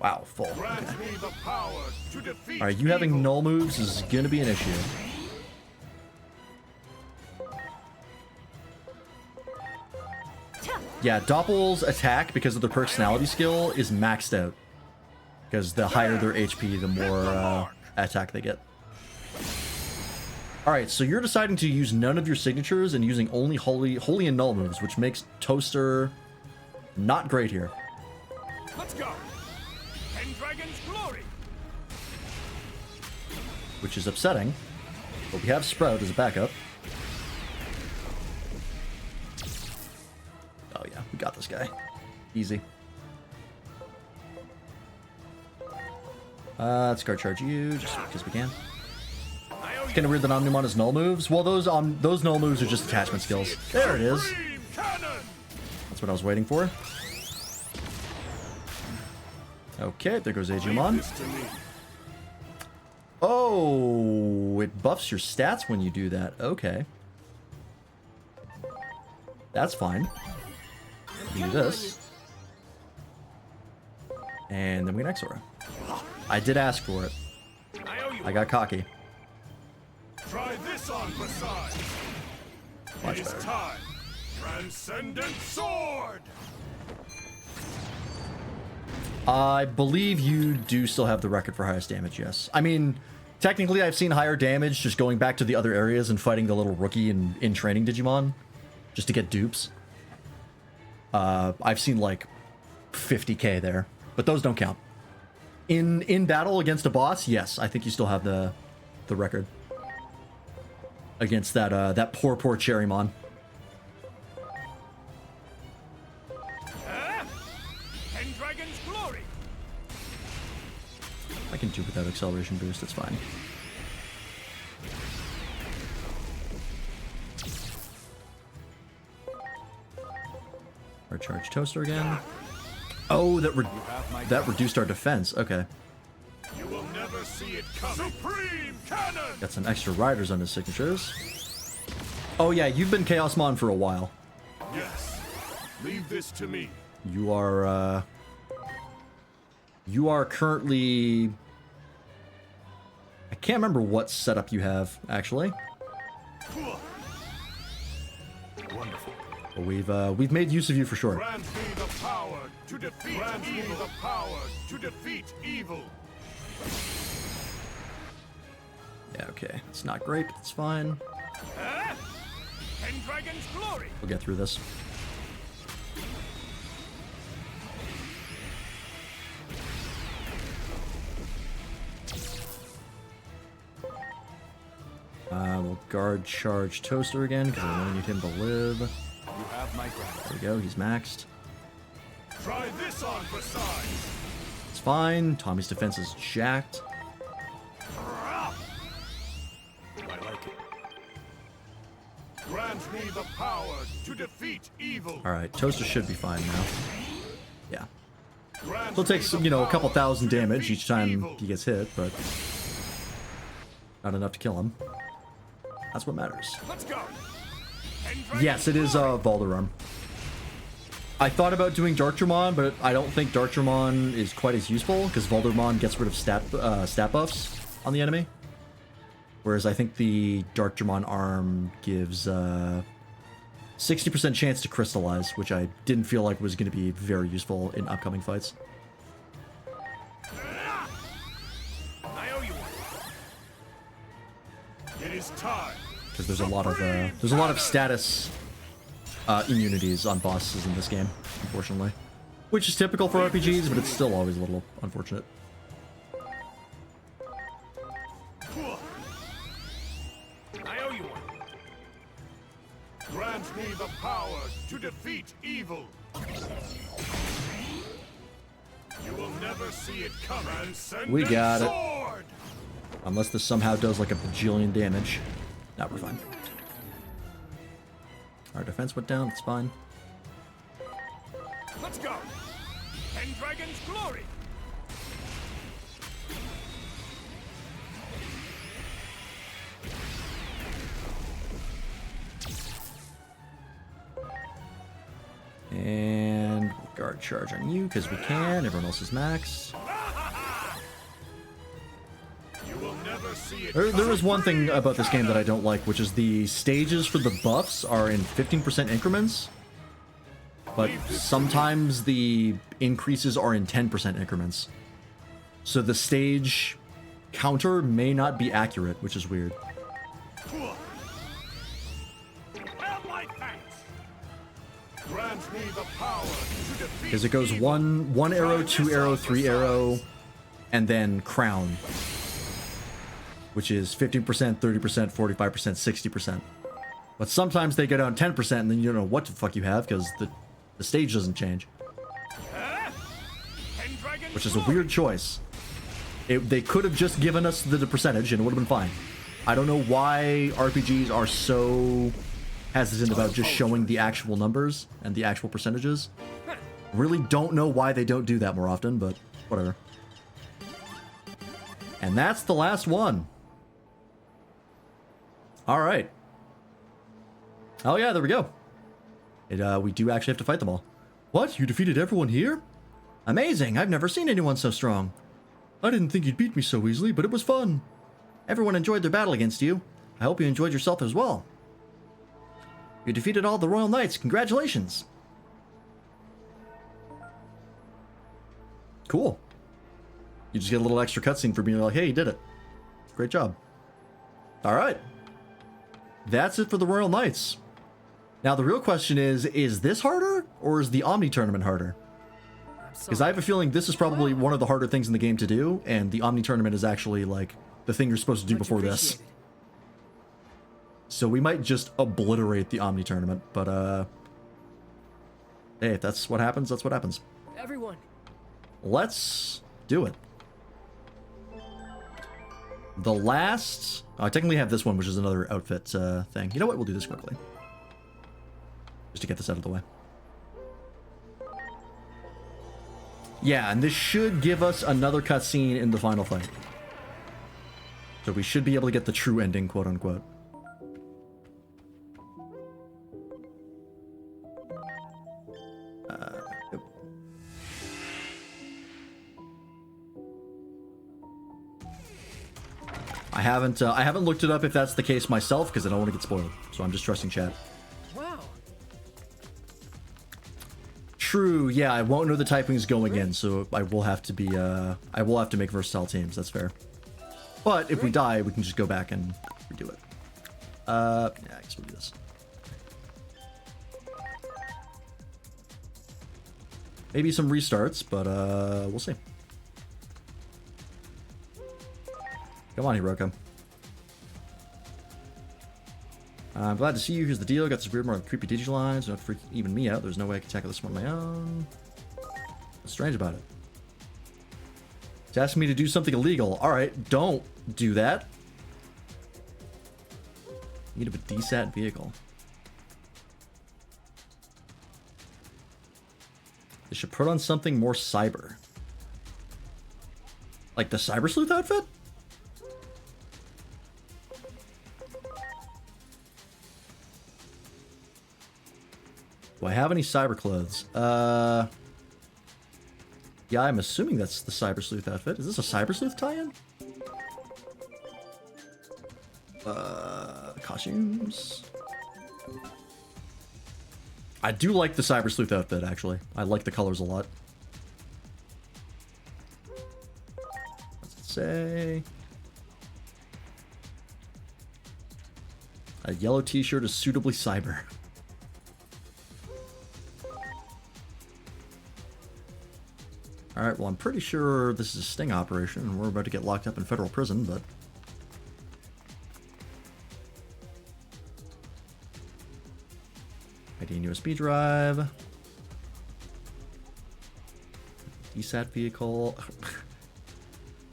Wow, full. Okay. Grant me the power to defeat Alright, you having evil. null moves is gonna be an issue. Yeah, Doppel's attack, because of their personality skill, is maxed out. Because the higher their HP, the more attack they get. Alright, so you're deciding to use none of your signatures and using only holy and null moves, which makes Toaster not great here. Let's go. Pendragon's glory. Which is upsetting. But we have Sprout as a backup. Oh yeah, we got this guy. Easy. Let's guard charge you, just because we can. It's kind of weird that Omnimon has null moves. Well, those null moves are just attachment skills. There it is. Supreme cannon. That's what I was waiting for. Okay, there goes Digimon. This to me. Oh, it buffs your stats when you do that. Okay. That's fine. We can do this. And then we can Exora. I did ask for it. I owe you. I got cocky. Try this on for size. Much It is better. time. Transcendent sword. I believe you do still have the record for highest damage, yes. I mean, technically I've seen higher damage just going back to the other areas and fighting the little rookie in training Digimon. Just to get dupes. I've seen like 50k there. But those don't count. In battle against a boss, yes, I think you still have the record. Against that poor Cherrymon. Pendragon's glory. I can do without acceleration boost, it's fine. Our charge Toaster again. Oh, that reduced our defense. Okay. You will never see it coming. Supreme cannon. Got some extra riders on his signatures. Oh yeah, you've been Chaosmon for a while. Yes. Leave this to me. You are currently... I can't remember what setup you have, actually. Wonderful. But we've made use of you for sure. Grant me the power to defeat evil. The power to defeat evil. Yeah, okay. It's not great, but it's fine. Pendragon's glory. We'll get through this. We'll guard charge Toaster again, because I really need him to live. You have my gratitude. There we go, he's maxed. Try this on for size. It's fine. Tommy's defense is jacked. I like it. Grant me the power to defeat evil. Alright, Toaster should be fine now. Yeah. Grant He'll take, me the you know, a couple power thousand to damage defeat each time evil. he gets hit, but not enough to kill him. That's what matters. Let's go. Pendragon's Yes, it is glory. Valderarm. I thought about doing Darkdramon, but I don't think Darkdramon is quite as useful, because Valdermon gets rid of stat buffs on the enemy. Whereas I think the Darkdramon arm gives 60% chance to crystallize, which I didn't feel like was going to be very useful in upcoming fights. I owe you one. It is time. Because there's a lot of status immunities on bosses in this game, unfortunately. Which is typical for RPGs, but it's still always a little unfortunate. I owe you one. Grant me the power to defeat evil. You will never see it come. We got it. Sword. Unless this somehow does like a bajillion damage. Nah, we're fine. Our defense went down, it's fine. Let's go. Pendragon's glory. And we'll guard charge on you because we can. Everyone else is maxed. You will never see it There is come. one thing about this game that I don't like, which is the stages for the buffs are in 15% increments. But sometimes the increases are in 10% increments. So the stage counter may not be accurate, which is weird. Have my thanks. Grant me the power to defeat Because it goes evil. one arrow, 2 arrow, 3 arrow, and then crown. Which is 15%, 30%, 45%, 60%. But sometimes they go down 10% and then you don't know what the fuck you have because the stage doesn't change. Pendragon's Which is a glory. weird choice. They could have just given us the percentage and it would have been fine. I don't know why RPGs are so hesitant about just showing the actual numbers and the actual percentages. Really don't know why they don't do that more often, but whatever. And that's the last one. All right. Oh yeah, there we go. We do actually have to fight them all. What? You defeated everyone here? Amazing! I've never seen anyone so strong. I didn't think you'd beat me so easily, but it was fun. Everyone enjoyed their battle against you. I hope you enjoyed yourself as well. You defeated all the Royal Knights. Congratulations! Cool. You just get a little extra cutscene for being like, hey, you did it. Great job. All right. That's it for the Royal Knights. Now, the real question is this harder or is the Omni Tournament harder? Because I have a feeling this is probably one of the harder things in the game to do, and the Omni Tournament is actually, like, the thing you're supposed to do Much before this. appreciated. So we might just obliterate the Omni Tournament, but, hey, if that's what happens, that's what happens. Everyone, Let's do it. The last... I technically have this one, which is another outfit thing. You know what? We'll do this quickly. Just to get this out of the way. Yeah, and this should give us another cutscene in the final fight. So we should be able to get the true ending, quote-unquote. I haven't looked it up if that's the case myself because I don't want to get spoiled. So I'm just trusting chat. Wow. True, yeah, I won't know the typings going in, so I will have to be I will have to make versatile teams, that's fair. But if we die, we can just go back and redo it. Yeah, I guess we'll do this. Maybe some restarts, but we'll see. Come on, Hiroko. I'm glad to see you. Here's the deal. Got this weird more creepy Digilines. Don't freak even me out. There's no way I can tackle this one on my own. What's strange about it? It's asking me to do something illegal. Alright, don't do that. Need of a DSAT vehicle. They should put on something more cyber. Like the Cyber Sleuth outfit? Do I have any cyber clothes? Yeah, I'm assuming that's the Cyber Sleuth outfit. Is this a Cyber Sleuth tie-in? Costumes. I do like the Cyber Sleuth outfit, actually. I like the colors a lot. What's it say? A yellow t-shirt is suitably cyber. Alright, well, I'm pretty sure this is a sting operation, and we're about to get locked up in federal prison, but... ID and USB drive. DSAT vehicle.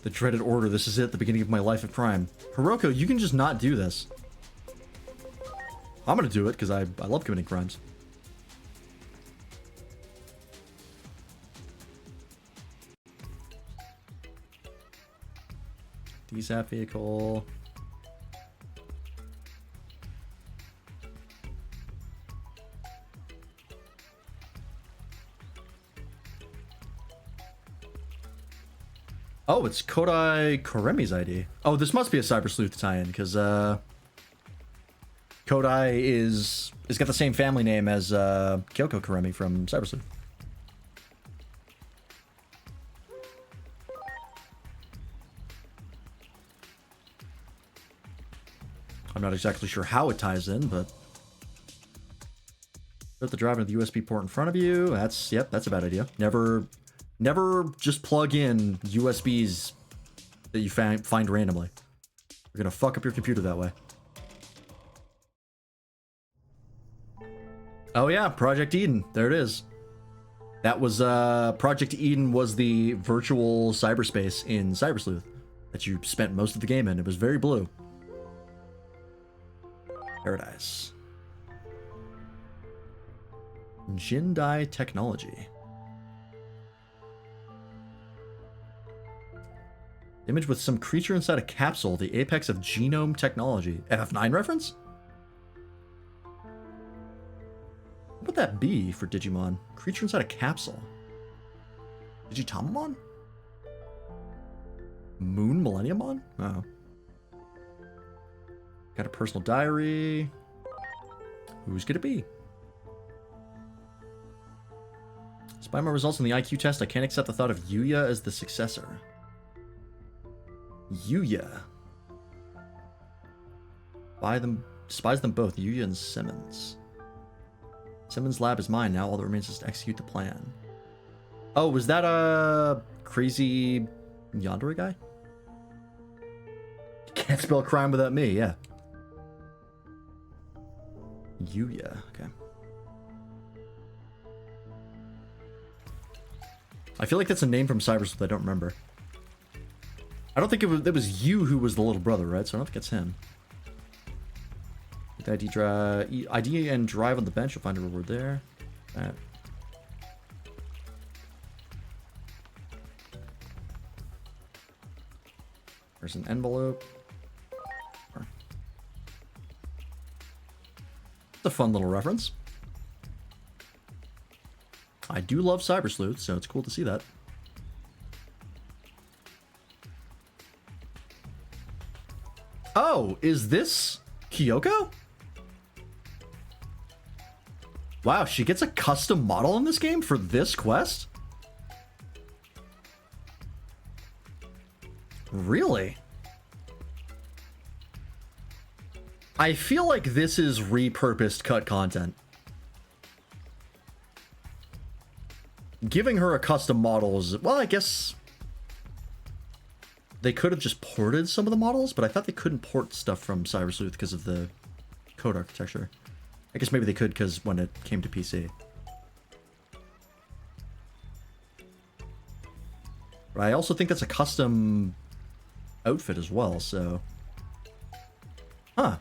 The dreaded order. This is it, the beginning of my life of crime. Hiroko, you can just not do this. I'm gonna do it, because I love committing crimes. DSAT vehicle. Oh, it's Kodai Koremi's ID. Oh, this must be a Cyber Sleuth tie-in, because Kodai is got the same family name as Kyoko Koremi from Cyber Sleuth. I'm not exactly sure how it ties in, but put the drive into the USB port in front of you. That's a bad idea. Never just plug in USBs that you find randomly. You're gonna fuck up your computer that way. Oh yeah, Project Eden. There it is. That was Project Eden was the virtual cyberspace in Cyber Sleuth that you spent most of the game in. It was very blue. Paradise. Jindai Technology. Image with some creature inside a capsule, the apex of genome technology. FF9 reference? What would that be for Digimon? Creature inside a capsule. Digitamamon? Moon Millenniumon? Oh. Got a personal diary. Who's gonna be? Despite my results in the IQ test, I can't accept the thought of Yuya as the successor. Yuya. Despise them both, Yuya and Simmons. Simmons' lab is mine now. All that remains is to execute the plan. Oh, was that a crazy Yandere guy? Can't spell crime without me, yeah. Yuya, okay. I feel like that's a name from Cyber Sleuth I don't remember. I don't think it was you who was the little brother, right? So I don't think it's him. ID and drive on the bench. You'll find a reward there. That. There's an envelope. It's a fun little reference. I do love Cyber Sleuth, so it's cool to see that. Oh, is this Kyoko? Wow, she gets a custom model in this game for this quest? Really? I feel like this is repurposed cut content. Giving her a custom model is, well, I guess they could have just ported some of the models, but I thought they couldn't port stuff from Cyber Sleuth because of the code architecture. I guess maybe they could because when it came to PC. But I also think that's a custom outfit as well, so... Huh.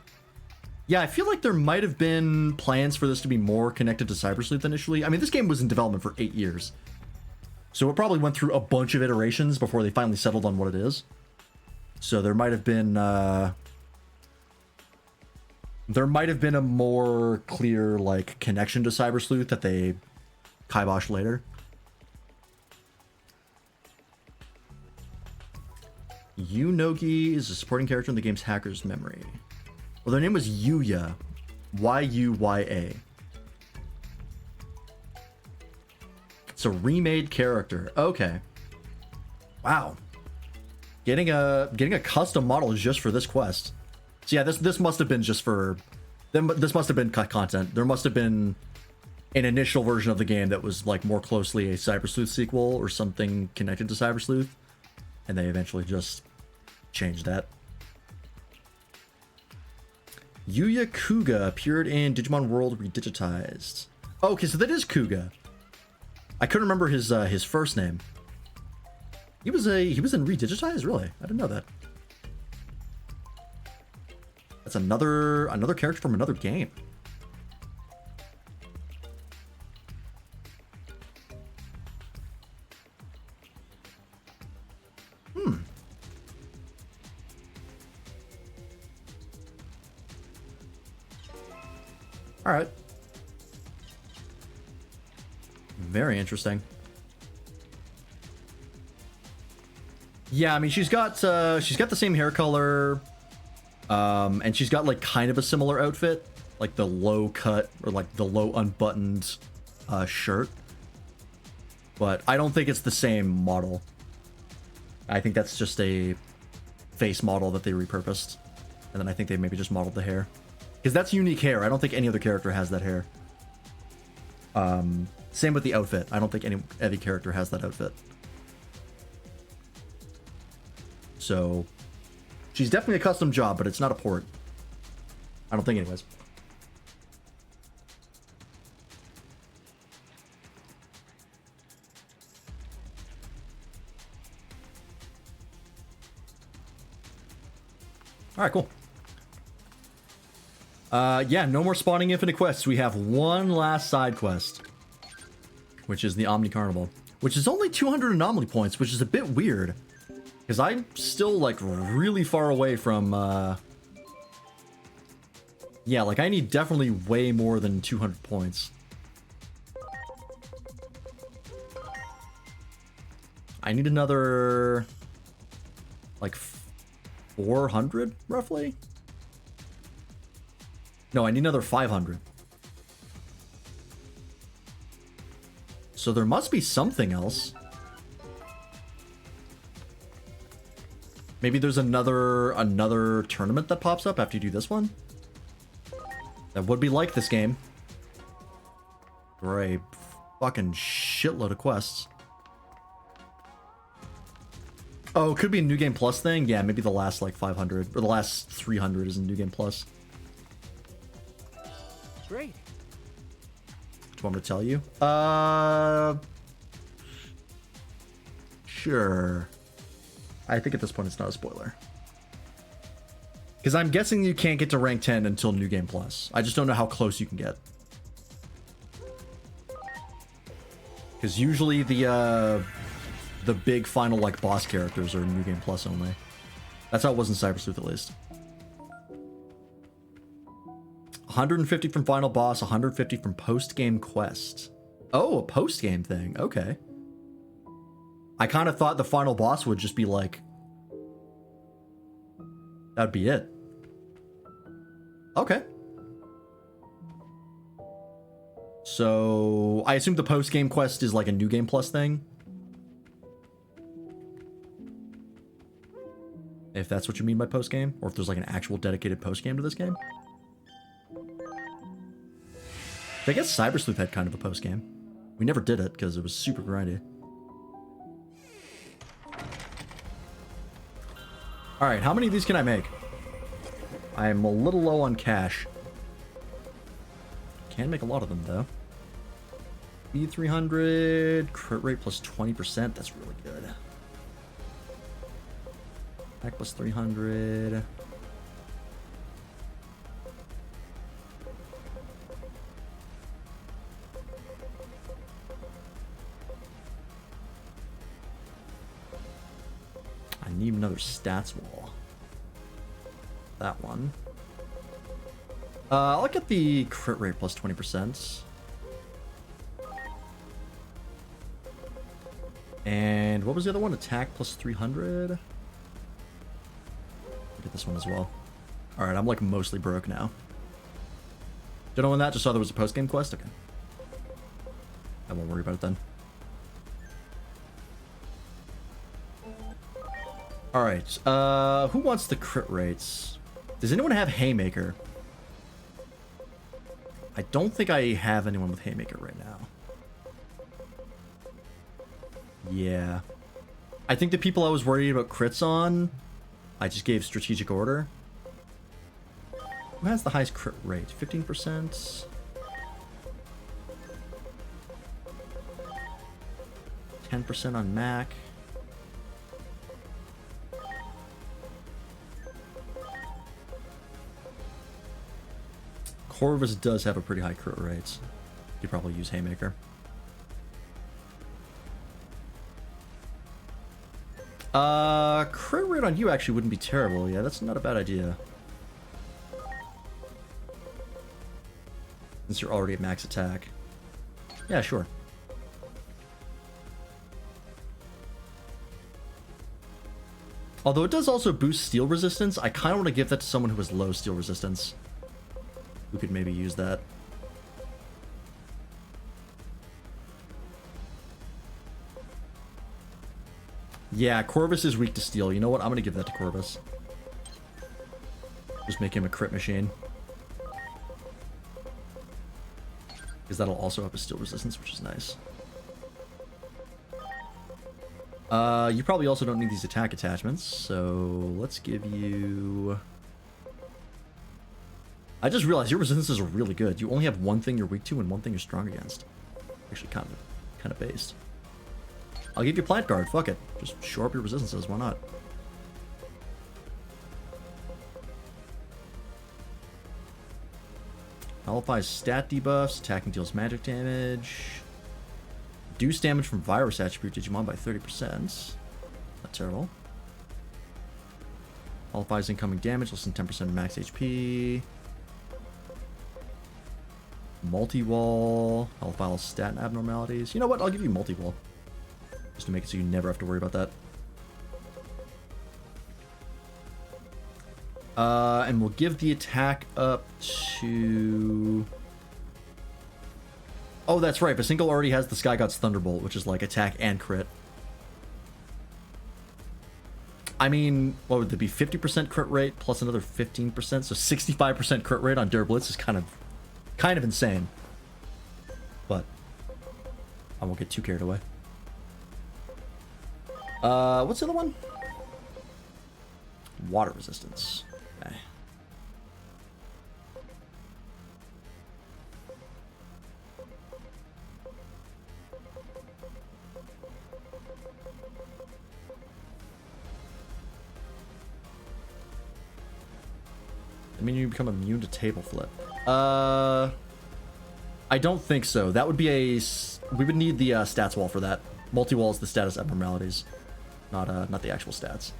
Yeah, I feel like there might have been plans for this to be more connected to Cyber Sleuth initially. I mean, this game was in development for 8 years. So it probably went through a bunch of iterations before they finally settled on what it is. So there might have been a more clear, like, connection to Cyber Sleuth that they kiboshed later. Yunogi is a supporting character in the game's Hacker's Memory. Well, their name was Yuya. Y-U-Y-A. It's a remade character. Okay. Wow. Getting a custom model just for this quest. So yeah, this must have been just for... This must have been cut content. There must have been an initial version of the game that was like more closely a Cyber Sleuth sequel or something connected to Cyber Sleuth. And they eventually just changed that. Yuya Kuga appeared in Digimon World Redigitized. Oh, okay, so that is Kuga. I couldn't remember his first name. He was in Redigitized, really? I didn't know that. That's another character from another game. All right. Very interesting. Yeah, I mean, she's got the same hair color, and she's got like kind of a similar outfit, like the low cut or like the low unbuttoned shirt. But I don't think it's the same model. I think that's just a face model that they repurposed, and then I think they maybe just modeled the hair. Because that's unique hair. I don't think any other character has that hair. Same with the outfit. I don't think any character has that outfit. So, she's definitely a custom job, but it's not a port. I don't think anyways. Alright, cool. Yeah, no more spawning infinite quests. We have one last side quest, which is the Omni Carnival, which is only 200 anomaly points, which is a bit weird, because I'm still, like, really far away from, yeah, like, I need definitely way more than 200 points. I need another, like, 400, roughly? No, I need another 500. So there must be something else. Maybe there's another tournament that pops up after you do this one. That would be like this game. For a fucking shitload of quests. Oh, it could be a New Game Plus thing? Yeah, maybe the last like 500 or the last 300 is in New Game Plus. Great. Do you want me to tell you? Sure. I think at this point it's not a spoiler. Because I'm guessing you can't get to rank 10 until New Game Plus. I just don't know how close you can get. Because usually the big final like boss characters are New Game Plus only. That's how it was in Cyber Sleuth at least. 150 from final boss, 150 from post-game quest. Oh, a post-game thing. Okay. I kind of thought the final boss would just be like... That'd be it. Okay. So, I assume the post-game quest is like a New Game Plus thing? If that's what you mean by post-game, or if there's like an actual dedicated post-game to this game. I guess Cyber Sleuth had kind of a post-game. We never did it because it was super grindy. Alright, how many of these can I make? I am a little low on cash. Can make a lot of them, though. B300, crit rate plus 20%. That's really good. Attack plus 300. I need another stats wall. That one. I'll get the crit rate plus 20%. And what was the other one? Attack plus 300. Get this one as well. Alright, I'm like mostly broke now. Don't know when that, just saw there was a post-game quest? Okay. I won't worry about it then. Alright, who wants the crit rates? Does anyone have Haymaker? I don't think I have anyone with Haymaker right now. Yeah. I think the people I was worried about crits on, I just gave strategic order. Who has the highest crit rate? 15%? 10% on Mac. Corvus does have a pretty high crit rate. You could probably use Haymaker. Crit rate on you actually wouldn't be terrible. Yeah, that's not a bad idea. Since you're already at max attack. Yeah, sure. Although it does also boost steel resistance, I kind of want to give that to someone who has low steel resistance. Who could maybe use that. Yeah, Corvus is weak to steel. You know what? I'm going to give that to Corvus. Just make him a crit machine. Because that'll also up his steel resistance, which is nice. You probably also don't need these attack attachments, so let's give you... I just realized your resistances are really good. You only have one thing you're weak to and one thing you're strong against. Actually, kind of based. I'll give you Plant Guard. Fuck it. Just shore up your resistances. Why not? Nullifies stat debuffs. Attacking deals magic damage. Reduce damage from virus attribute Digimon by 30%. Not terrible. Nullifies incoming damage. Less than 10% of max HP. Multi-wall. Nullify stat abnormalities. You know what? I'll give you multi-wall. Just to make it so you never have to worry about that. And we'll give the attack up to... Oh, that's right. Basingle already has the Sky God's Thunderbolt, which is like attack and crit. I mean, what would there be? 50% crit rate plus another 15%, so 65% crit rate on Dare Blitz is kind of insane. But I won't get too carried away. What's the other one? Water resistance. Okay. I mean, you become immune to table flip. I don't think so. That would be a... We would need the stats wall for that. Multi-wall is the status abnormalities, not the actual stats.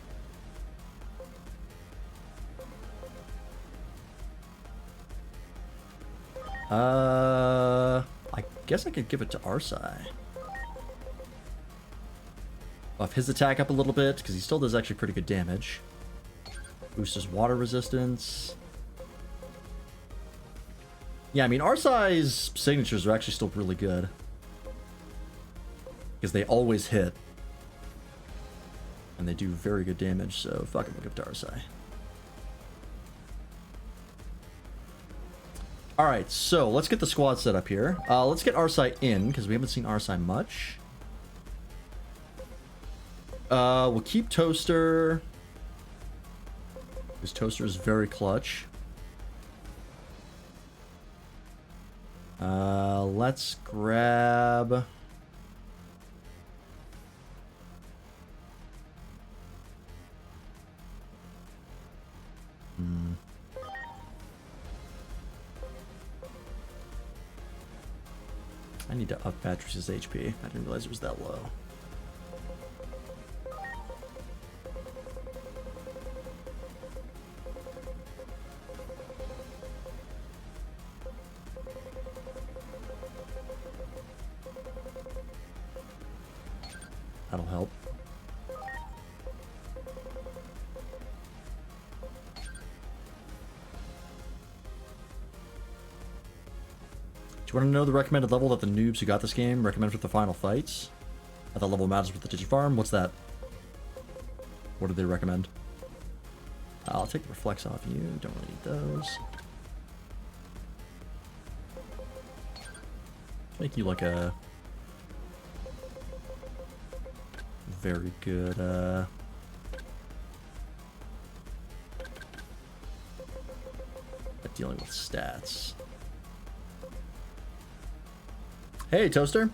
I guess I could give it to Arsai. Buff his attack up a little bit, because he still does actually pretty good damage. Boost his water resistance. Yeah, I mean, Arsai's signatures are actually still really good. Because they always hit. And they do very good damage, so fucking look up to Arsai. Alright, so let's get the squad set up here. Let's get Arsai in, because we haven't seen Arsai much. We'll keep Toaster. Because Toaster is very clutch. Let's grab... I need to up Patrice's HP. I didn't realize it was that low. That'll help. Do you want to know the recommended level that the noobs who got this game recommend for the final fights? At the level matters with the Digifarm? What's that? What do they recommend? I'll take the reflex off you. Don't really need those. Make you like a very good at dealing with stats. Hey, Toaster.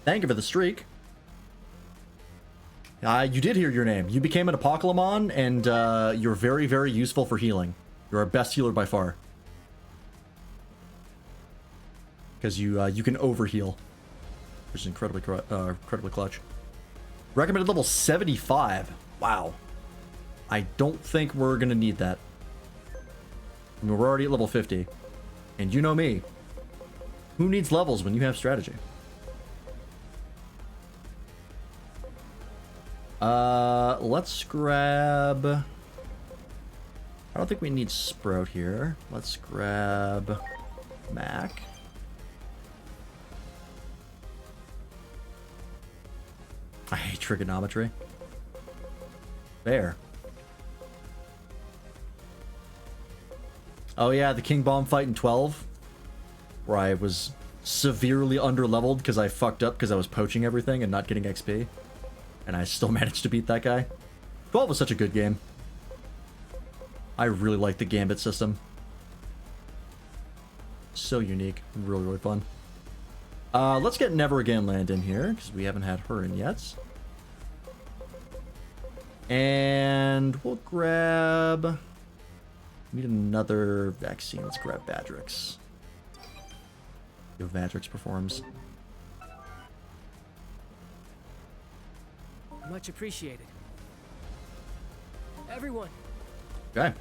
Thank you for the streak. You did hear your name. You became an Apocalypse, and you're very, very useful for healing. You're our best healer by far. Because you can overheal, which is incredibly clutch. Recommended level 75. Wow. I don't think we're going to need that. I mean, we're already at level 50. And you know me. Who needs levels when you have strategy? Let's grab... I don't think we need Sprout here. Let's grab Mac. I hate trigonometry. There. Oh yeah, the King Bomb fight in 12. Where I was severely underleveled because I fucked up because I was poaching everything and not getting XP. And I still managed to beat that guy. 12 was such a good game. I really like the Gambit system. So unique. Really, really fun. Let's get Never Again Land in here, because we haven't had her in yet. And we'll grab... We need another vaccine. Let's grab Vadrix. See how Vadrix performs. Much appreciated. Everyone. Okay.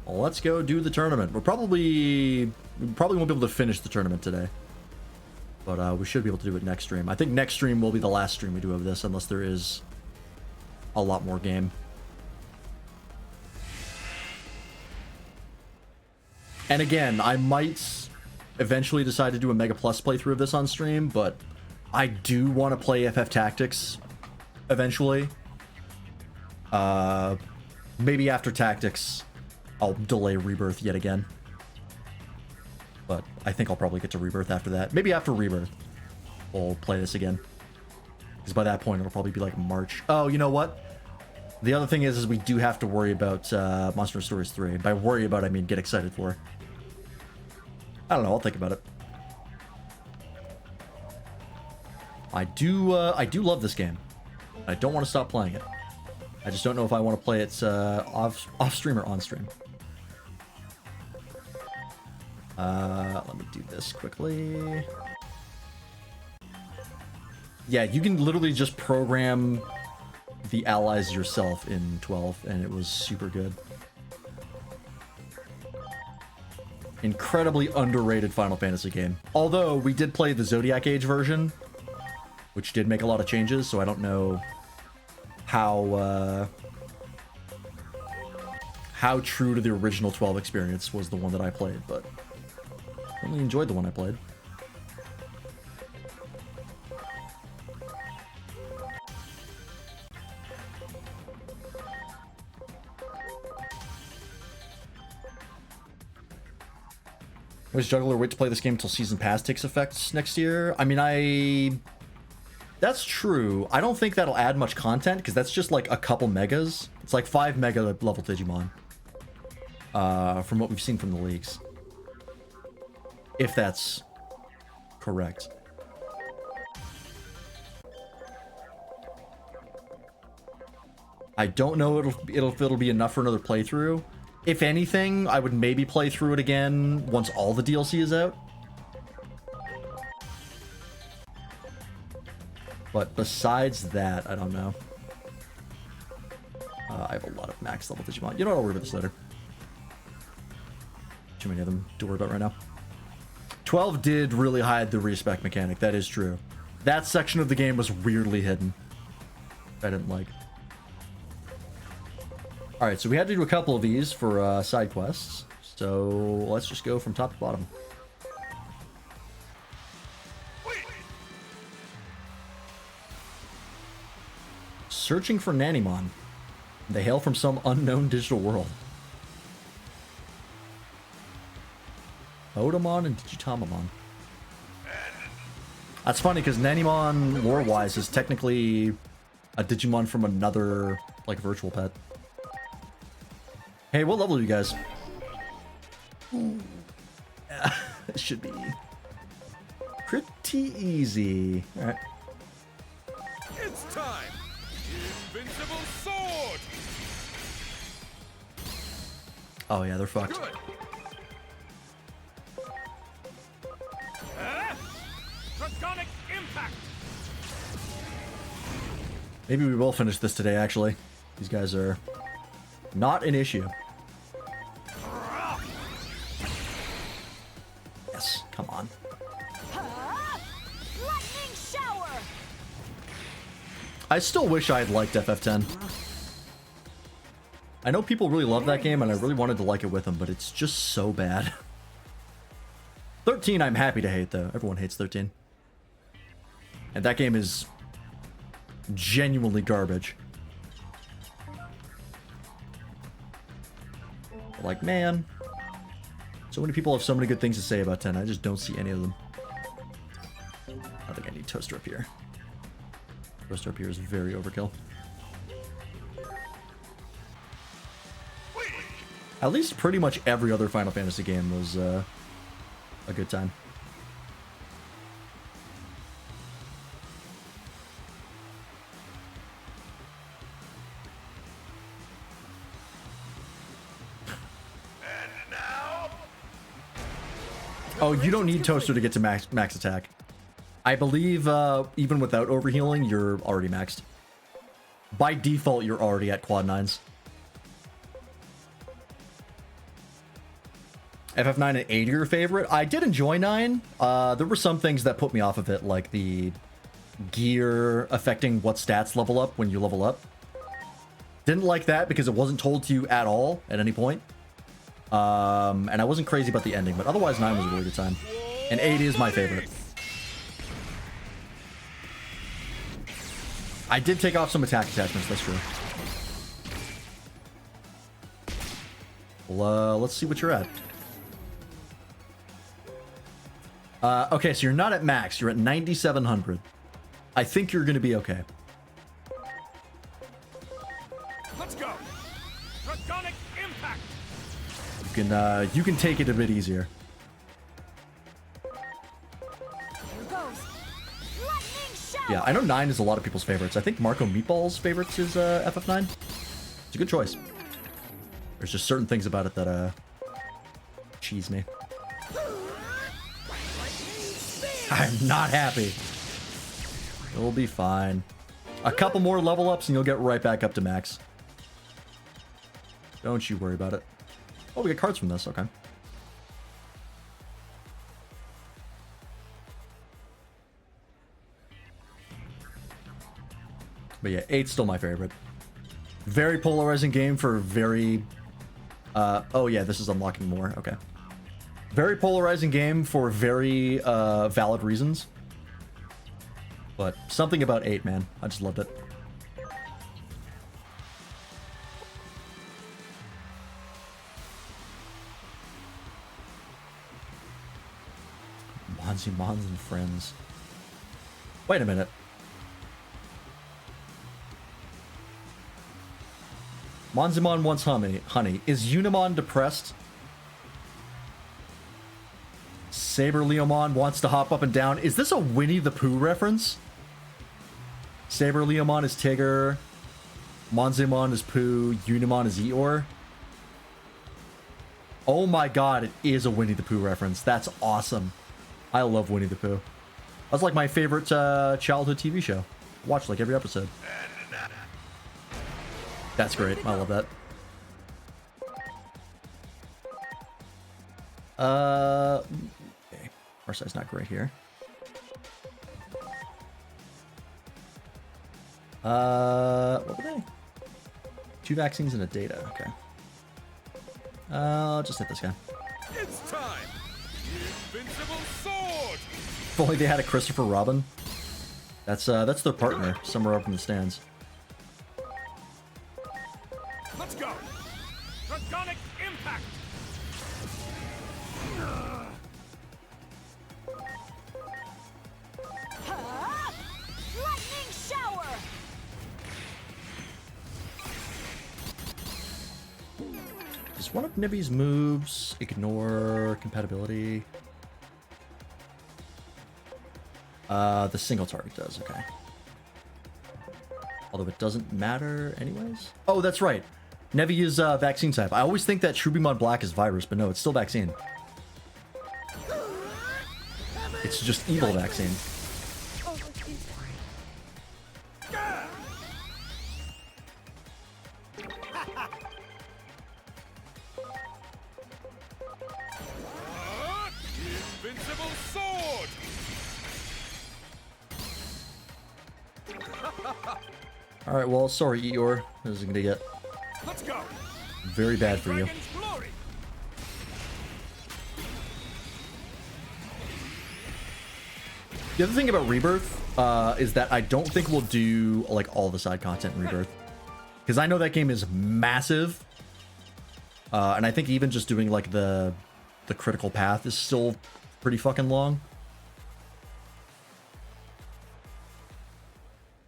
Well, let's go do the tournament. We probably won't be able to finish the tournament today. But we should be able to do it next stream. I think next stream will be the last stream we do of this, unless there is a lot more game. And again, I might eventually decide to do a Mega Plus playthrough of this on stream, but I do want to play FF Tactics eventually. Maybe after Tactics, I'll delay Rebirth yet again. But I think I'll probably get to Rebirth after that. Maybe after Rebirth, we'll play this again. Because by that point, it'll probably be like March. Oh, you know what? The other thing is we do have to worry about Monster Stories 3. By worry about, I mean get excited for. I don't know, I'll think about it. I do love this game. I don't want to stop playing it. I just don't know if I want to play it off stream or on stream. Let me do this quickly. Yeah, you can literally just program the allies yourself in 12, and it was super good. Incredibly underrated Final Fantasy game. Although, we did play the Zodiac Age version, which did make a lot of changes, so I don't know how how true to the original 12 experience was the one that I played, but I really enjoyed the one I played. Was Juggler wait to play this game until Season Pass takes effect next year? I mean, that's true. I don't think that'll add much content, because that's just like a couple megas. It's like 5 mega level Digimon. From what we've seen from the leaks. If that's correct. I don't know if it'll be enough for another playthrough. If anything, I would maybe play through it again once all the DLC is out. But besides that, I don't know. I have a lot of max level Digimon. You know what? I'll worry about this later. Too many of them to worry about right now. 12 did really hide the respec mechanic. That is true. That section of the game was weirdly hidden. I didn't like. Alright, so we had to do a couple of these for side quests. So let's just go from top to bottom. Searching for Nanimon. They hail from some unknown digital world. Odamon and Digitamamon. That's funny because Nanimon, lore-wise, is technically a Digimon from another, like, virtual pet. Hey, what level are you guys? It should be pretty easy. All right. It's time. Invincible sword. Oh yeah, they're fucked. Good. Draconic impact. Maybe we will finish this today, actually. These guys are not an issue. Yes, come on. Lightning shower. I still wish I had liked FF10. I know people really love that game, and I really wanted to like it with them, but it's just so bad. 13 I'm happy to hate, though. Everyone hates 13. And that game is genuinely garbage. Like, man, so many people have so many good things to say about 10. I just don't see any of them. I think I need Toaster up here. Toaster up here is very overkill. At least pretty much every other Final Fantasy game was a good time. Oh, you don't need Toaster to get to max attack. I believe even without overhealing, you're already maxed. By default, you're already at quad 9s. FF9 and 8 are your favorite? I did enjoy 9. There were some things that put me off of it, like the gear affecting what stats level up when you level up. Didn't like that because it wasn't told to you at all at any point. And I wasn't crazy about the ending, but otherwise 9 was a really good time. And 8 is my favorite. I did take off some attack attachments, that's true. Well, let's see what you're at. Okay, so you're not at max, you're at 9,700. I think you're gonna be okay. Let's go. Draconic impact. You can take it a bit easier. Here goes. Lightning shower. Yeah, I know 9 is a lot of people's favorites. I think Marco Meatball's favorites is FF9. It's a good choice. There's just certain things about it that cheese me. I'm not happy. It'll be fine. A couple more level ups and you'll get right back up to max. Don't you worry about it. Oh, we get cards from this. Okay. But yeah, 8's still my favorite. Very polarizing game for very Oh yeah, this is unlocking more. Okay. Very polarizing game for very valid reasons. But something about 8, man. I just loved it. Mons and friends. Wait a minute. Monzimon wants honey. Is Unimon depressed? Saber Leomon wants to hop up and down. Is this a Winnie the Pooh reference? Saber Leomon is Tigger. Monzimon is Pooh. Unimon is Eeyore. Oh my god, it is a Winnie the Pooh reference. That's awesome. I love Winnie the Pooh. That's like my favorite childhood TV show. Watch like every episode. That's great. I love that. Okay. Our size not great here. What were they? 2 vaccines and a data. Okay. I'll just hit this guy. It's time. The invincible sword. If only they had a Christopher Robin. That's their partner somewhere up in the stands. Let's go. Dragonic impact. Huh? Lightning shower. Does one of Nibby's moves ignore compatibility? The single target does, okay. Although it doesn't matter anyways. Oh, that's right. Nevi is vaccine type. I always think that Shrubimon Black is virus, but no, it's still vaccine. It's just evil vaccine. Invincible sword. Alright, well, sorry, Eeyore. This is gonna get Let's go. very bad for you. Dragon's glory. The other thing about Rebirth is that I don't think we'll do like all the side content in Rebirth. Because I know that game is massive. And I think even just doing like the critical path is still pretty fucking long.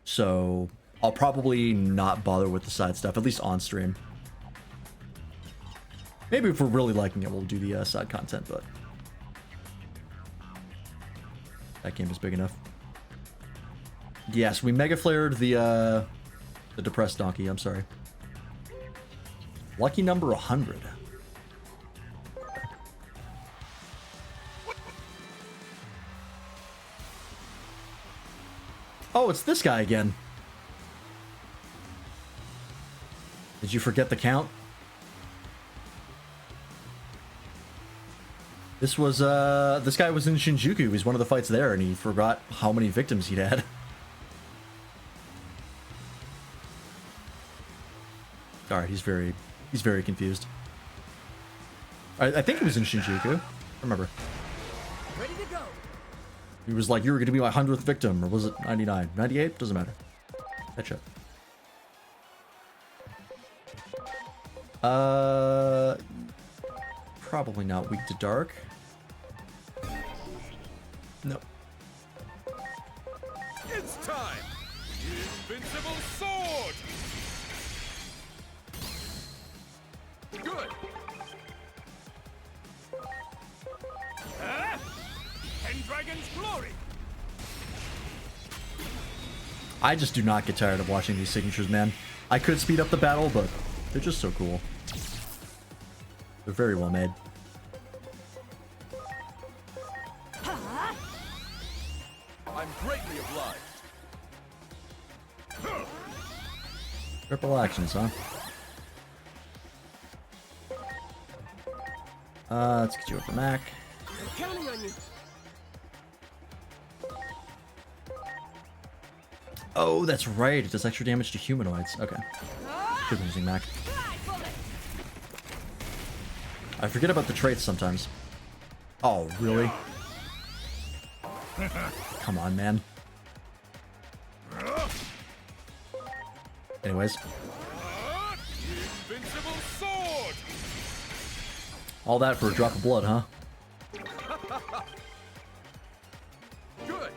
So I'll probably not bother with the side stuff, at least on stream. Maybe if we're really liking it, we'll do the side content, but that game is big enough. Yes, we mega flared the depressed donkey. I'm sorry. Lucky number 100. Oh, it's this guy again. Did you forget the count? This guy was in Shinjuku. He was one of the fights there, and he forgot how many victims he'd had. All right, he's very confused. I think he was in Shinjuku. I remember. Ready to go. He was like, "You were going to be my 100th victim," or was it 99, 98? Doesn't matter. Catch up. Probably not weak to dark. Nope. It's time. Invincible sword. Good. And Dragon's glory. I just do not get tired of watching these signatures, man. I could speed up the battle, but they're just so cool. They're very well made. I'm greatly obliged. Triple actions, huh? Let's get you up the Mac. I'm counting on you. Oh, that's right. It does extra damage to humanoids. Okay. Should be using Mac. Fly, bullet. I forget about the traits sometimes. Oh, really? Come on, man. Anyways. Invincible sword! All that for a drop of blood, huh? Good.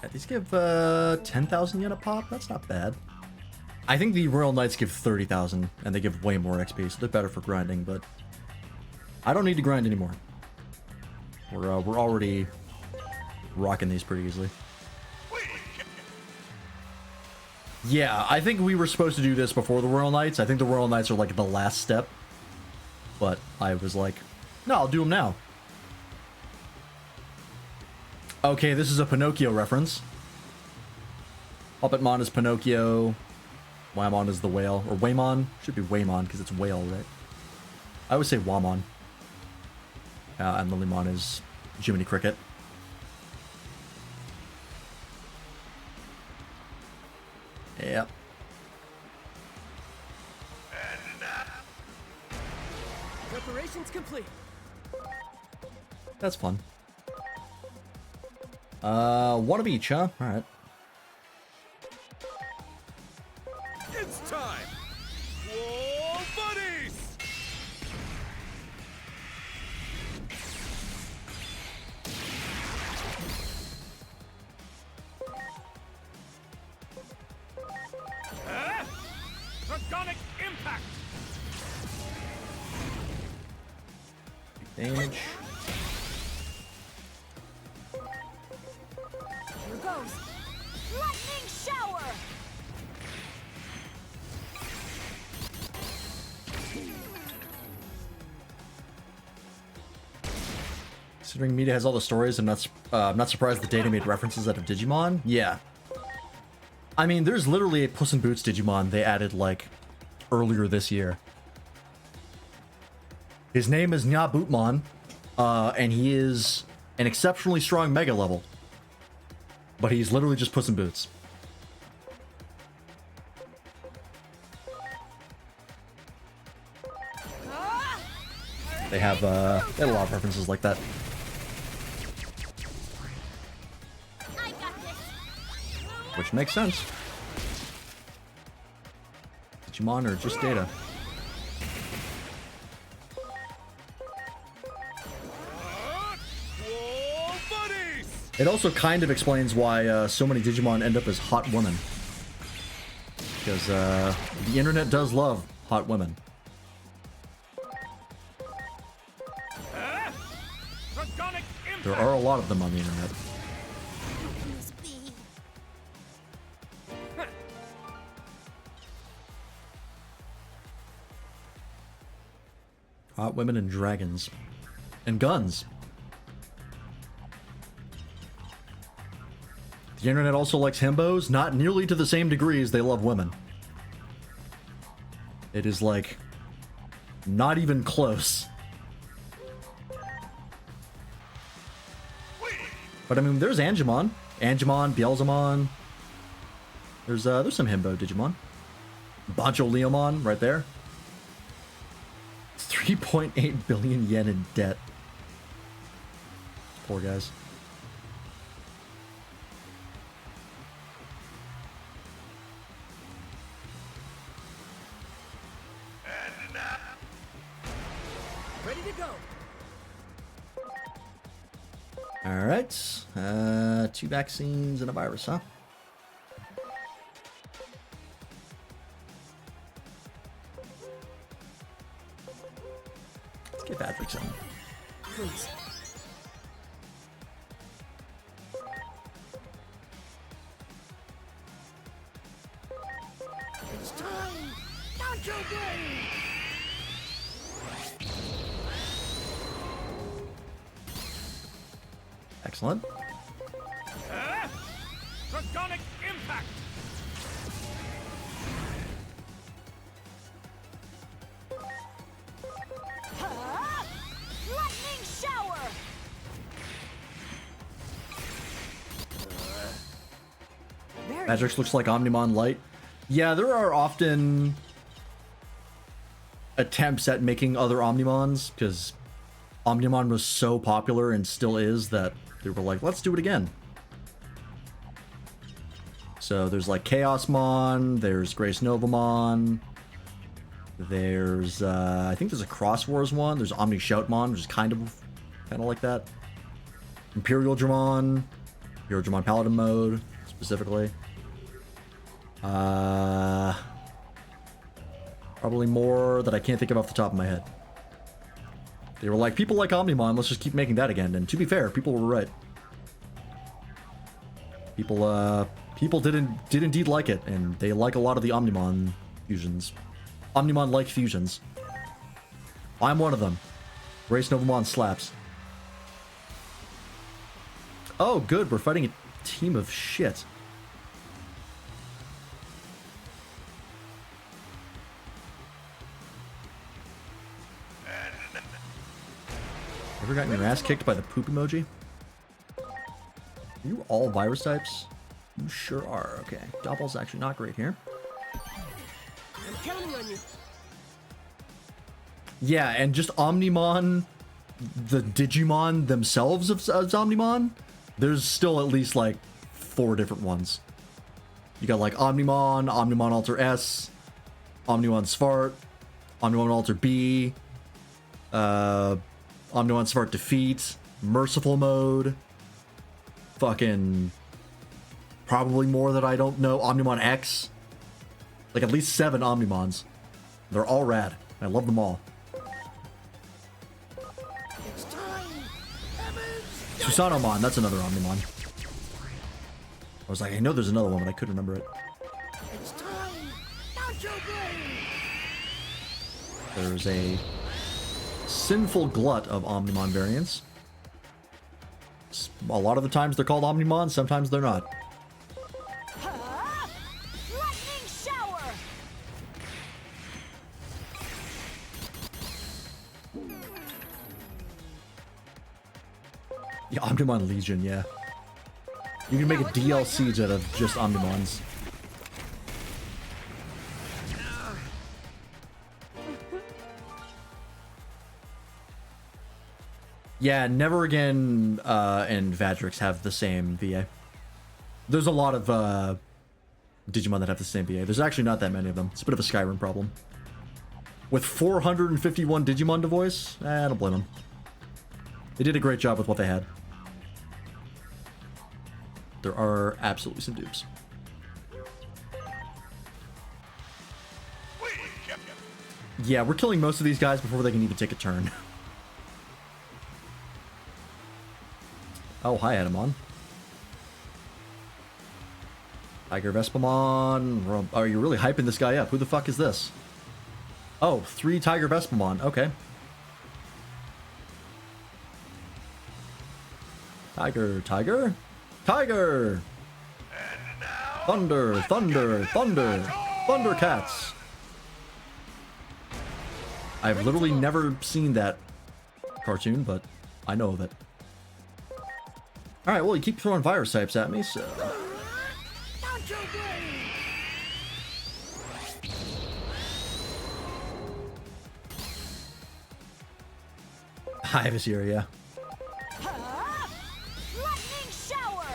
Yeah, these give 10,000 yen a pop? That's not bad. I think the Royal Knights give 30,000, and they give way more XP, so they're better for grinding, but I don't need to grind anymore. We're already rocking these pretty easily. Yeah, I think we were supposed to do this before the Royal Knights. I think the Royal Knights are like the last step, but I was like, no, I'll do them now. Okay, this is a Pinocchio reference. Puppetmon is Pinocchio. Wamon is the whale. Or Waymon. Should be Waymon, because it's whale, right? I always say Wamon. And Lilymon is Jiminy Cricket. Yep. Preparations complete. That's fun. One of each, huh? Alright. It's time! Whoa, buddies! Draconic impact! Damage. Here goes. Lightning shower. Considering Mita has all the stories, I'm not surprised the data made references out of Digimon. Yeah. I mean, there's literally a Puss in Boots Digimon they added, like, earlier this year. His name is Nya Bootmon, and he is an exceptionally strong Mega level. But he's literally just Puss in Boots. They have a lot of references like that. I got this. Which makes sense. Digimon or just data. Whoa, buddies! It also kind of explains why so many Digimon end up as hot women. Because the internet does love hot women. Draconic impact! There are a lot of them on the internet. Must be. Hot women and dragons. And guns. The internet also likes himbos, not nearly to the same degree as they love women. It is like, not even close. But I mean, there's Angemon. Angemon, Beelzemon. There's some himbo Digimon. Bancho Leomon, right there. 3.8 billion yen in debt. Poor guys. Ready to go. Alright. 2 vaccines and a virus, huh? Let's get Patrick some. Please. It's time. Nacho Blade. Excellent. Draconic impact! Lightning shower. Magix looks like Omnimon Light. Yeah, there are often attempts at making other Omnimons, because Omnimon was so popular and still is that they were like, let's do it again. So there's like Chaosmon, there's Grace Novamon, there's I think there's a Cross Wars one, there's Omni Shoutmon, which is kind of like that. Imperial Dramon Paladin mode specifically. Probably more that I can't think of off the top of my head. They were like, people like Omnimon, let's just keep making that again. And to be fair, people were right. People did indeed like it, and they like a lot of the Omnimon fusions. Omnimon-like fusions. I'm one of them. Grace Novamon slaps. Oh, good, we're fighting a team of shit. Ever gotten your ass kicked by the poop emoji? Are you all virus types? You sure are. Okay. Doppel's actually not great here. I'm counting on you. Yeah, and just Omnimon, the Digimon themselves of Omnimon, there's still at least like 4 different ones. You got like Omnimon, Omnimon Alter S, Omnimon Svart, Omnimon Alter B, Omnimon Svart Defeat, Merciful Mode, fucking probably more that I don't know, Omnimon X. Like at least 7 Omnimons. They're all rad. I love them all. It's time. Heavens. Susanomon, that's another Omnimon. I was like, I know there's another one, but I couldn't remember it. It's time. Nacho Blade. There's a sinful glut of Omnimon variants. A lot of the times they're called Omnimon, sometimes they're not. Lightning shower. Yeah, Omnimon Legion, yeah. You can make a DLC out of just Omnimons. Yeah, Never Again and Vadrix have the same VA. There's a lot of Digimon that have the same VA. There's actually not that many of them. It's a bit of a Skyrim problem. With 451 Digimon to voice, I don't blame them. They did a great job with what they had. There are absolutely some dupes. Yeah, we're killing most of these guys before they can even take a turn. Oh, hi, Adamon. Tiger Vespamon. Are you really hyping this guy up? Who the fuck is this? Oh, 3 Tiger Vespamon. Okay. Tiger, Tiger, Tiger! Thunder, Thunder, Thunder, Thundercats! I've literally never seen that cartoon, but I know of it. Alright, well, you keep throwing virus types at me, so... Nacho Blade. Hive is here, yeah. Lightning shower.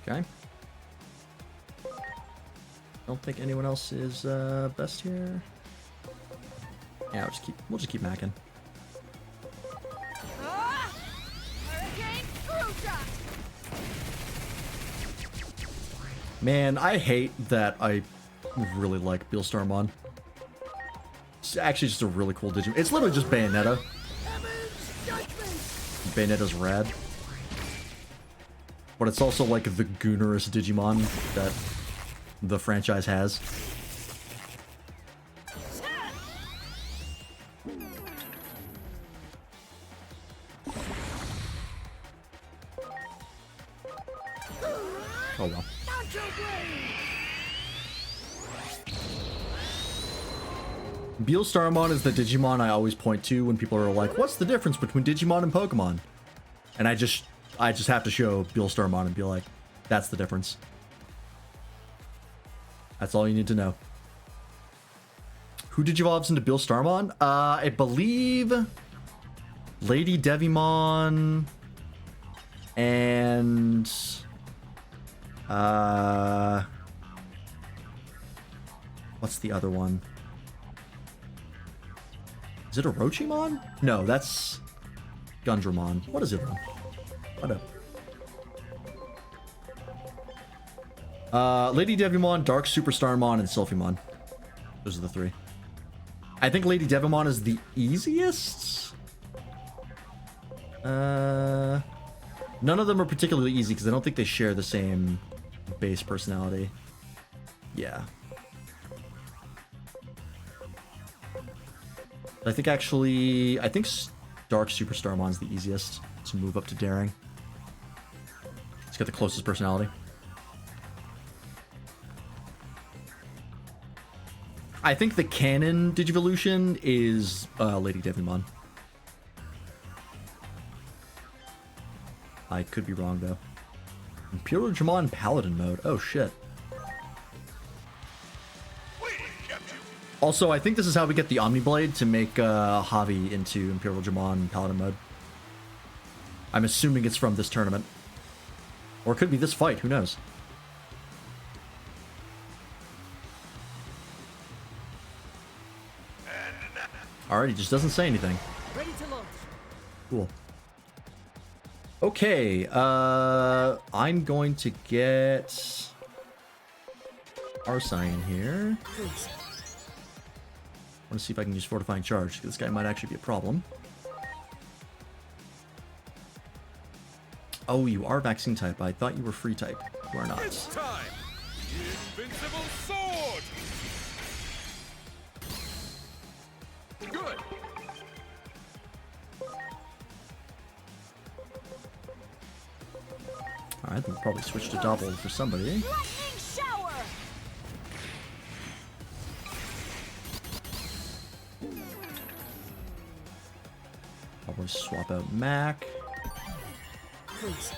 Okay. Don't think anyone else is best here. Yeah, we'll just keep macking. Hurricane Screwshot. Man, I hate that I really like Beelstarmon. It's actually just a really cool Digimon. It's literally just Bayonetta. Heaven's judgment. Bayonetta's rad. But it's also like the goonerous Digimon that the franchise has. Oh well. Nacho Blade. Beelstarmon is the Digimon I always point to when people are like, what's the difference between Digimon and Pokemon? And I just have to show Beelstarmon and be like, that's the difference. That's all you need to know. Who digivolves into Beelstarmon? I believe Lady Devimon and what's the other one? Is it Orochimon? No, that's Gundramon. What is it? What up? Lady Devimon, Dark Superstarmon, and Sylphimon. Those are the three. I think Lady Devimon is the easiest. None of them are particularly easy because I don't think they share the same base personality. Yeah. I think Dark Superstarmon's the easiest to move up to Daring. It's got the closest personality. I think the canon Digivolution is Lady Devimon. I could be wrong though. Imperial Digimon Paladin mode. Oh shit. Also, I think this is how we get the Omniblade to make Javi into Imperial Digimon Paladin mode. I'm assuming it's from this tournament. Or it could be this fight, who knows? Alright, he just doesn't say anything. Ready to launch. Cool. Okay, I'm going to get Arsine here. Please. I want to see if I can use Fortifying Charge. This guy might actually be a problem. Oh, you are vaccine type. I thought you were free type. You are not. It's time! Invincible sword! Good! Alright, then we'll probably switch to double for somebody. Lightning shower. Probably swap out Mac. Please.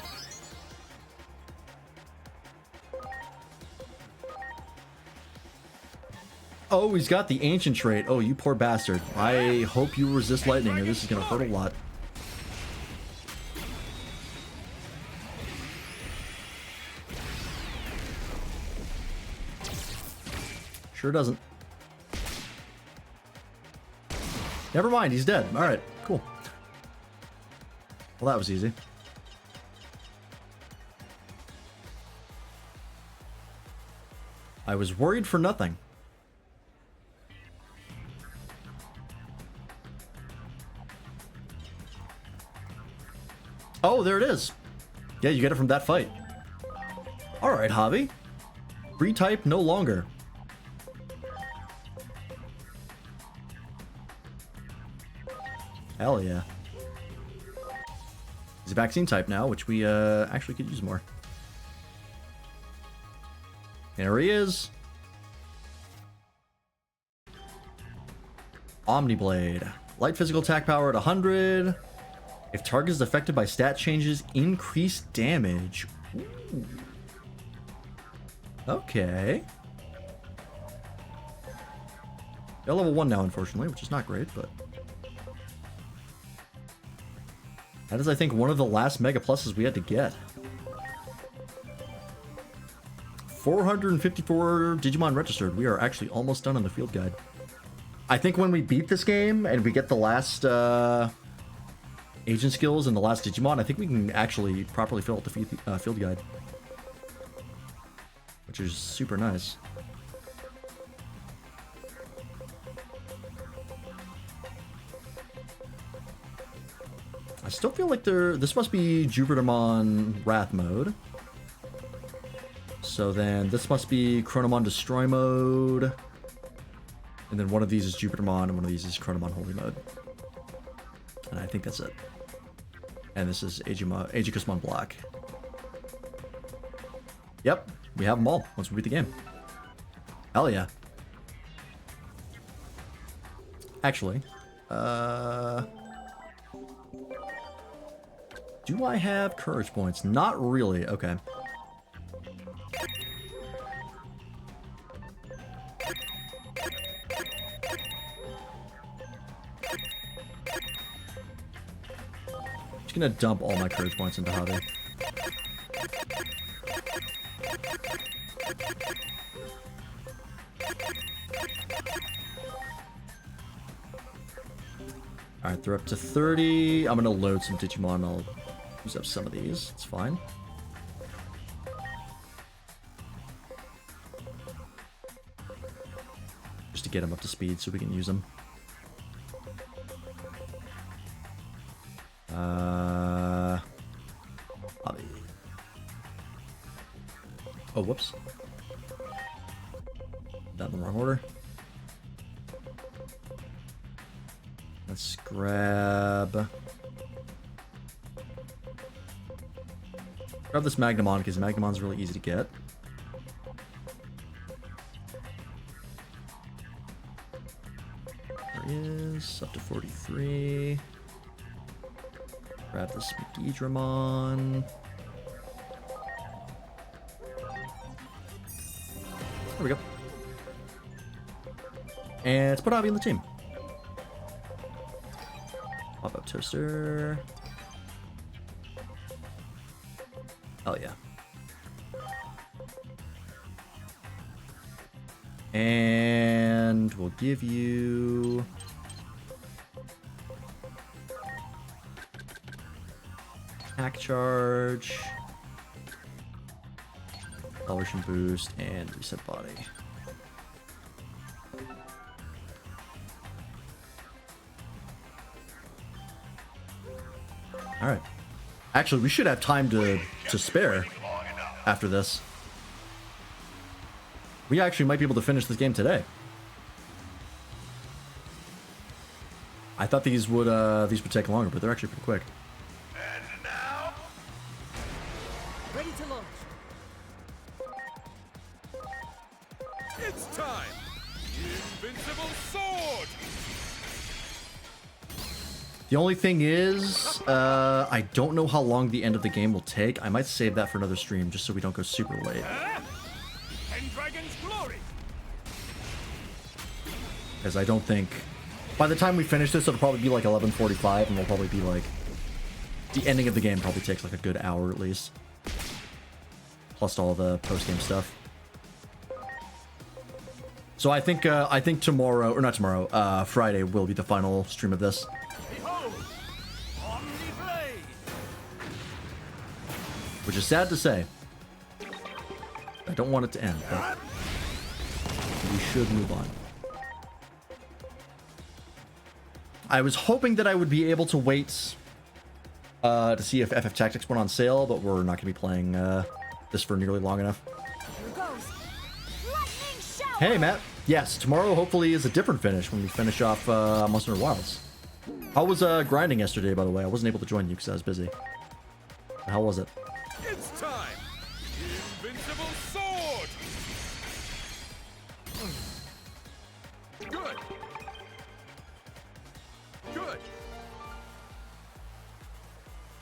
Oh, he's got the ancient trait. Oh, you poor bastard. I hope you resist lightning or this is gonna hurt a lot. Sure doesn't. Never mind, he's dead. Alright, cool. Well, that was easy. I was worried for nothing. Oh, there it is. Yeah, you get it from that fight. Alright, Javi. Free type no longer. Hell yeah. He's a vaccine type now, which we actually could use more. There he is. Omniblade. Light physical attack power at 100. If target is affected by stat changes, increase damage. Ooh. Okay. They're level 1 now, unfortunately, which is not great, but... That is, I think, one of the last Mega Pluses we had to get. 454 Digimon registered. We are actually almost done on the field guide. I think when we beat this game and we get the last agent skills and the last Digimon, I think we can actually properly fill out the field guide. Which is super nice. I still feel like this must be Jupitermon Wrath mode. So then this must be Chronomon Destroy mode. And then one of these is Jupitermon and one of these is Chronomon Holy mode. And I think that's it. And this is Aegismon Black. Yep, we have them all once we beat the game. Hell yeah. Actually, Do I have courage points? Not really. Okay. Just gonna dump all my courage points into Hobby. Alright, they're up to 30. I'm gonna load some Digimon. I'll use up some of these. It's fine. Just to get them up to speed so we can use them. Hobby. Oh, whoops. That in the wrong order. Let's grab this Magnamon, because Magnamon's really easy to get. There he is, up to 43. Grab this Digimon. There we go. And let's put Avi in the team. Pop up toaster. Oh yeah. And we'll give you attack charge, acceleration boost, and reset body. All right. Actually, we should have time to spare after this. We actually might be able to finish this game today. I thought these would take longer, but they're actually pretty quick. And now, Ready to launch. it's time. Invincible sword. The only thing is, I don't know how long the end of the game will take. I might save that for another stream just so we don't go super late. Pendragon's glory. Because I don't think... By the time we finish this, it'll probably be like 11:45, and we'll probably be like... The ending of the game probably takes like a good hour at least. Plus all the post-game stuff. So I think tomorrow, or not tomorrow, Friday will be the final stream of this. Behold, Omni-Blade. Which is sad to say. I don't want it to end, but we should move on. I was hoping that I would be able to wait to see if FF Tactics went on sale, but we're not going to be playing this for nearly long enough. Here goes. Lightning shower. Hey, Matt. Yes, tomorrow hopefully is a different finish when we finish off Monster Hunter Wilds. How was grinding yesterday, by the way? I wasn't able to join you because I was busy. How was it? It's time. Invincible sword. Good. Good.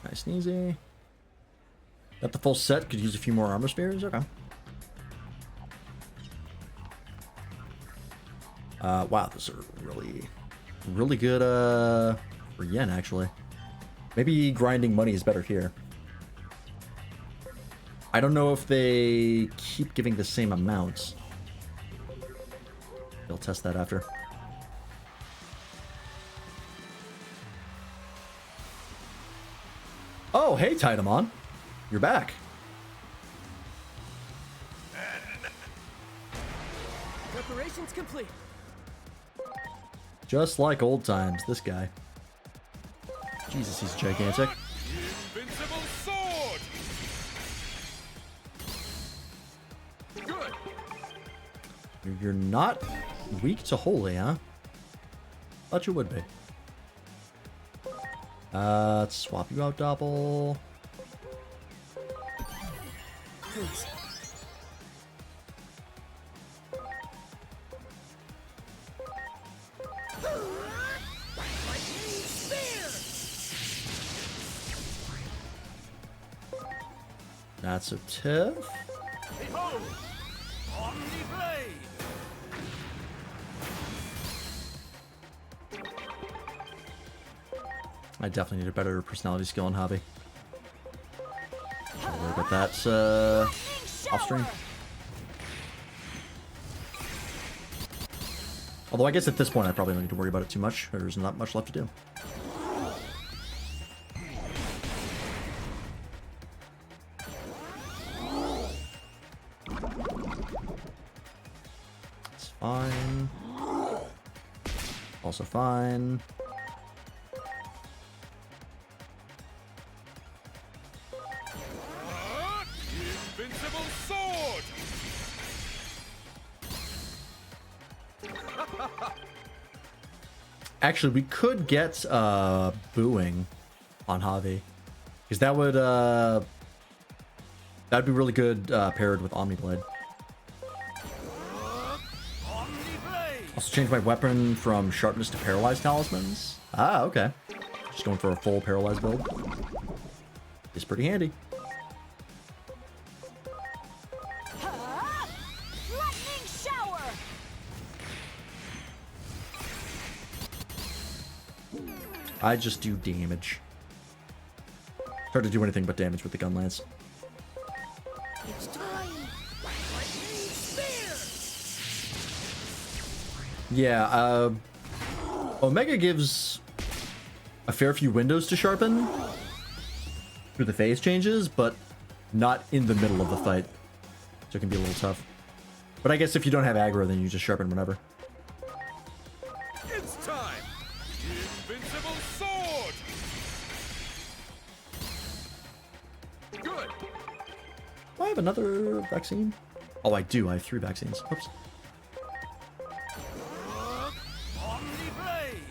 Nice and easy. Got the full set. Could use a few more armor spears. Okay. Wow, those are really good for yen, actually. Maybe grinding money is better here. I don't know if they keep giving the same amounts. They'll test that after. Oh, hey, Titamon. You're back. Preparations complete. Just like old times, this guy. Jesus, he's gigantic. Invincible sword. Good. You're not weak to holy, huh? Thought you would be. Let's swap you out, Doppel. Please. Lightning spear. That's a tiff. Behold! Omni Blade! I definitely need a better personality skill in Javi. Don't worry about that off stream. Although I guess at this point I probably don't need to worry about it too much. There's not much left to do. It's fine. Also fine. Invincible sword! Actually, we could get booing on Javi. Because that would that'd be really good paired with Omni Blade. Omni Blade! Also change my weapon from sharpness to paralyzed talismans. Ah, okay. Just going for a full paralyzed build. It's pretty handy. Lightning shower. I just do damage. Hard to do anything but damage with the gun lance. It's time. Lightning spear. Yeah, Omega gives a fair few windows to sharpen through the phase changes, but not in the middle of the fight. So it can be a little tough. But I guess if you don't have aggro, then you just sharpen whenever. It's time! Invincible sword! Good! Do I have another vaccine? Oh, I do. I have 3 vaccines. Oops. Omni Blade!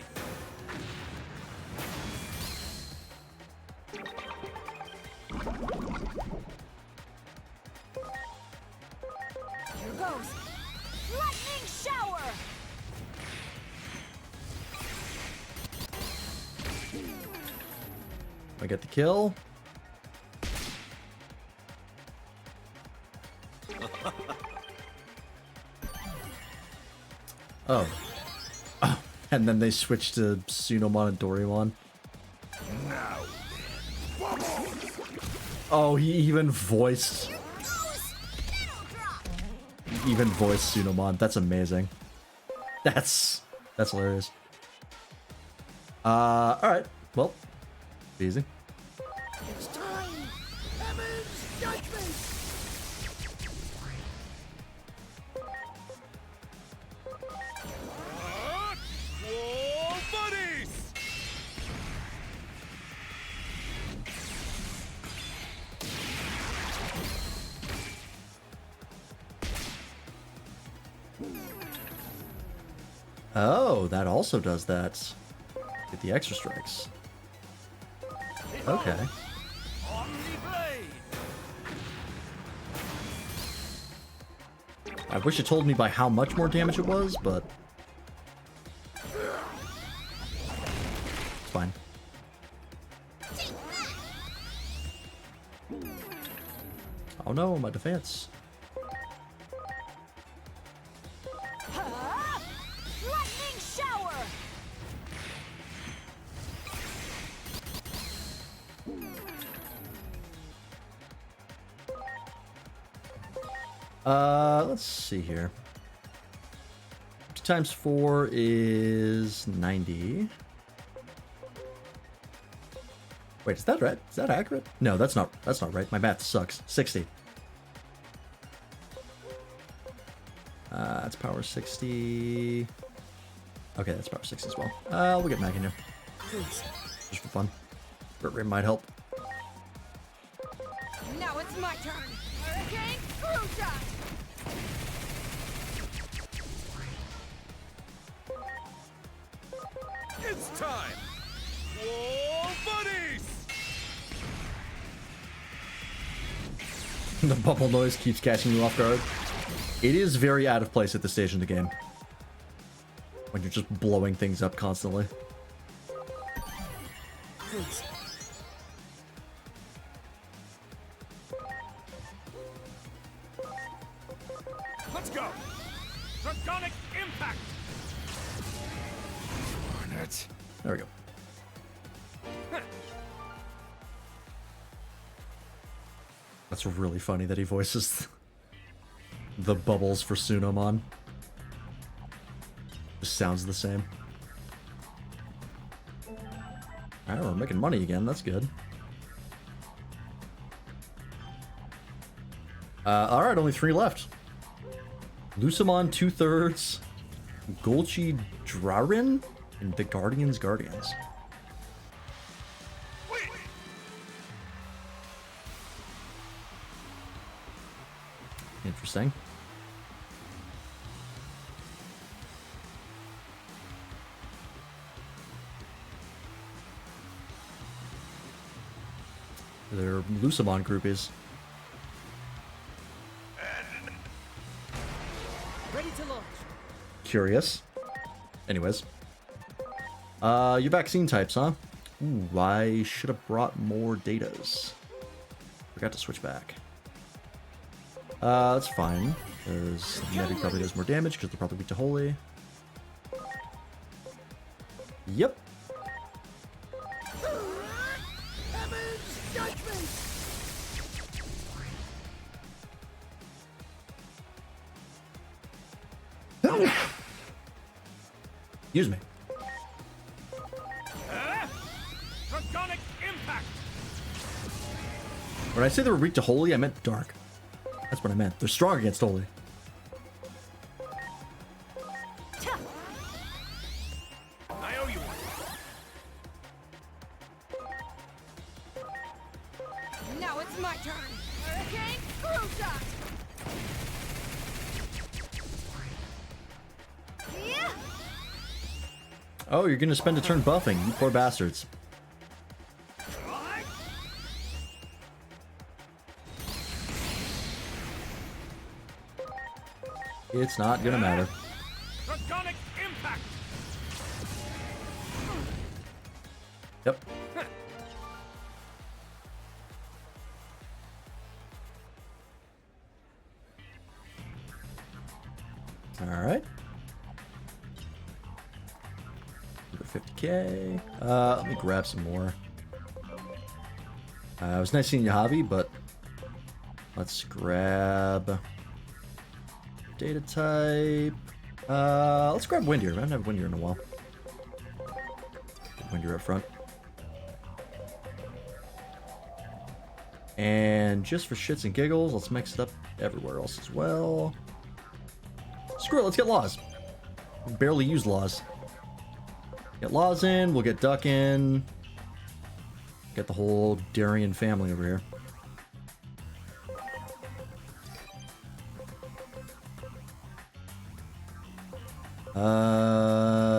Here goes. Lightning shower. I get the kill. Oh. Oh. And then they switched to Tsunomon and Doraemon. Now Oh, he even voiced Tsunomon. That's amazing. That's hilarious. Alright. Well, easy. It's time. Heaven's judgment. War buddies! Oh, that also does that. Get the extra strikes. Okay. Omni Blade! I wish it told me by how much more damage it was, but it's fine. Oh no, my defense. Lightning shower. Let's see here. 2 times 4 is 90. Wait, is that right? Is that accurate? No, that's not right. My math sucks. 60. That's power 60. Okay, that's power 60 as well. We'll get Mag in here. Please. Just for fun. Crit rate might help. Now it's my turn. Hurricane screw shot. It's time! War buddies! The bubble noise keeps catching you off guard. It is very out of place at this stage in the game. When you're just blowing things up constantly. Please. Draconic impact. Darn it. There we go. That's really funny that he voices the bubbles for Sunomon. Just sounds the same. Alright, we're making money again. That's good. Alright, only 3 left. Lucamon 2/3, Golchi Drarin, and the Guardians. Interesting. Their Lucamon groupies. Ready to launch. Curious. Anyways. Your vaccine types, huh? Ooh, I should have brought more datas. Forgot to switch back. That's fine. Because Nebby probably does more damage because they're probably weak to Holy. Yep. Heaven's judgment. Excuse me. Draconic impact. When I say they were weak to Holy, I meant Dark. That's what I meant. They're strong against Holy. I owe you one. Now it's my turn. Hurricane Screw Shot. Yeah. Oh, you're gonna spend a turn buffing, you poor bastards. It's not gonna matter. Draconic impact. Yep. Alright. 50k. Let me grab some more. It was nice seeing you, Javi, but let's grab data type. Let's grab Windier. I haven't had Windier in a while. Windier up front. And just for shits and giggles, let's mix it up everywhere else as well. Screw it, let's get Laws. We barely use Laws. Get Laws in, we'll get Duck in. Get the whole Darien family over here.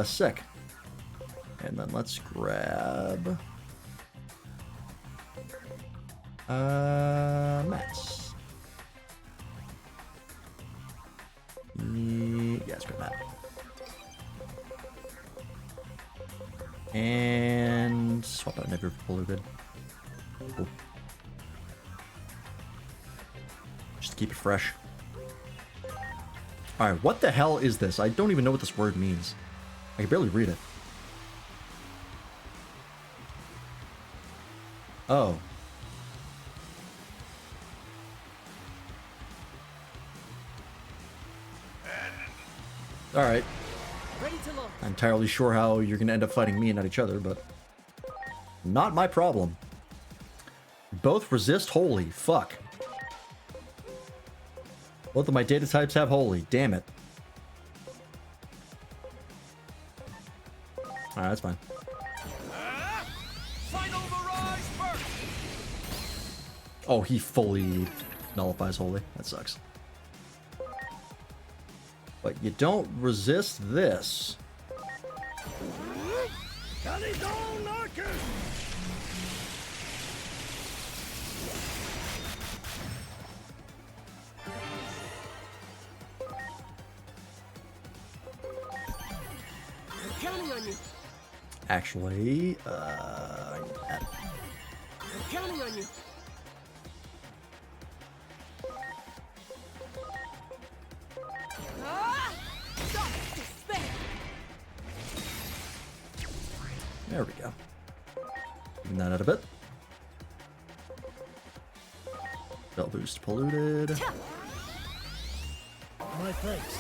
Sick. And then let's grab Mats. Yeah, let's grab that. And swap out Nebby for Polar Bid. Cool. Just to keep it fresh. Alright, what the hell is this? I don't even know what this word means. I can barely read it. Oh. Alright. Ready to launch. Not entirely sure how you're gonna end up fighting me and not each other, but not my problem. Both resist Holy. Fuck. Both of my data types have Holy. Damn it. Alright, that's fine. Final barrage burst. Oh, he fully nullifies Holy. That sucks. But you don't resist this. Counting on you. Actually, I need that. Counting on you. Ah! There we go. Even that out a bit. Spell boost polluted. My thanks.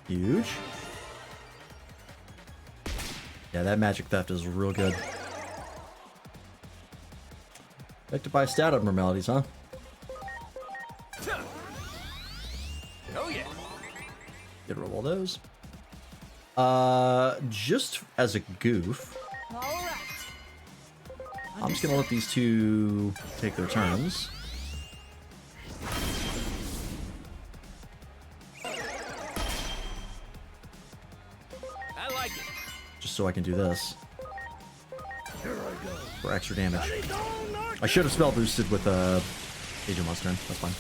Huge. Yeah, that magic theft is real good. Affected by stat abnormalities, huh? Oh yeah. Get rid of all those. Just as a goof, All right. I'm just gonna let these two take their turns. I like it. Just so I can do this. Here I go. For extra damage. I should have spell boosted with Digimon turn. That's fine.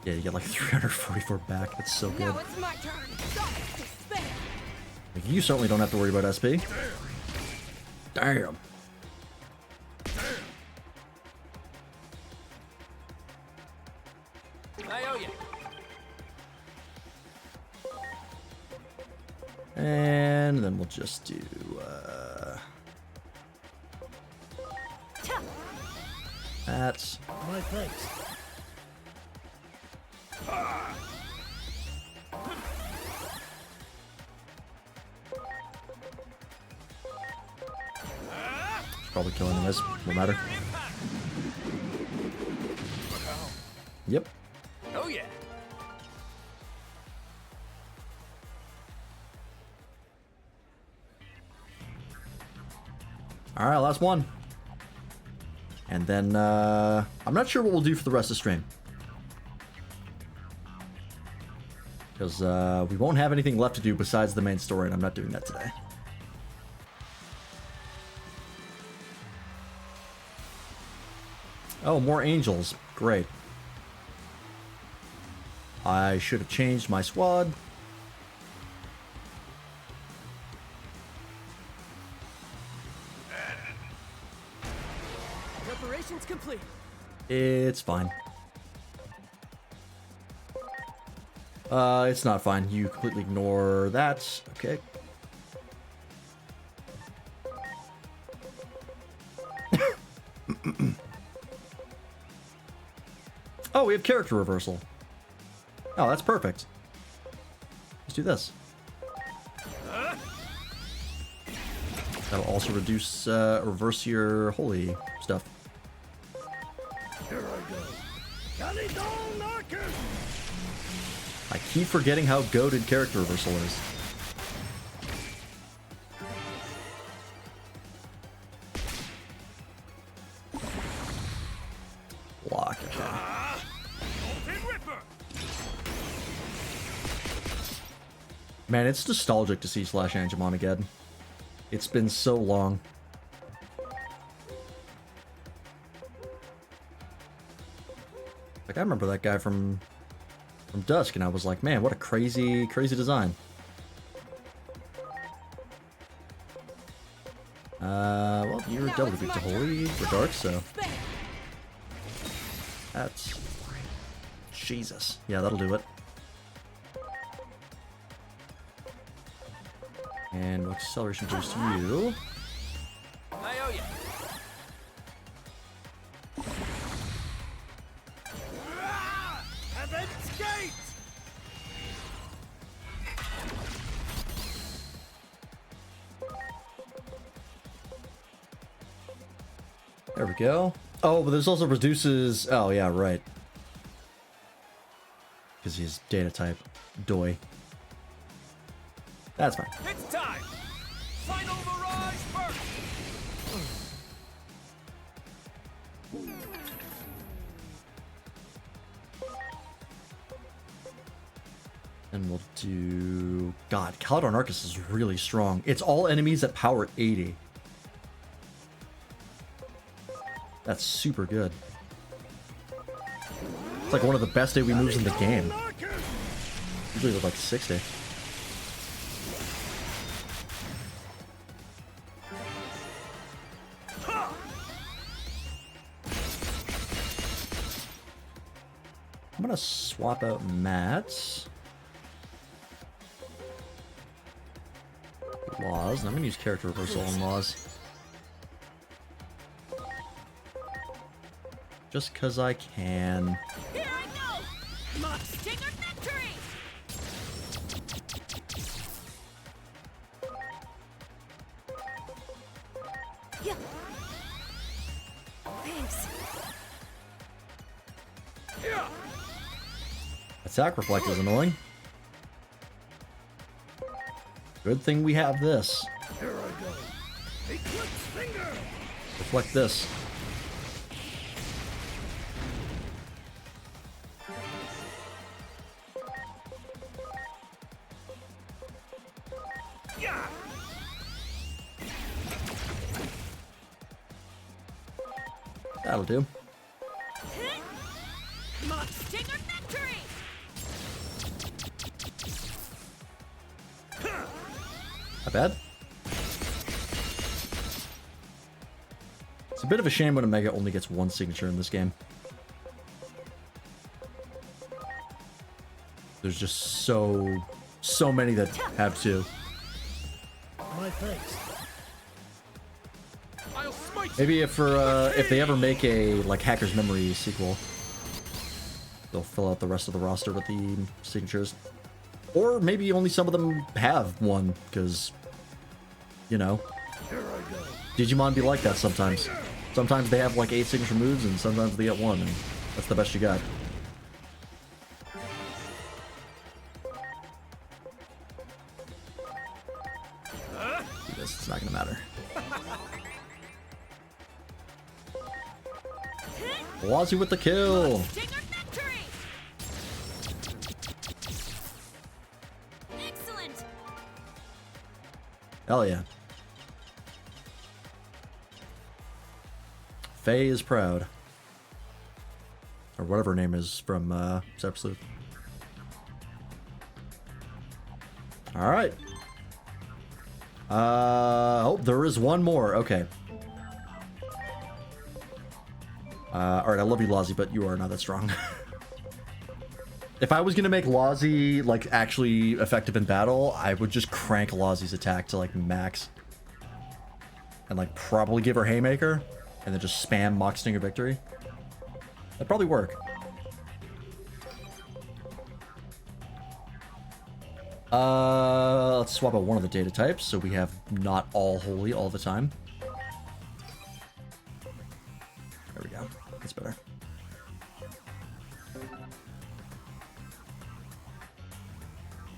Yeah, you get like 344 back. That's so good. Now it's my turn. Stop despair. Like, you certainly don't have to worry about SP. Damn. I owe you. And then we'll just do that. My thanks. Should probably kill anyways. No matter. Yep. Oh yeah. Alright, last one. And then, I'm not sure what we'll do for the rest of the stream. Because, we won't have anything left to do besides the main story, and I'm not doing that today. Oh, more angels. Great. I should have changed my squad. Preparations complete. It's fine. It's not fine. You completely ignore that. Okay. Oh, we have character reversal. Oh, that's perfect. Let's do this. That'll also reduce, reverse your holy stuff. Here I go. I keep forgetting how goated character reversal is. Block, okay. Man, it's nostalgic to see Slash Angemon again. It's been so long. Like, I remember that guy from Dusk, and I was like, man, what a crazy, crazy design. Well, you're Now double it's weak my to turn. holy for dark, so Despair. that's... Jesus. Yeah, that'll do it. And we'll acceleration boost you. I owe you. Heaven's Gate! There we go. Oh, but this also reduces... Oh, yeah, right. Because he's data type. Doi. That's fine. It's time. Final barrage first. And we'll do... God, Caledon Arcus is really strong. It's all enemies at power 80. That's super good. It's like one of the best AoE moves in the game. Usually they're like 60. I'm gonna swap out Matt. Laws, and I'm gonna use character reversal on Laws. Just cause I can. Here I go! Mach Stinger victory! Yeah. Thanks. Yeah. Attack reflect is annoying. Good thing we have this. Here I go. Eclipse finger. Reflect this. Yeah. That'll do. Mach Stinger victory! Not bad. It's a bit of a shame when Omega only gets one signature in this game. There's just so many that have two. My thanks. I'll smite you. Maybe if they ever make a like Hacker's Memory sequel, they'll fill out the rest of the roster with the signatures. Or maybe only some of them have one, because, you know, Here I go. Digimon be like that sometimes. Sometimes they have like 8 signature moves, and sometimes they get one, and that's the best you got. Do this, it's not gonna matter. Wazzy with the kill! Stinger victory! Excellent! Hell yeah. Faye is proud. Or whatever her name is from this episode. Alright. Oh, there is one more. Okay. Alright, I love you, Lozzie, but you are not that strong. If I was gonna make Lozzie, like, actually effective in battle, I would just crank Lozzie's attack to, like, max. And, like, probably give her Haymaker, and then just spam Mach Stinger Victory. That'd probably work. Let's swap out one of the data types, so we have not all holy all the time. There we go. That's better.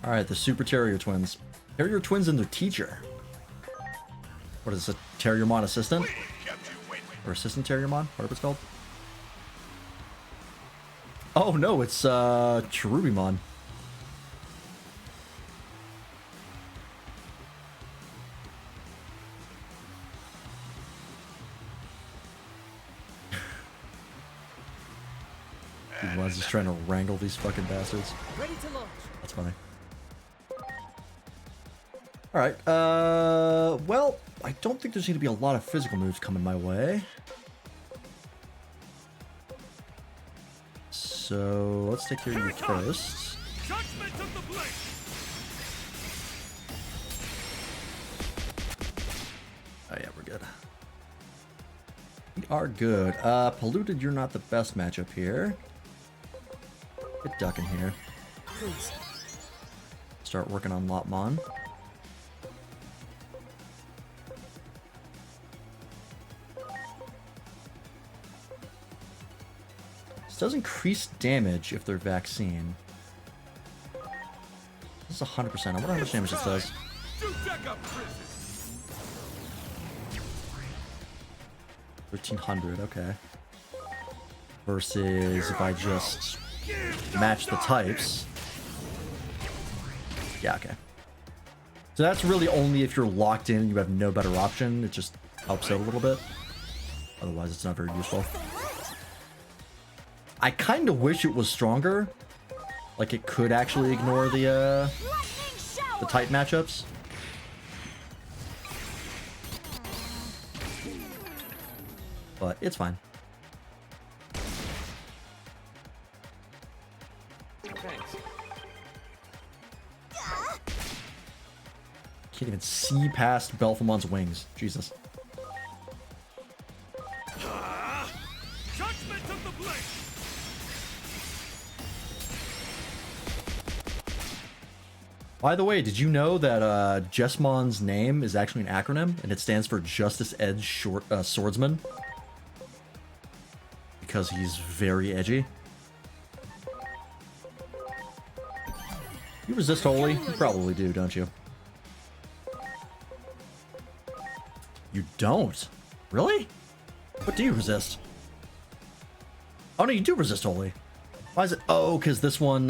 Alright, the Super Terrier Twins. Terrier Twins and their teacher. What is this, a Terriermon assistant? Or Assistant Terriermon? Whatever it's called. Oh no, it's Cherubimon. Dude, just trying to wrangle these fucking bastards. Ready to launch. That's funny. Alright, well, I don't think there's going to be a lot of physical moves coming my way. So, let's take care of you first. Judgment of the blade. Oh yeah, we're good. We are good. Polluted, you're not the best matchup here. Get Duck in here. Please. Start working on Lotmon. This does increase damage if they're vaccine. This is 100%. I wonder how much damage this does. Duteka prison. 1300, okay. Versus if I just match the types. Yeah, okay. So that's really only if you're locked in and you have no better option. It just helps out a little bit. Otherwise, it's not very useful. I kind of wish it was stronger. Like it could actually ignore the tight matchups. But it's fine. Thanks. Can't even see past Belphamon's wings. Jesus. Judgment of the blade. By the way, did you know that Jesmon's name is actually an acronym and it stands for Justice Edge Swordsman? Because he's very edgy. You resist holy? You probably do, don't you? You don't? Really? What do you resist? Oh no, you do resist holy. Why is it? Oh, because this one,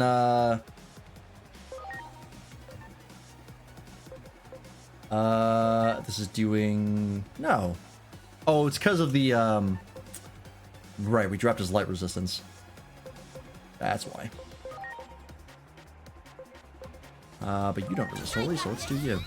this is doing... No. Oh, it's because of the, right, we dropped his light resistance. That's why. But you don't resist holy, so let's do you.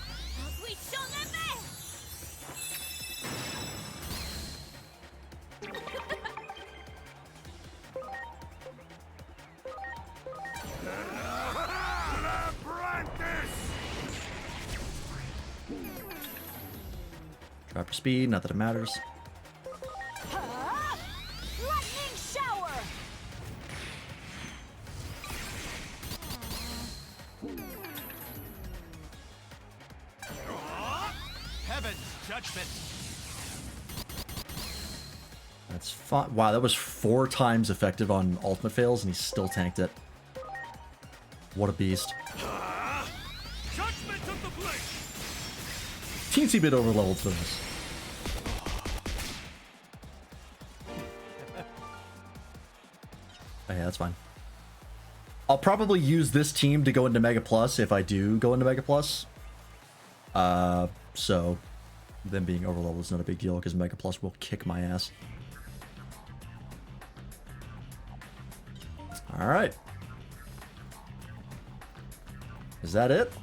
Drop your speed, not that it matters. Lightning shower. Heaven's judgment. That's fine. Wow, that was 4 times effective on ultimate fails, and he still tanked it. What a beast. Judgment of the blade. Teensy bit overleveled for this. Oh, yeah, that's fine. I'll probably use this team to go into Mega Plus if I do go into Mega Plus. So them being overleveled is not a big deal because Mega Plus will kick my ass. All right. Is that it?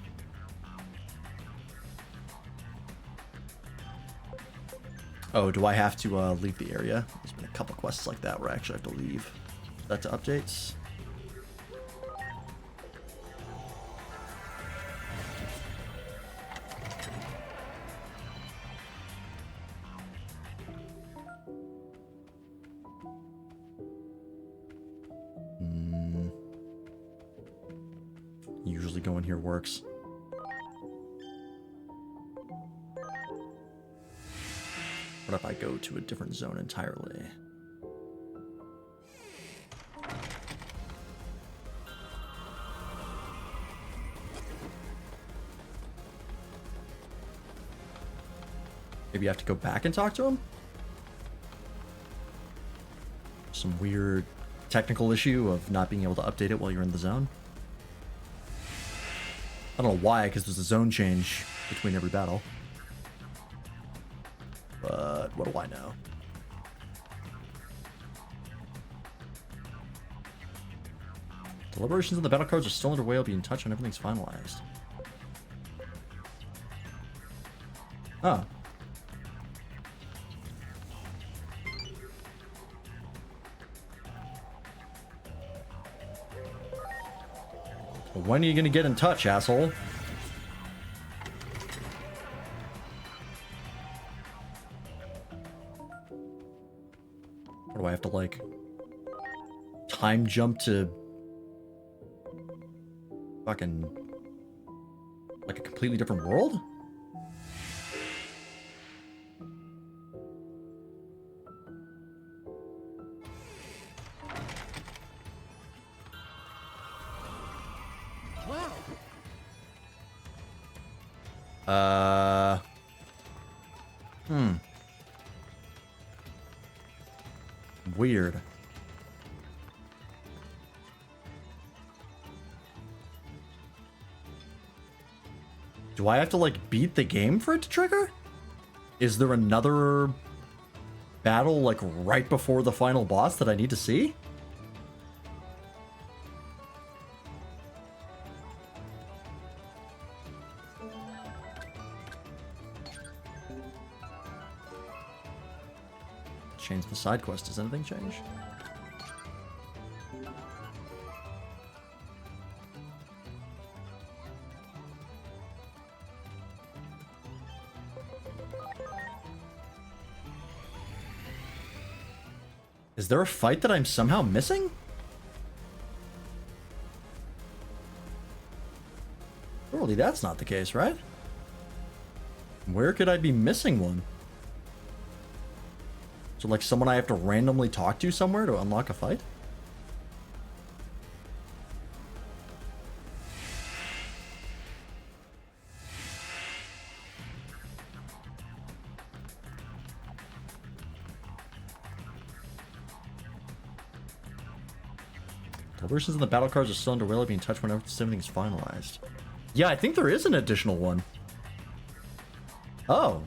Oh, do I have to leave the area? There's been a couple quests like that where I actually have to leave. Is that to updates? Usually going here works. What if I go to a different zone entirely? Maybe I have to go back and talk to him? Some weird technical issue of not being able to update it while you're in the zone. I don't know why, because there's a zone change between every battle. But what do I know? Deliberations on the battle cards are still underway. I'll be in touch when everything's finalized. Oh. Well, when are you gonna get in touch, asshole? What do I have to, like, time jump to fucking, like, a completely different world? Weird. Do I have to, like, beat the game for it to trigger? Is there another battle, like, right before the final boss that I need to see? side quest. Does anything change? Is there a fight that I'm somehow missing? Surely that's not the case, right? Where could I be missing one? So like someone I have to randomly talk to somewhere to unlock a fight? The versions of the battle cards are still under being touched whenever everything is finalized. Yeah, I think there is an additional one. Oh.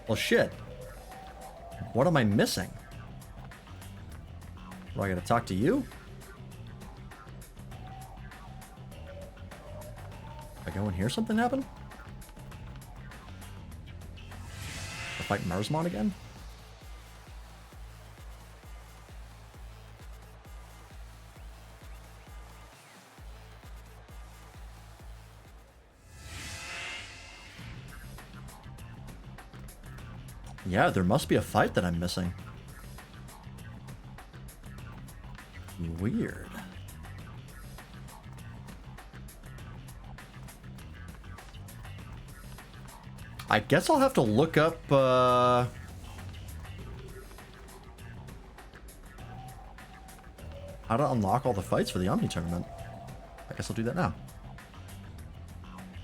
Well, shit. What am I missing? Do I gotta talk to you? If I go in here, something happen? I fight Marsmon again? Yeah, there must be a fight that I'm missing. Weird. I guess I'll have to look up, how to unlock all the fights for the Omni Tournament. I guess I'll do that now.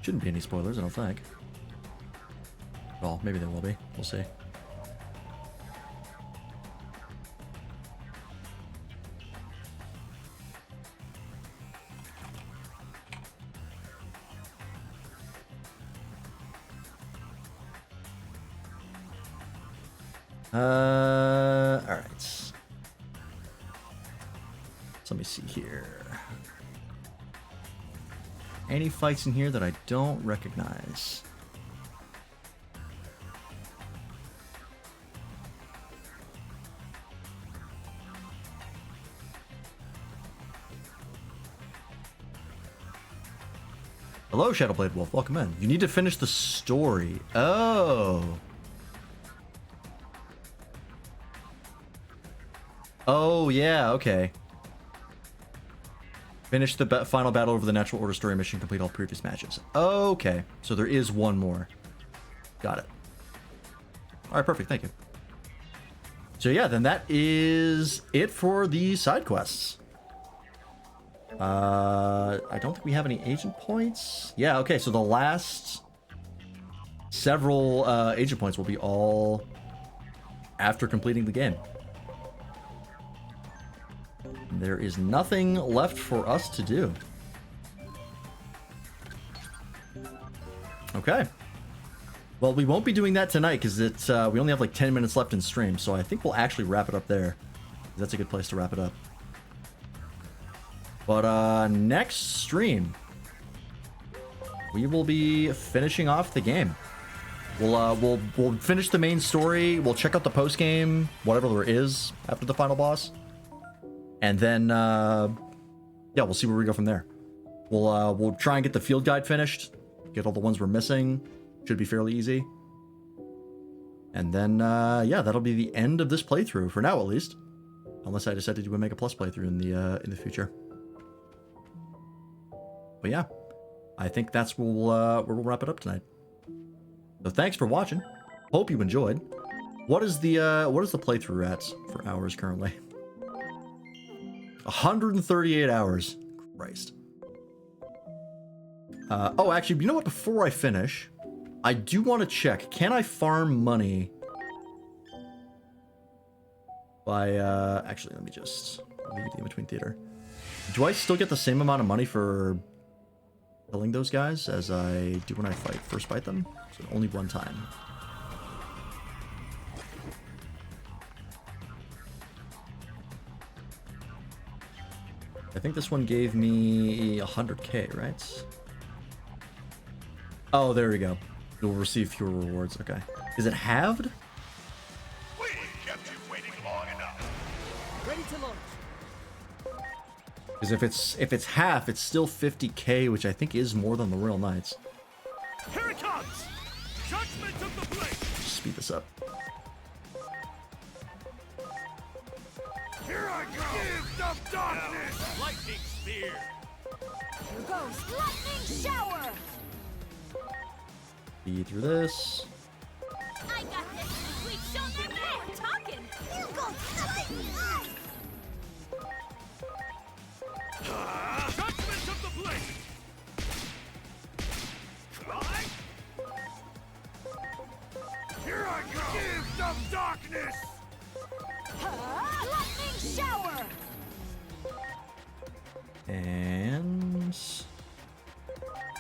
Shouldn't be any spoilers, I don't think. Well, maybe there will be. We'll see. Alright. So let me see here. Any fights in here that I don't recognize? Hello, Shadowblade Wolf. Welcome in. You need to finish the story. Oh. Oh, yeah, okay. Finish the final battle over the Natural Order story mission, complete all previous matches. Okay, so there is one more. Got it. Alright, perfect, thank you. So yeah, then that is it for the side quests. I don't think we have any agent points. Yeah, okay, so the last several agent points will be all after completing the game. There is nothing left for us to do. Okay. Well, we won't be doing that tonight because it's we only have like 10 minutes left in stream, so I think we'll actually wrap it up there. That's a good place to wrap it up. But next stream, we will be finishing off the game. We'll finish the main story. We'll check out the post game, whatever there is after the final boss. And then, yeah, we'll see where we go from there. We'll try and get the field guide finished, get all the ones we're missing. Should be fairly easy. And then, yeah, that'll be the end of this playthrough for now, at least. Unless I decide to do a Mega Plus playthrough in the future. But yeah, I think that's where we'll wrap it up tonight. So thanks for watching. Hope you enjoyed. What is the playthrough at for hours currently? 138 hours. Christ. Oh, actually, you know what? Before I finish, I do want to check. Can I farm money by... actually, let me just leave the in-between theater. Do I still get the same amount of money for killing those guys as I do when I first fight them? So only one time. I think this one gave me 100k, right? Oh, there we go. You'll receive fewer rewards. Okay. Is it halved? We kept you waiting long enough. Ready to launch. Because if it's half, it's still 50k, which I think is more than the Royal Knights. Here it comes! Judgment of the Blade! Speed this up. Here I go! Gift of darkness! Lightning spear! Here goes lightning shower. Speed through this. I got this. We've shown them that we're talking. You go something nice. Judgment of the Blade! Here I go! Gift of darkness! Lightning shower. And...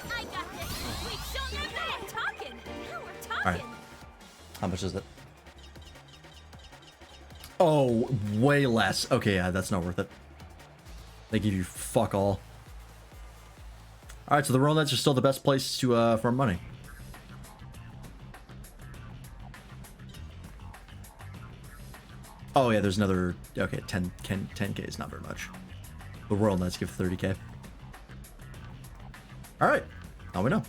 I got this. We've shown them that we're talking. Now we're talking. Alright. How much is it? Oh, way less. Okay, yeah, that's not worth it. They give you fuck all. Alright, so the Royal Knights are still the best place to farm money. Oh yeah, there's another... Okay, 10k is not very much. The Royal Knights give 30k. Alright, now we know.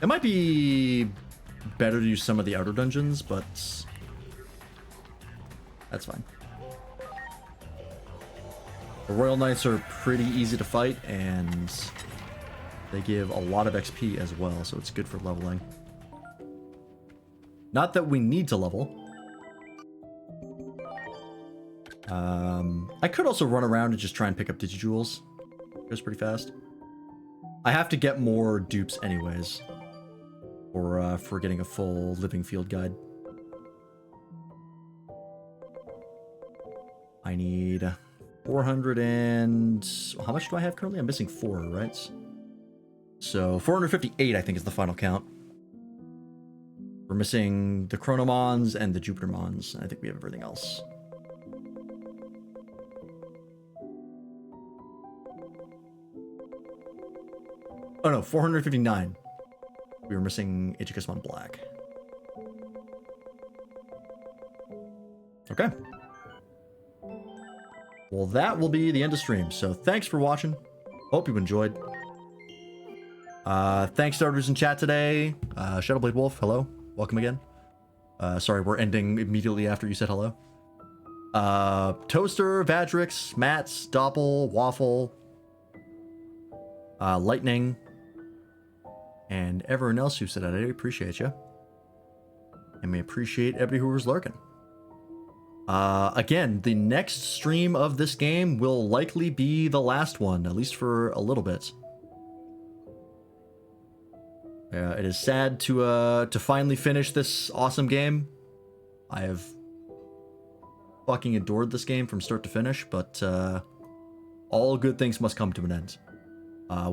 It might be better to use some of the outer dungeons, but... that's fine. The Royal Knights are pretty easy to fight, and they give a lot of XP as well, so it's good for leveling. Not that we need to level. I could also run around and just try and pick up Digijewels. Goes pretty fast. I have to get more dupes anyways, for getting a full living field guide. I need 400 and... how much do I have currently? I'm missing 4, right? So 458, I think, is the final count. We're missing the Chronomons and the Jupitermons. I think we have everything else. Oh no, 459. We were missing Ichikasmon Black. Okay. Well, that will be the end of stream. So thanks for watching. Hope you enjoyed. Thanks to everyone in chat today. Shadowblade Wolf, hello. Welcome again. Sorry, we're ending immediately after you said hello. Toaster, Vadrix, Mats, Doppel, Waffle, Lightning, and everyone else who said that. I appreciate you. And we appreciate everybody who was lurking. Again, the next stream of this game will likely be the last one, at least for a little bit. It is sad to finally finish this awesome game. I have fucking adored this game from start to finish, but all good things must come to an end.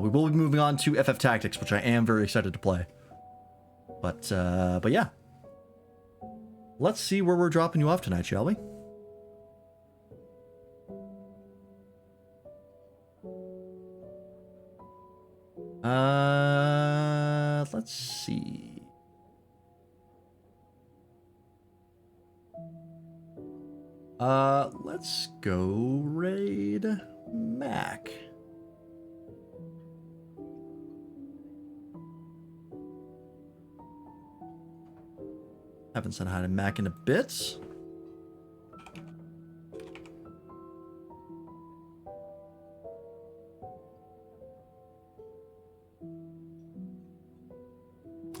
We will be moving on to FF Tactics, which I am very excited to play. But yeah. Let's see where we're dropping you off tonight, shall we? Let's see. Let's go raid Mac. Haven't said hi to Mac in a bit.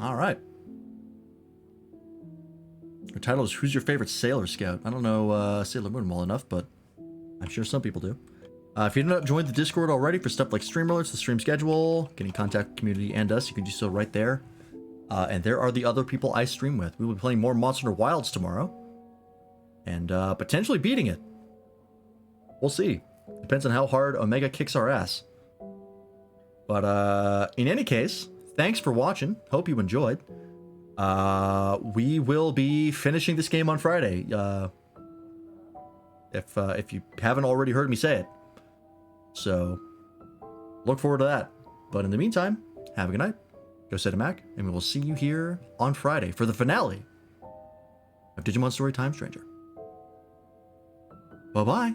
All right. Our title is Who's Your Favorite Sailor Scout? I don't know Sailor Moon well enough, but I'm sure some people do. If you've not joined the Discord already for stuff like stream alerts, the stream schedule, getting contact with the community and us, you can do so right there. And there are the other people I stream with. We will be playing more Monster Hunter Wilds tomorrow. And potentially beating it. We'll see. Depends on how hard Omega kicks our ass. But in any case, thanks for watching. Hope you enjoyed. We will be finishing this game on Friday. If you haven't already heard me say it. So, look forward to that. But in the meantime, have a good night. go set a Mac, and we will see you here on Friday for the finale of Digimon Story Time Stranger. Bye-bye.